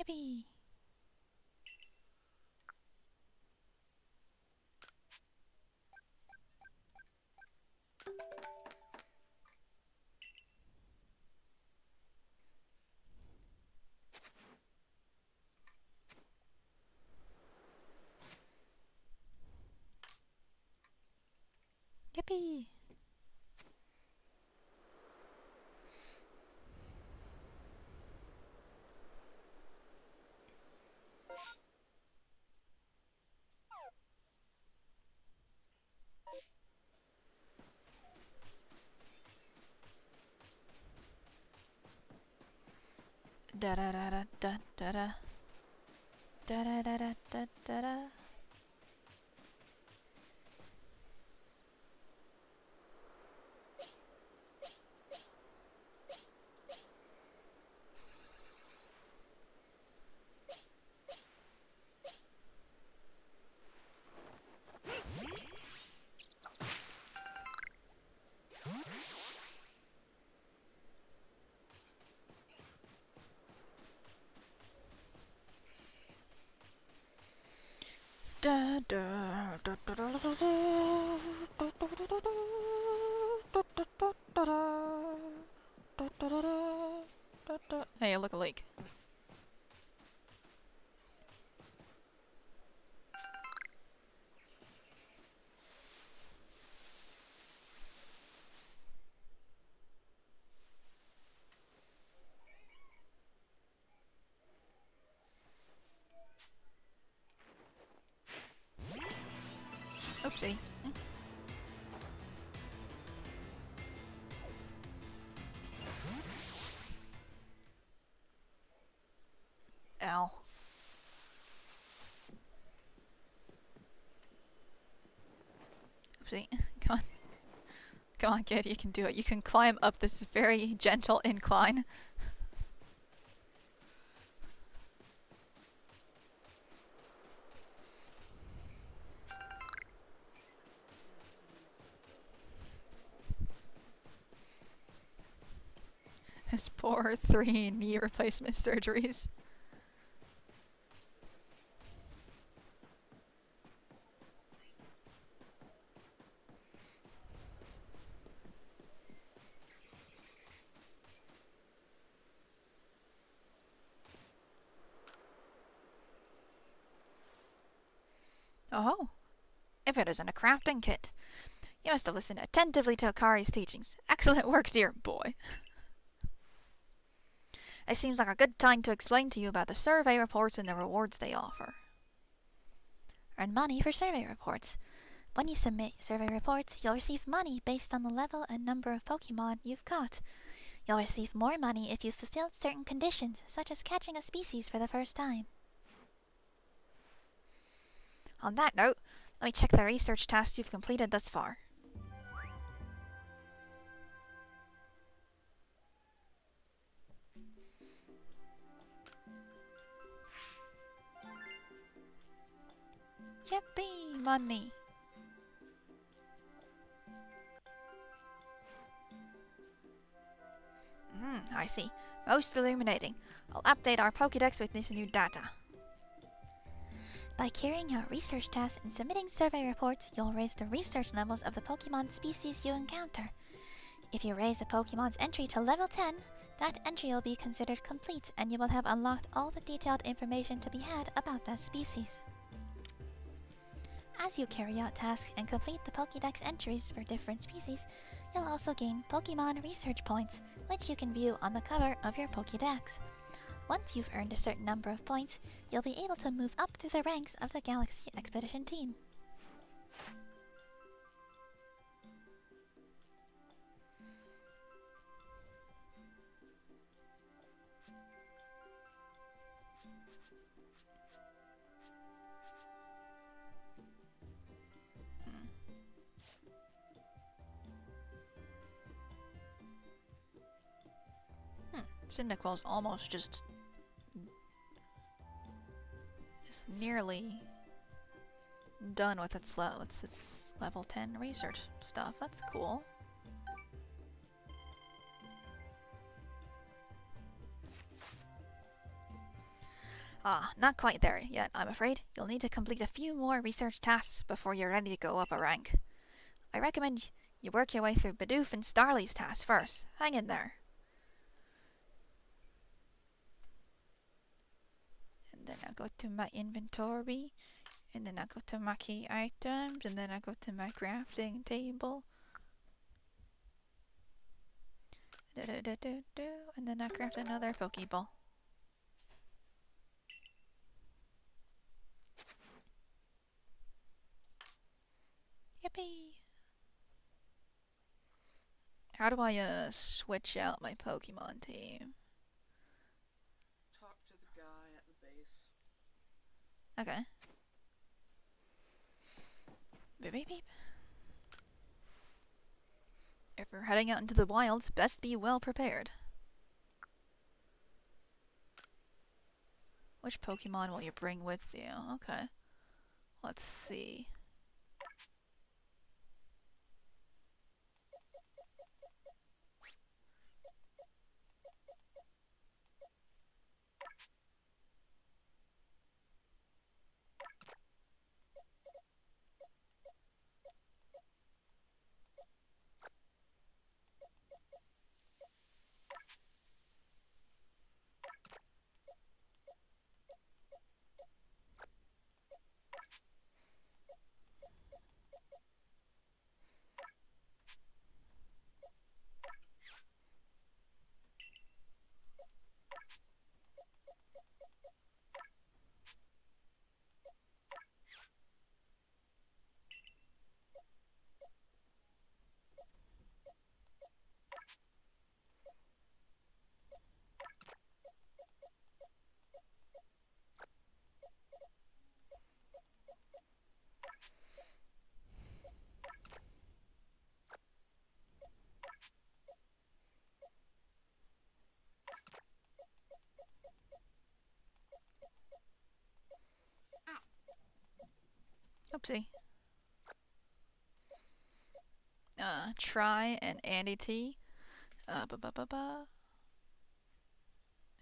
Yippee! Yippee! Da da da da da da da da da da da da da da. Da da da da da da da da. Hey, look, a lake. Oopsie. Ow. Oopsie. Come on. Come on, kid, you can do it. You can climb up this very gentle incline. His poor 3 knee replacement surgeries. Oh, if it isn't a crafting kit. You must have listened attentively to Akari's teachings. Excellent work, dear boy. It seems like a good time to explain to you about the survey reports and the rewards they offer. Earn money for survey reports. When you submit survey reports, you'll receive money based on the level and number of Pokemon you've caught. You'll receive more money if you've fulfilled certain conditions, such as catching a species for the first time. On that note, let me check the research tasks you've completed thus far. Yippee! Money! I see. Most illuminating. I'll update our Pokédex with this new data. By carrying out research tasks and submitting survey reports, you'll raise the research levels of the Pokemon species you encounter. If you raise a Pokemon's entry to level 10, that entry will be considered complete and you will have unlocked all the detailed information to be had about that species. As you carry out tasks and complete the Pokédex entries for different species, you'll also gain Pokemon research points, which you can view on the cover of your Pokédex. Once you've earned a certain number of points, you'll be able to move up through the ranks of the Galaxy Expedition team. Cyndaquil's almost just... is nearly done with its level 10 research stuff. That's cool. Ah, not quite there yet, I'm afraid. You'll need to complete a few more research tasks before you're ready to go up a rank. I recommend you work your way through Bidoof and Starly's tasks first. Hang in there. And then I go to my inventory, and then I go to my key items, and then I go to my crafting table. And then I craft another Pokeball. Yippee! How do I switch out my Pokemon team? Talk to the guy at the base. Okay. Beep beep beep. If we're heading out into the wild, best be well prepared. Which Pokemon will you bring with you? Okay. Let's see. Oopsie. Try and Andy T.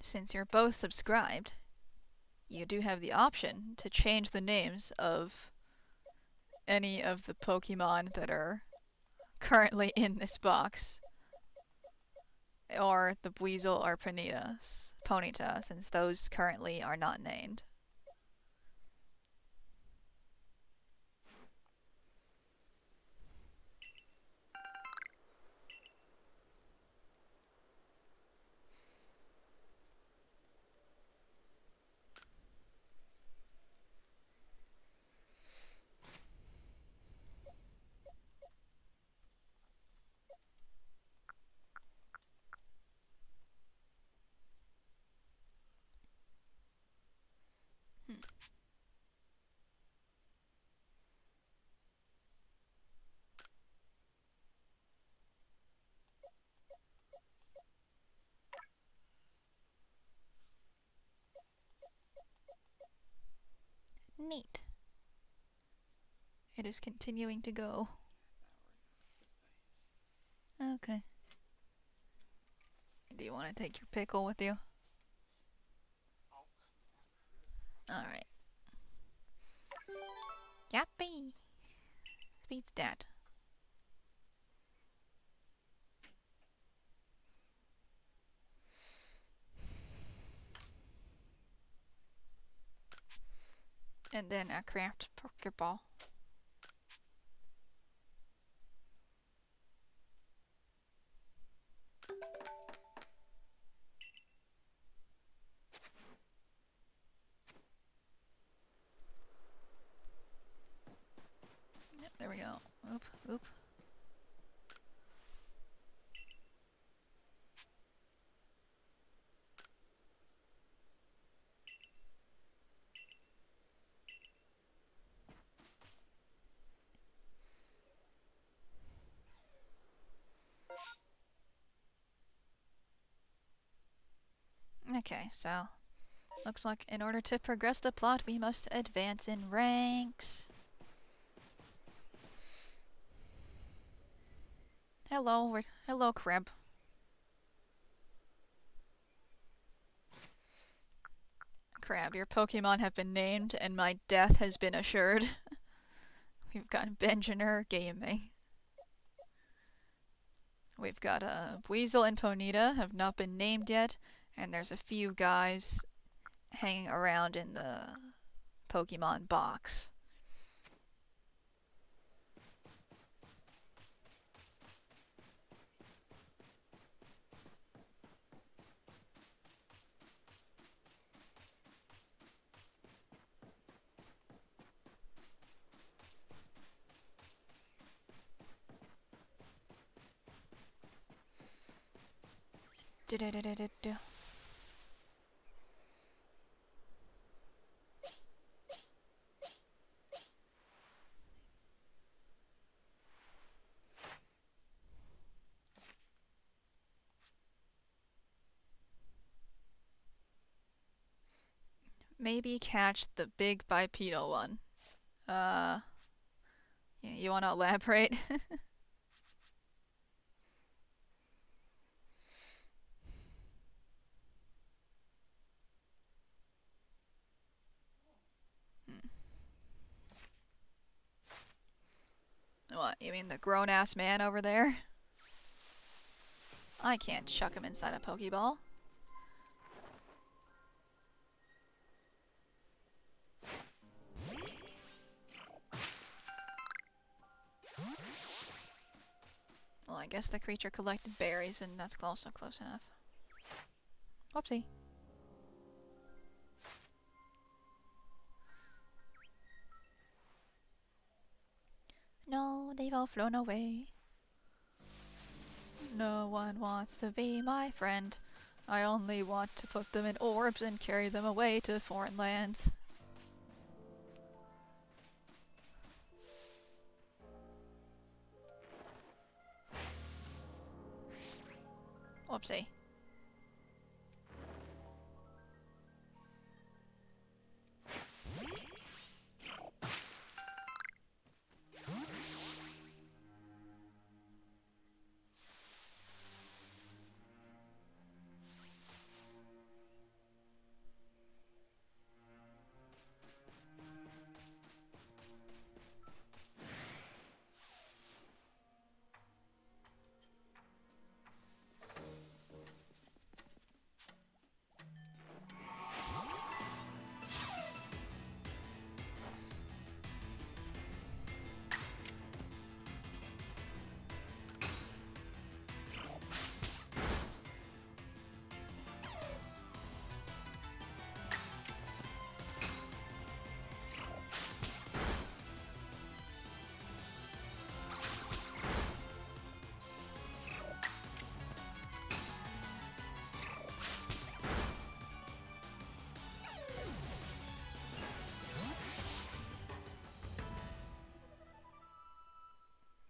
Since you're both subscribed, you do have the option to change the names of any of the Pokemon that are currently in this box. Or the Weasel or Ponyta, since those currently are not named. Neat. It is continuing to go. Okay. Do you want to take your pickle with you? Alright. Yappy! Speed stat. And then a craft Pokeball. Yep, there we go. Oop, oop. Okay, so looks like in order to progress the plot, we must advance in ranks. Hello, Crib. Crap, your Pokemon have been named and my death has been assured. We've got Benjiner Gaming. We've got Weasel and Ponyta have not been named yet, and there's a few guys hanging around in the Pokemon box. Do-do-do-do-do-do. Maybe catch the big bipedal one. Yeah, you want to elaborate? What, you mean the grown-ass man over there? I can't chuck him inside a Pokeball. Well, I guess the creature collected berries, and that's also close enough. Whoopsie. No, they've all flown away. No one wants to be my friend. I only want to put them in orbs and carry them away to foreign lands. Whoopsie.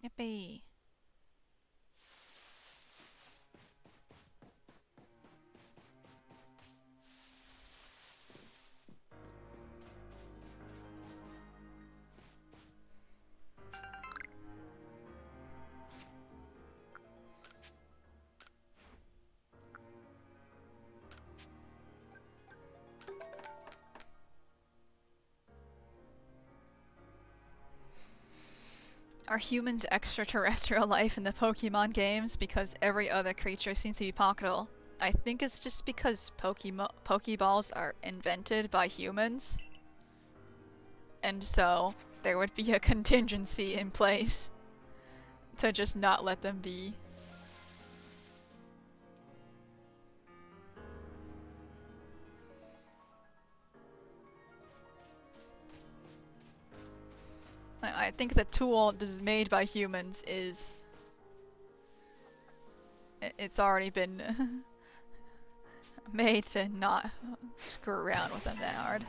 Yippee. Are humans extraterrestrial life in the Pokemon games because every other creature seems to be pocketable? I think it's just because Pokeballs are invented by humans. And so there would be a contingency in place to just not let them be. I think the tool just made by humans is... It's already been made to not screw around with them that hard.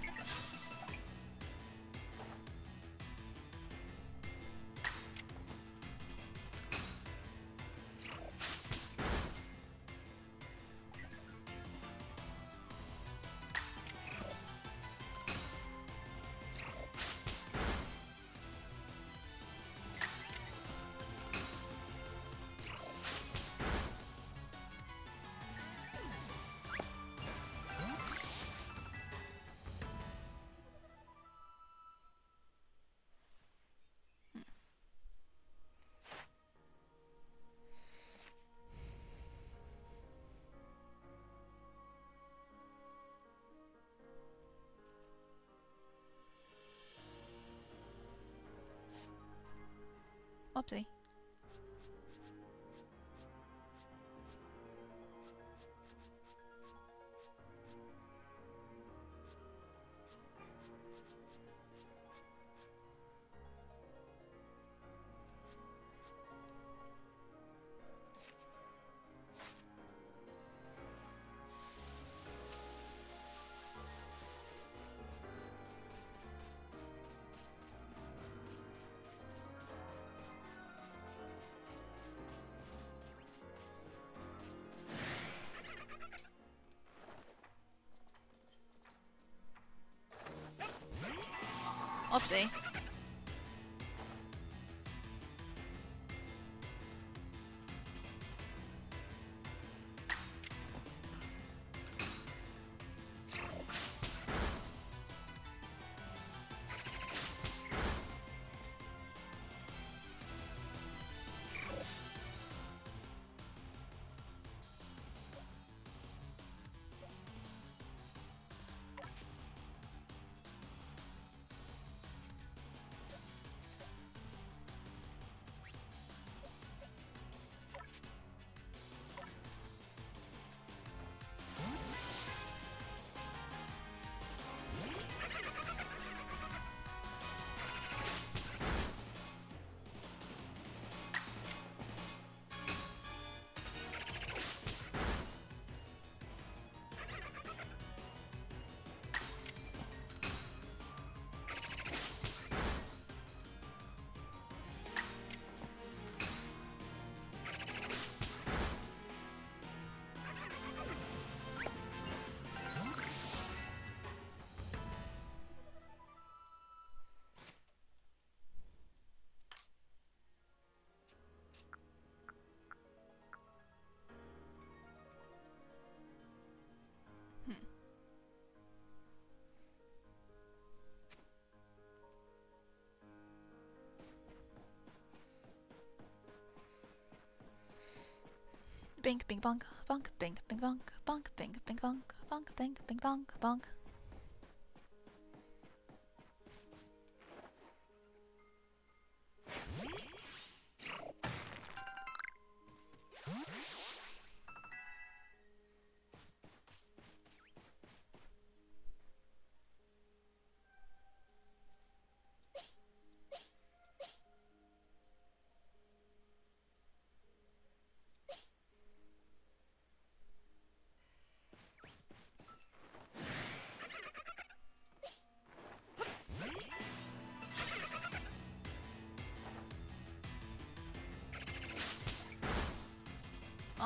Whoopsie. Whoopsie. Bink, bing, bonk, bonk, bink, bing, bonk, bonk, bink, bing, bonk, bonk, bink, bing, bonk, bonk.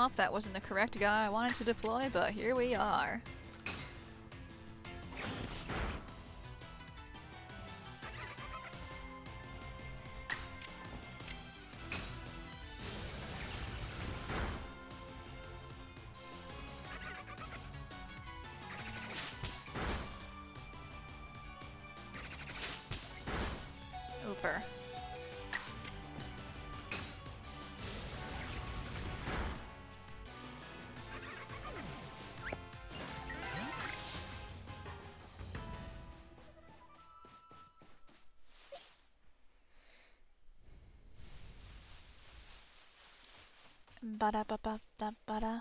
Oh, that wasn't the correct guy I wanted to deploy, but here we are. Ooper. Ba-da ba ba da ba da.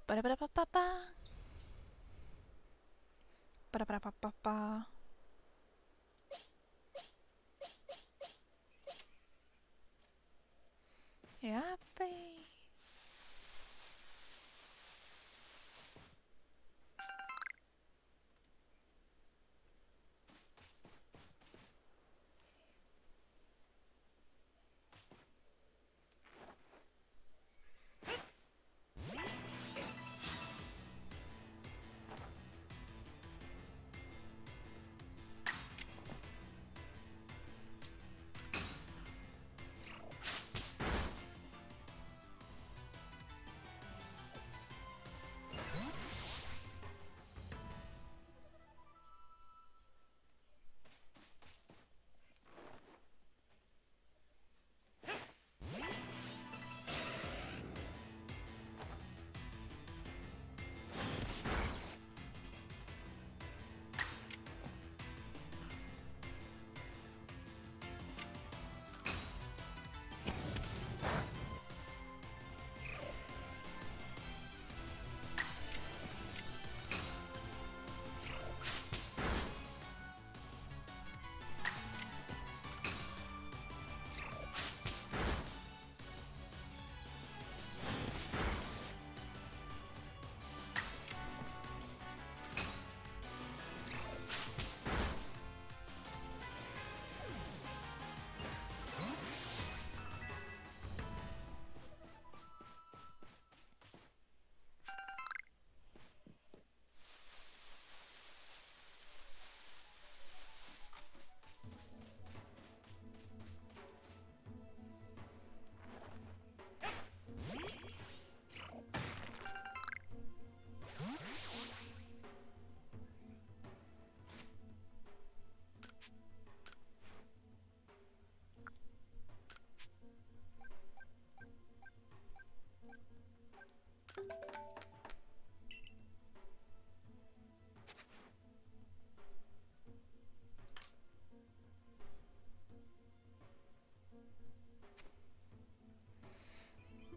Ba-da-ba-da-ba-ba-ba. Ba-da-ba-da-ba-ba-ba. Happy.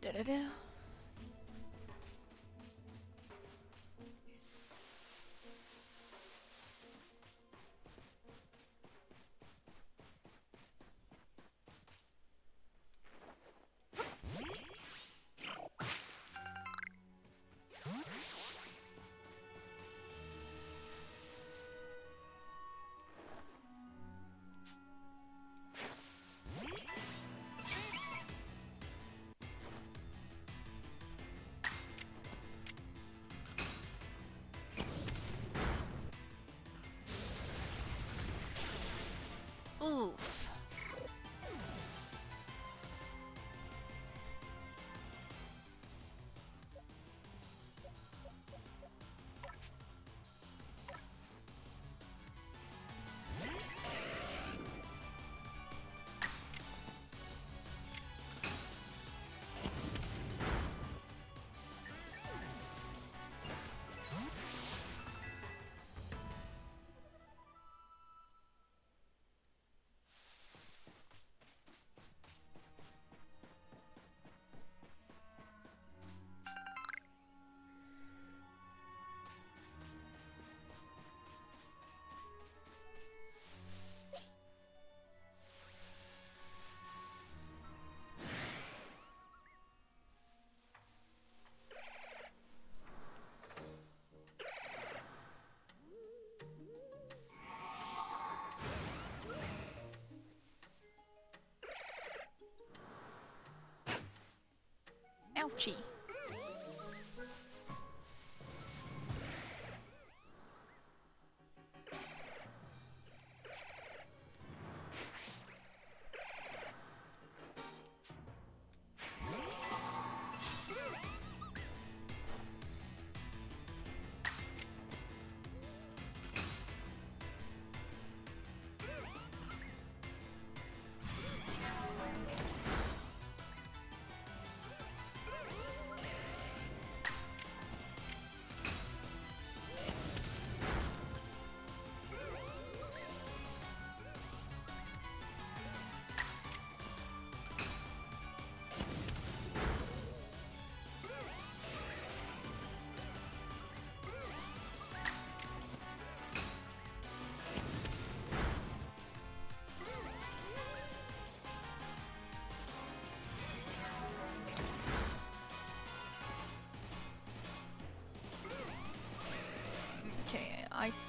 Da-da-da. Oof. Ouchie.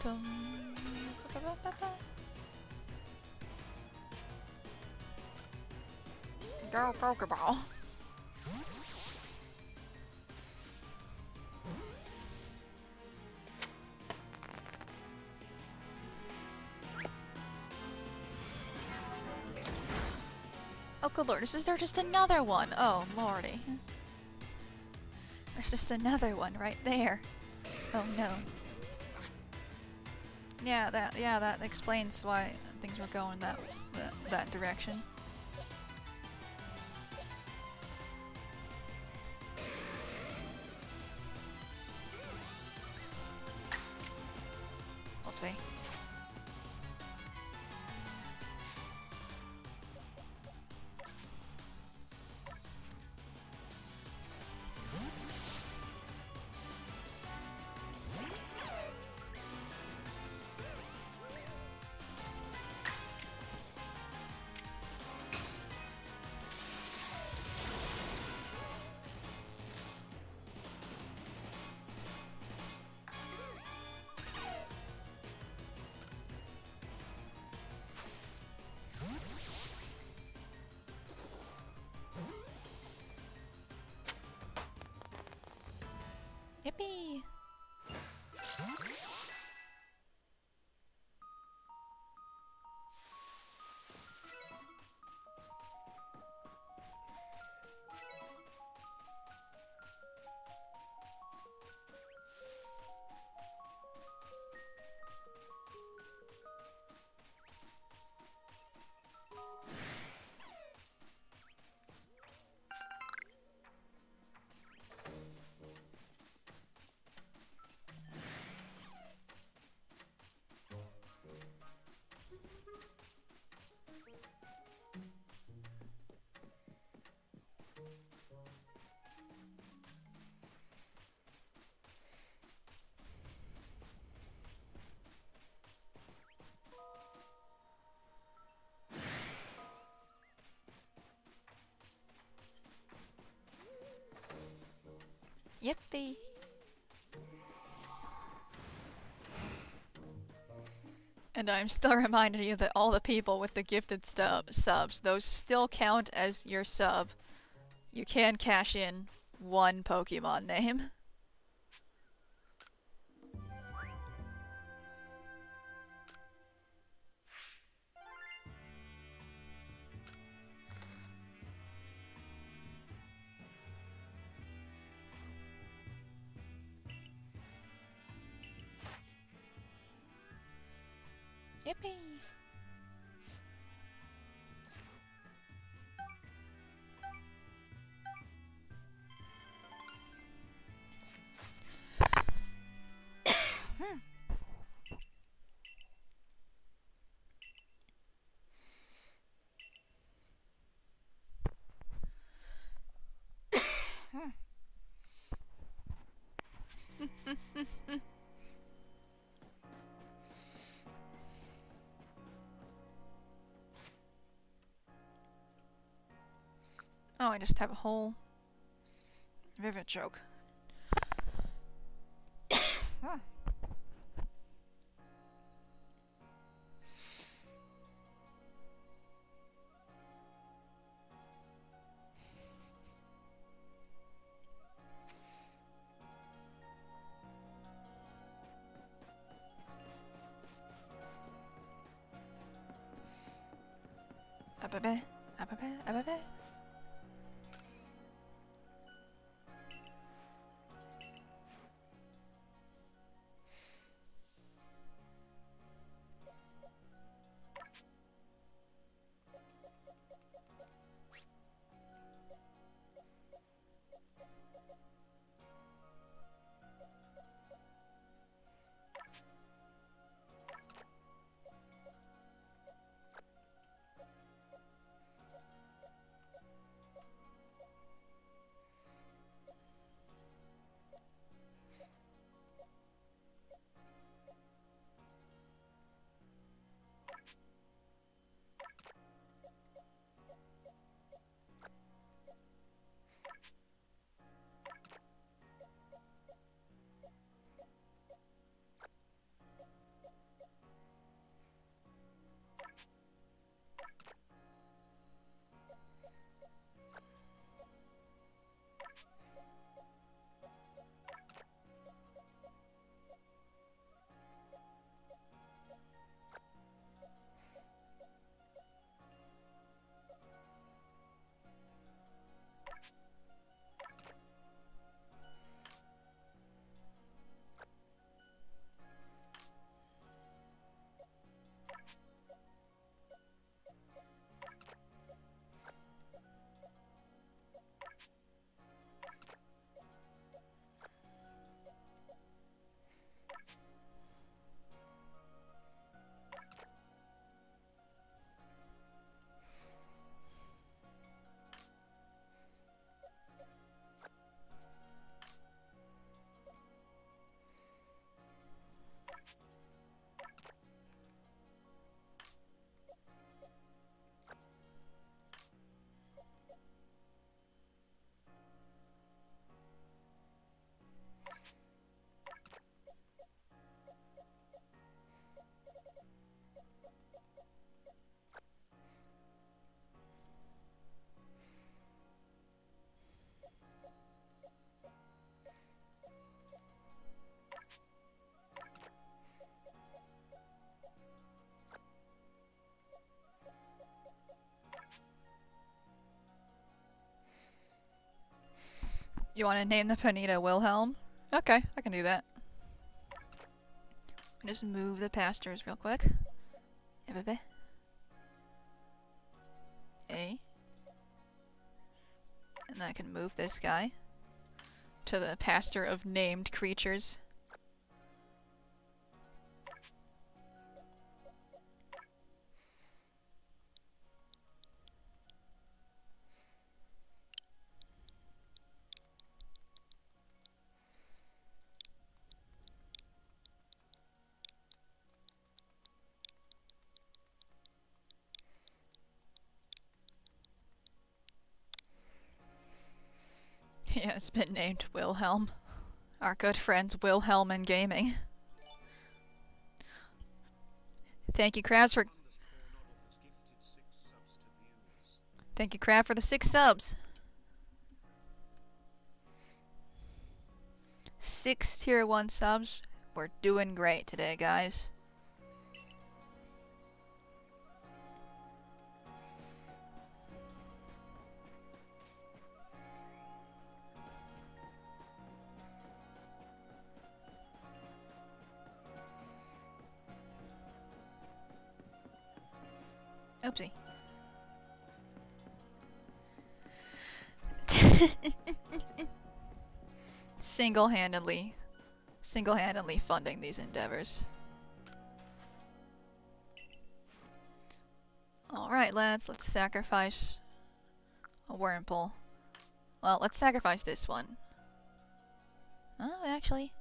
Dum. Go Pokeball. Oh good lord, is there just another one? Oh lordy. There's just another one right there. Oh no. Yeah, that explains why things were going that direction. Whoopsie. Yippee! Yippee! And I'm still reminding you that all the people with the gifted subs, those still count as your sub. You can cash in one Pokemon name. Yippee! Oh, I just have a whole vivid joke. Huh. Ababe, ababe, ababe. You want to name the Panita Wilhelm? Okay, I can do that. Just move the pastures real quick. A. And then I can move this guy to the pasture of named creatures. Yeah, it's been named Wilhelm. Our good friends Wilhelm and Gaming. Thank you, Krabs, for... Thank you, Crab, for the 6 subs. 6 tier 1 subs. We're doing great today, guys. Oopsie. Single-handedly funding these endeavors. Alright, lads, let's sacrifice a Wurmple. Well, let's sacrifice this one. Oh, actually.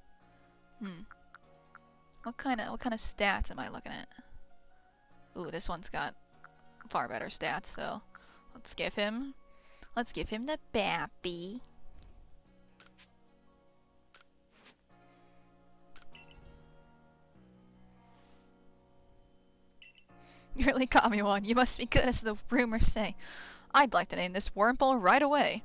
What kind of stats am I looking at? Ooh, this one's got far better stats, so let's give him the Bappy. You really caught me one. You must be good, as the rumors say. I'd like to name this Wurmple right away.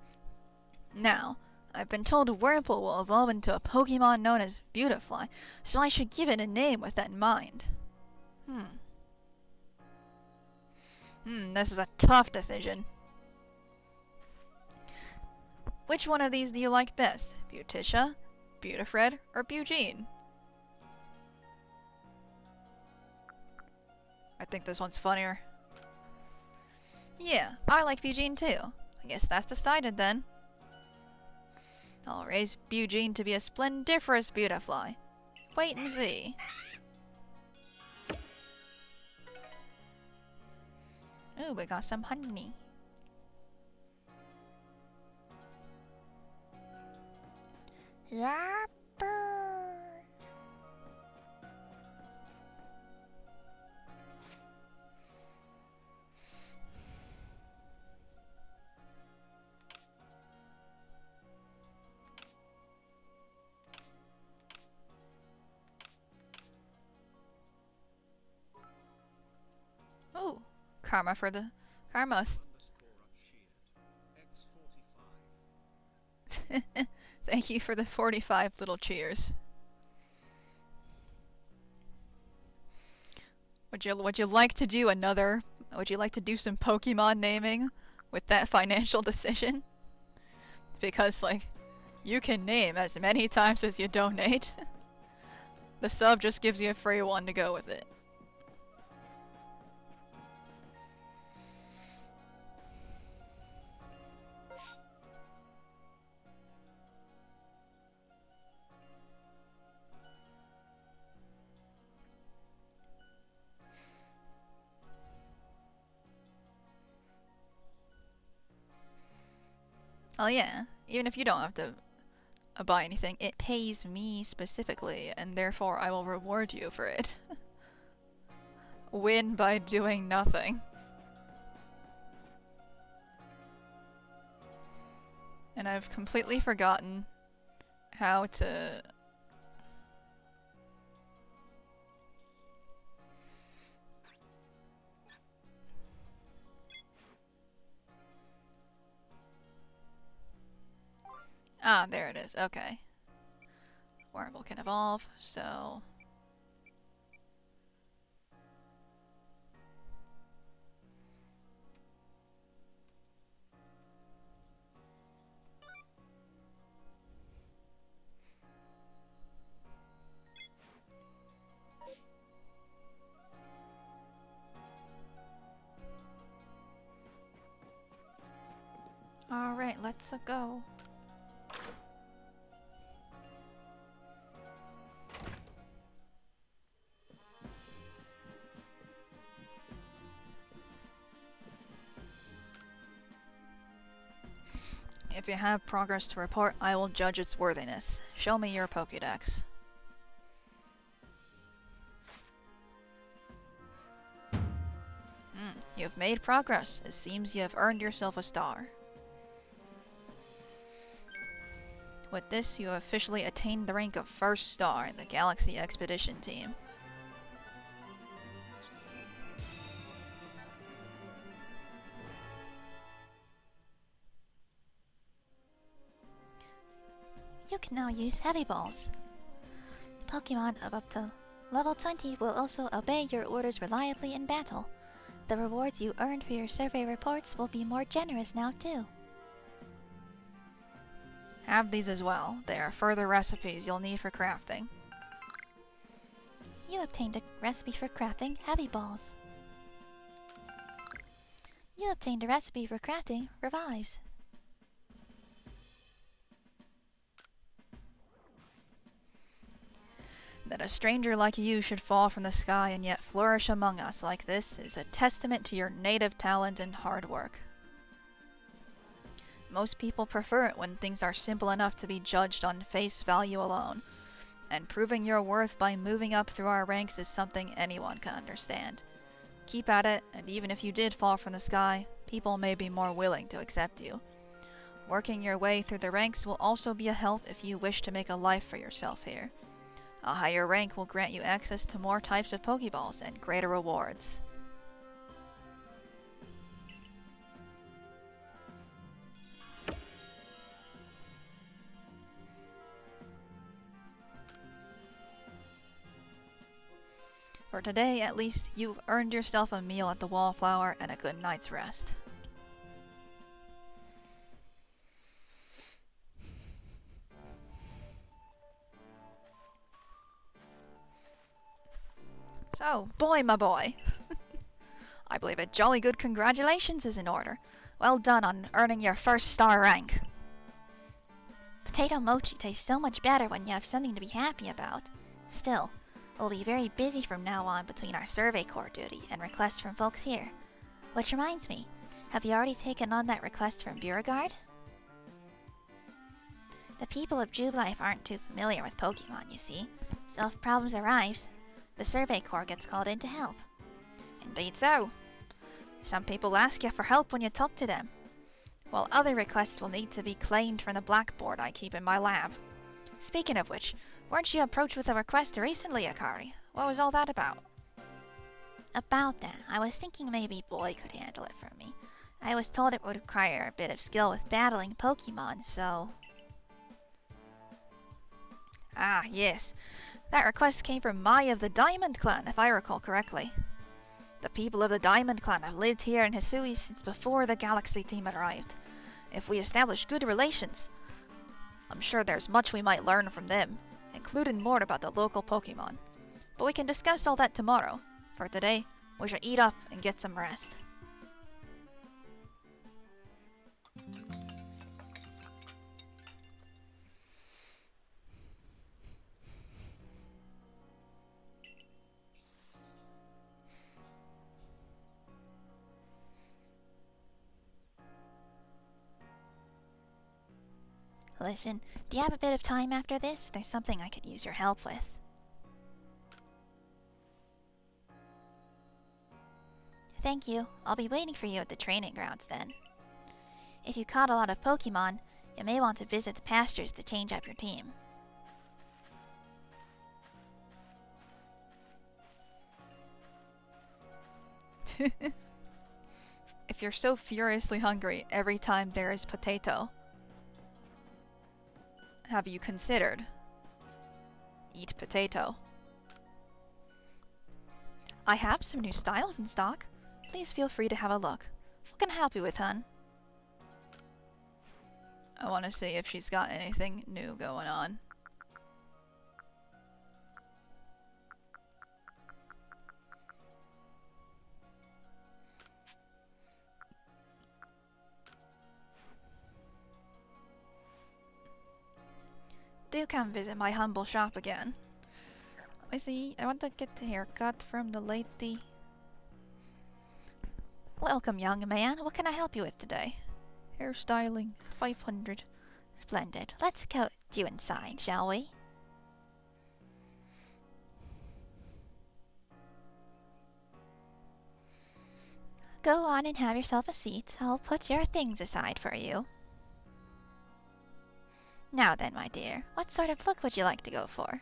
Now, I've been told Wurmple will evolve into a Pokemon known as Beautifly, so I should give it a name with that in mind. This is a tough decision. Which one of these do you like best? Beauticia, Beautifred, or Bugene? I think this one's funnier. Yeah, I like Bugene too. I guess that's decided then. I'll raise Bugene to be a splendiferous Beautifly. Wait and see. Ooh, we got some honey. Yapper. Ooh, karma for the karma. Thank you for the 45 little cheers. Would you like to do another? Would you like to do some Pokemon naming with that financial decision? Because like, you can name as many times as you donate. The sub just gives you a free one to go with it. Oh yeah, even if you don't have to buy anything, it pays me specifically, and therefore I will reward you for it. Win by doing nothing. And I've completely forgotten how to... Ah, there it is. Okay. Wurmple can evolve, so... Alright, let's go. If you have progress to report, I will judge its worthiness. Show me your Pokédex. You've made progress. It seems you have earned yourself a star. With this, you have officially attained the rank of First Star in the Galaxy Expedition Team. You can now use Heavy Balls. Pokemon of up to level 20 will also obey your orders reliably in battle. The rewards you earned for your survey reports will be more generous now too. Have these as well. They are further recipes you'll need for crafting. You obtained a recipe for crafting Heavy Balls. You obtained a recipe for crafting Revives. That a stranger like you should fall from the sky and yet flourish among us like this is a testament to your native talent and hard work. Most people prefer it when things are simple enough to be judged on face value alone, and proving your worth by moving up through our ranks is something anyone can understand. Keep at it, and even if you did fall from the sky, people may be more willing to accept you. Working your way through the ranks will also be a help if you wish to make a life for yourself here. A higher rank will grant you access to more types of Pokeballs and greater rewards. For today, at least, you've earned yourself a meal at the Wallflower and a good night's rest. So, boy, my boy. I believe a jolly good congratulations is in order. Well done on earning your first star rank. Potato mochi tastes so much better when you have something to be happy about. Still, we'll be very busy from now on between our survey corps duty and requests from folks here. Which reminds me, have you already taken on that request from Beauregard? The people of Jubilife aren't too familiar with Pokemon, you see, so if problems arise, the survey corps gets called in to help. Indeed so. Some people ask you for help when you talk to them, while other requests will need to be claimed from the blackboard I keep in my lab. Speaking of which, weren't you approached with a request recently, Akari? What was all that about? About that, I was thinking maybe Boy could handle it for me. I was told it would require a bit of skill with battling Pokemon, so... Ah, yes. That request came from Mai of the Diamond Clan, if I recall correctly. The people of the Diamond Clan have lived here in Hisui since before the Galaxy team arrived. If we establish good relations, I'm sure there's much we might learn from them, including more about the local Pokemon. But we can discuss all that tomorrow. For today, we should eat up and get some rest. Listen, do you have a bit of time after this? There's something I could use your help with. Thank you. I'll be waiting for you at the training grounds then. If you caught a lot of Pokemon, you may want to visit the pastures to change up your team. If you're so furiously hungry every time there is potato, have you considered eat potato? I have some new styles in stock. Please feel free to have a look. What can I help you with, hun? I want to see if she's got anything new going on. do come visit my humble shop again. Let me see. I want to get a haircut from the lady. Welcome, young man. What can I help you with today? Hairstyling, 500. Splendid. Let's go you inside, shall we? Go on and have yourself a seat. I'll put your things aside for you. Now then, my dear, what sort of look would you like to go for?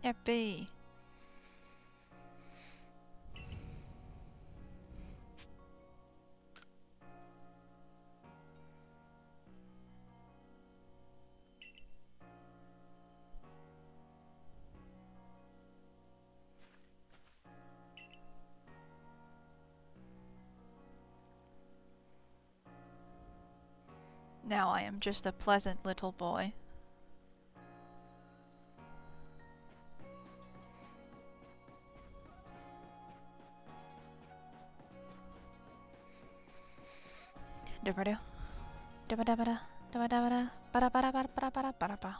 Yippee. Now I am just a pleasant little boy. Dubba-doo. Dubba-dubba-da. Dubba-dubba-da. Ba-da-ba-da-ba-da-ba-da-ba-da-ba.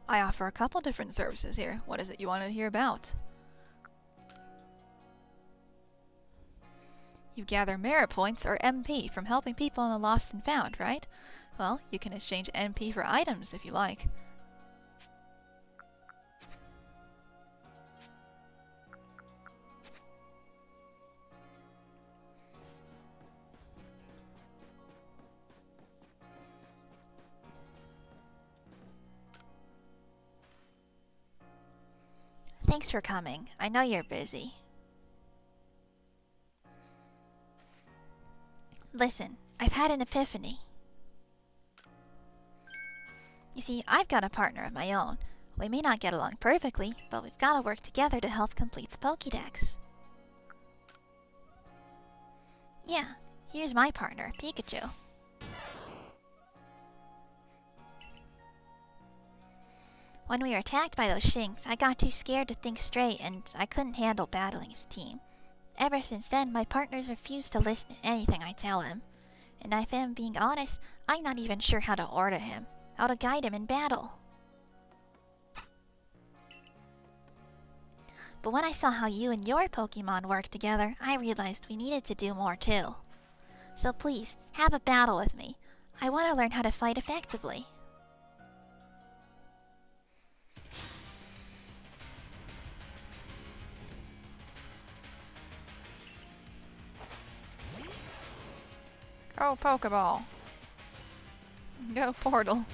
I offer a couple different services here. What is it you wanted to hear about? You gather merit points, or MP, from helping people in the lost and found, right? Well, you can exchange MP for items if you like. Thanks for coming. I know you're busy. Listen, I've had an epiphany. You see, I've got a partner of my own. We may not get along perfectly, but we've got to work together to help complete the Pokédex. Yeah, here's my partner, Pikachu. When we were attacked by those Shinx, I got too scared to think straight and I couldn't handle battling his team. Ever since then, my partners refuse to listen to anything I tell him. And if I'm being honest, I'm not even sure how to order him, how to guide him in battle. But when I saw how you and your Pokemon worked together, I realized we needed to do more too. So please, have a battle with me. I want to learn how to fight effectively. Go Pokeball. Go Portal.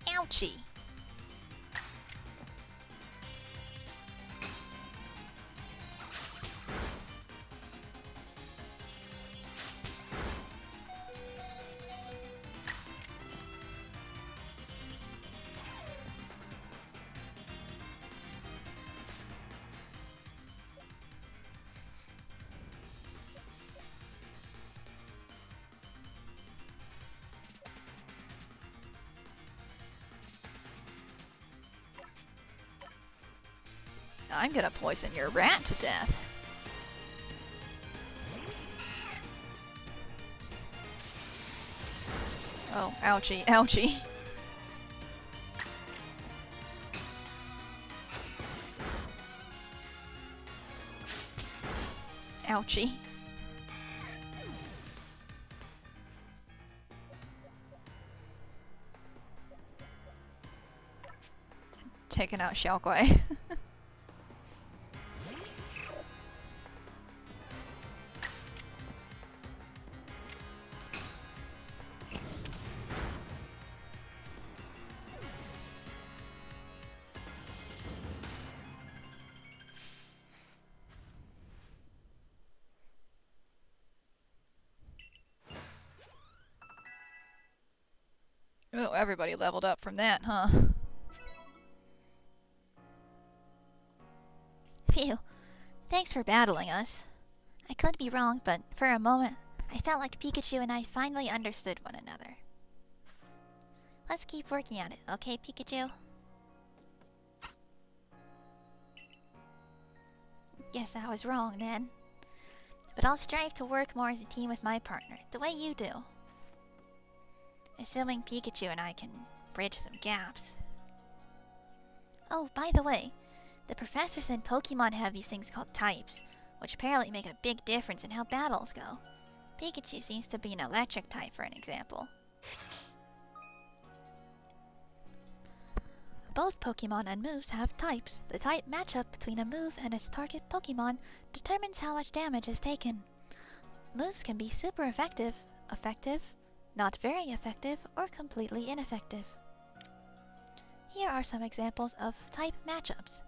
Ouchie. I'm gonna poison your rat to death. Oh, ouchie, ouchie. Ouchie. Taking out Xiaoguai. Oh, everybody leveled up from that, huh? Phew. Thanks for battling us. I could be wrong, but for a moment, I felt like Pikachu and I finally understood one another. Let's keep working at it, okay, Pikachu? Guess I was wrong then. But I'll strive to work more as a team with my partner, the way you do. Assuming Pikachu and I can bridge some gaps. Oh, by the way, the professor said Pokemon have these things called types, which apparently make a big difference in how battles go. Pikachu seems to be an electric type, for an example. Both Pokemon and moves have types. The type matchup between a move and its target Pokemon determines how much damage is taken. Moves can be super effective, not very effective, or completely ineffective. Here are some examples of type matchups.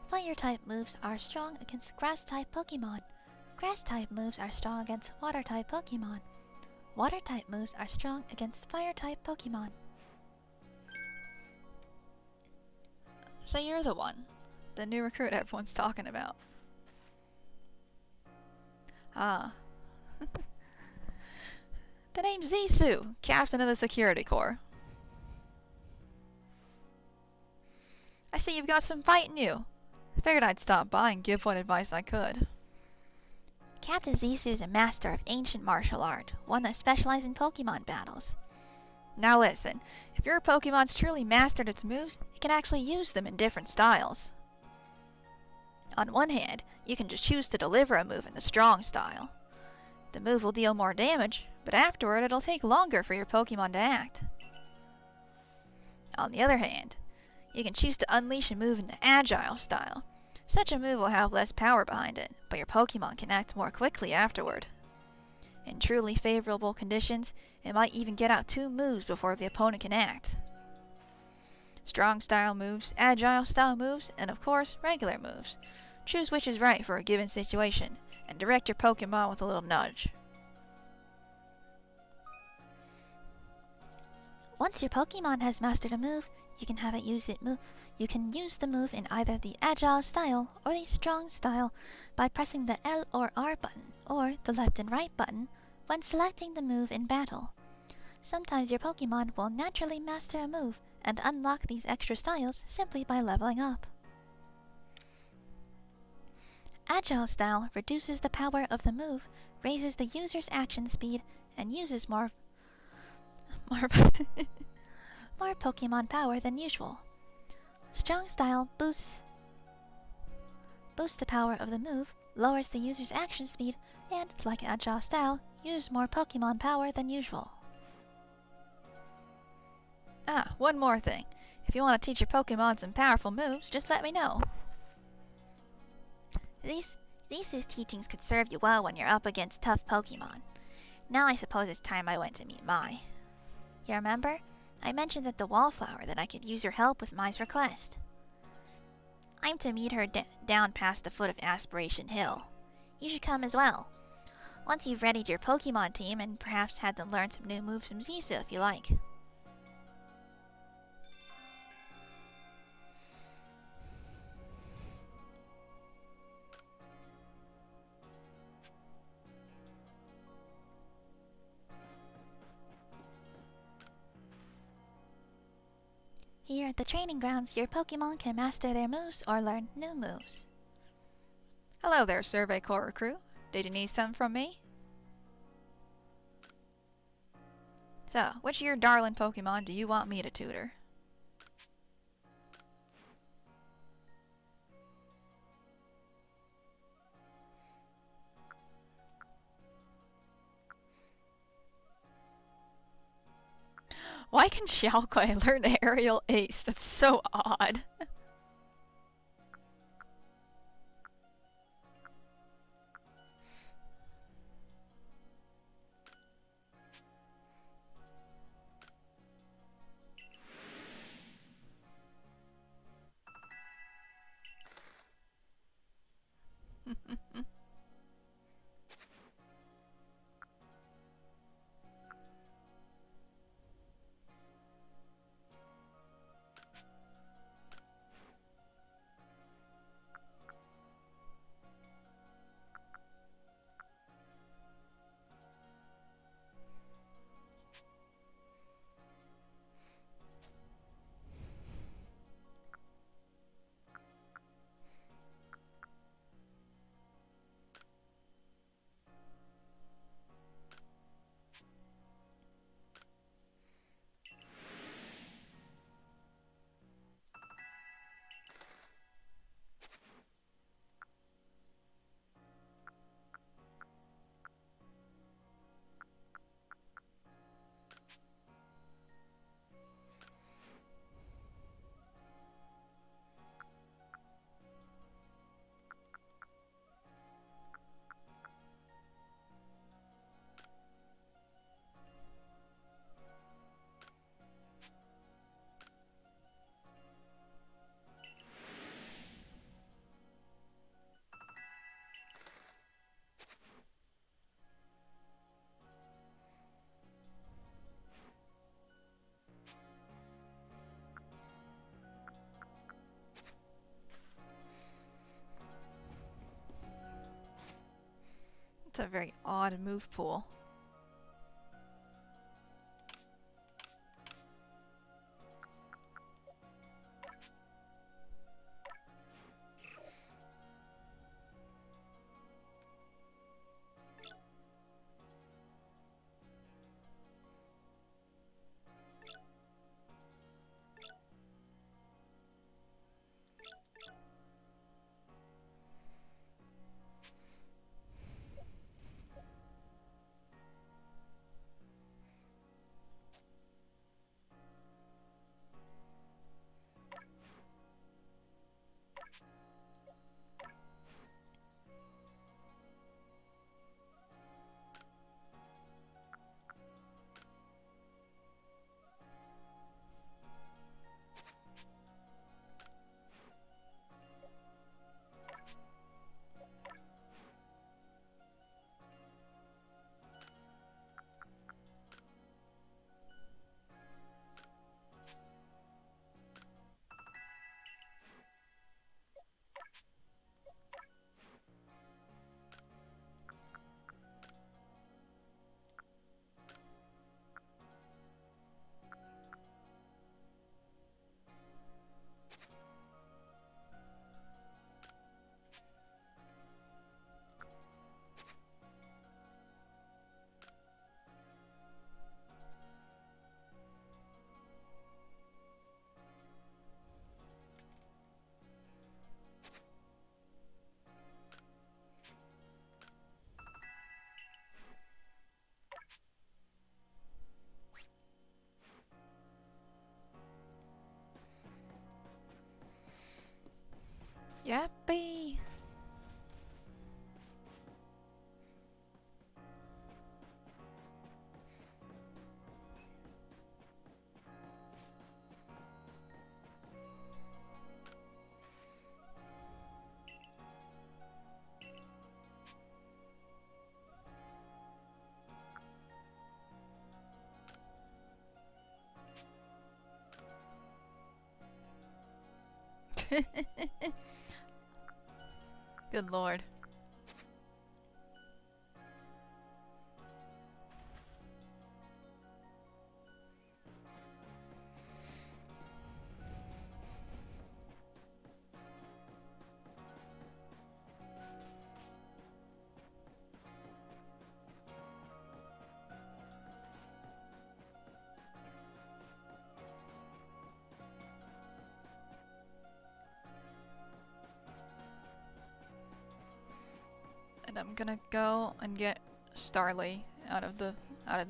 Fire-type moves are strong against Grass-type Pokemon. Grass-type moves are strong against Water-type Pokemon. Water-type moves are strong against Fire-type Pokemon. So you're the one. The new recruit everyone's talking about. Ah. The name's Zissou, captain of the security corps. I see you've got some fight in you. Figured I'd stop by and give what advice I could. Captain Zissou is a master of ancient martial art, one that specializes in Pokemon battles. Now listen, if your Pokemon's truly mastered its moves, it can actually use them in different styles. On one hand, you can just choose to deliver a move in the strong style. The move will deal more damage, but afterward it'll take longer for your Pokemon to act. On the other hand, you can choose to unleash a move in the agile style. Such a move will have less power behind it, but your Pokemon can act more quickly afterward. In truly favorable conditions, it might even get out 2 moves before the opponent can act. Strong style moves, agile style moves, and of course, regular moves. Choose which is right for a given situation, and direct your Pokemon with a little nudge. Once your Pokemon has mastered a move, you can have it use You can use the move in either the agile style or the strong style by pressing the L or R button or the left and right button when selecting the move in battle. Sometimes your Pokemon will naturally master a move and unlock these extra styles simply by leveling up. Agile style reduces the power of the move, raises the user's action speed, and uses more Pokemon power than usual. Strong style boosts boosts the power of the move, lowers the user's action speed, and, like Agile Style, use more Pokemon power than usual. Ah, one more thing. If you want to teach your Pokemon some powerful moves, just let me know. These teachings could serve you well when you're up against tough Pokemon. Now I suppose it's time I went to meet Mai. You remember? I mentioned at the Wallflower that I could use your help with Mai's request. I'm to meet her down past the foot of Aspiration Hill. You should come as well. Once you've readied your Pokemon team and perhaps had them learn some new moves from Zisu if you like. Here at the training grounds, your Pokemon can master their moves or learn new moves. Hello there, Survey Corps crew. Did you need something from me? So, which of your darling Pokemon do you want me to tutor? Why can Xiaokuei learn Aerial Ace? That's so odd. It's a very odd move pool. Yappy. Good lord. And I'm gonna go and get Starly out of the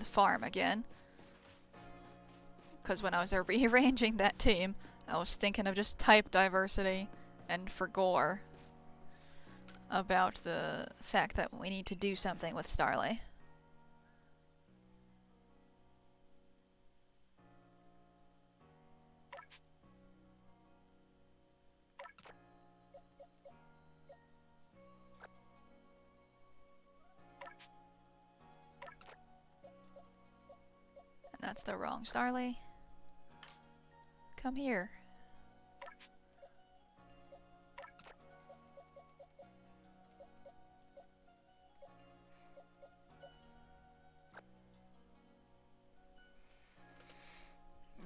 farm again. Because when I was rearranging that team, I was thinking of just type diversity and for gore about the fact that we need to do something with Starly. And that's the wrong Starly. Come here.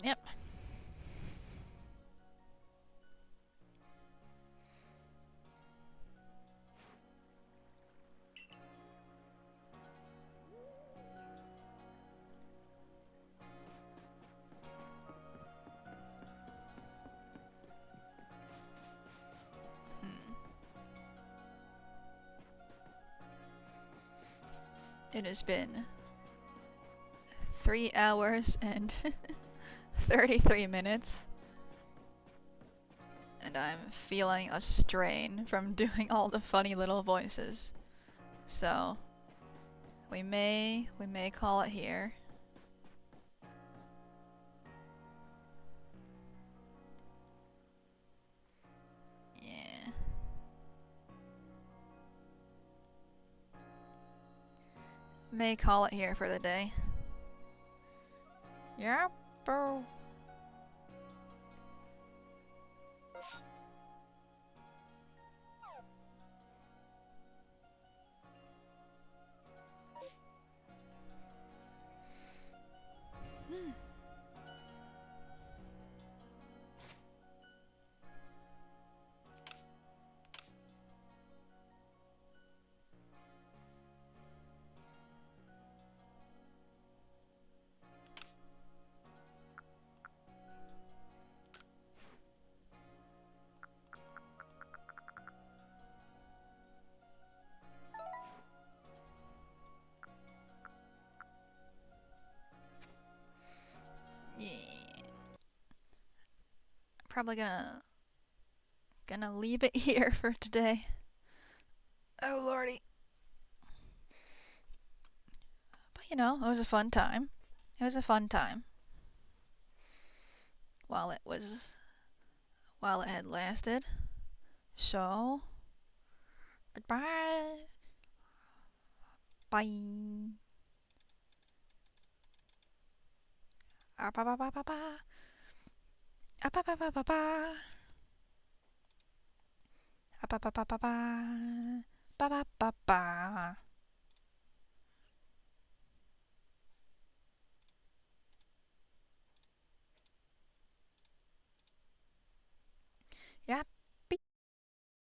Yep. It has been 3 hours and 33 minutes. And I'm feeling a strain from doing all the funny little voices. So we may call it here. Yeah. May call it here for the day. Yeah, bro. Yeah. Probably gonna leave it here for today. Oh lordy. But you know, it was a fun time. It was a fun time. While it had lasted. So goodbye. Bye. Ah, ba ba ba ba ba. Ah, ba ba ba ba ba. Ah, ba ba ba ba ba. Ba ba ba ba.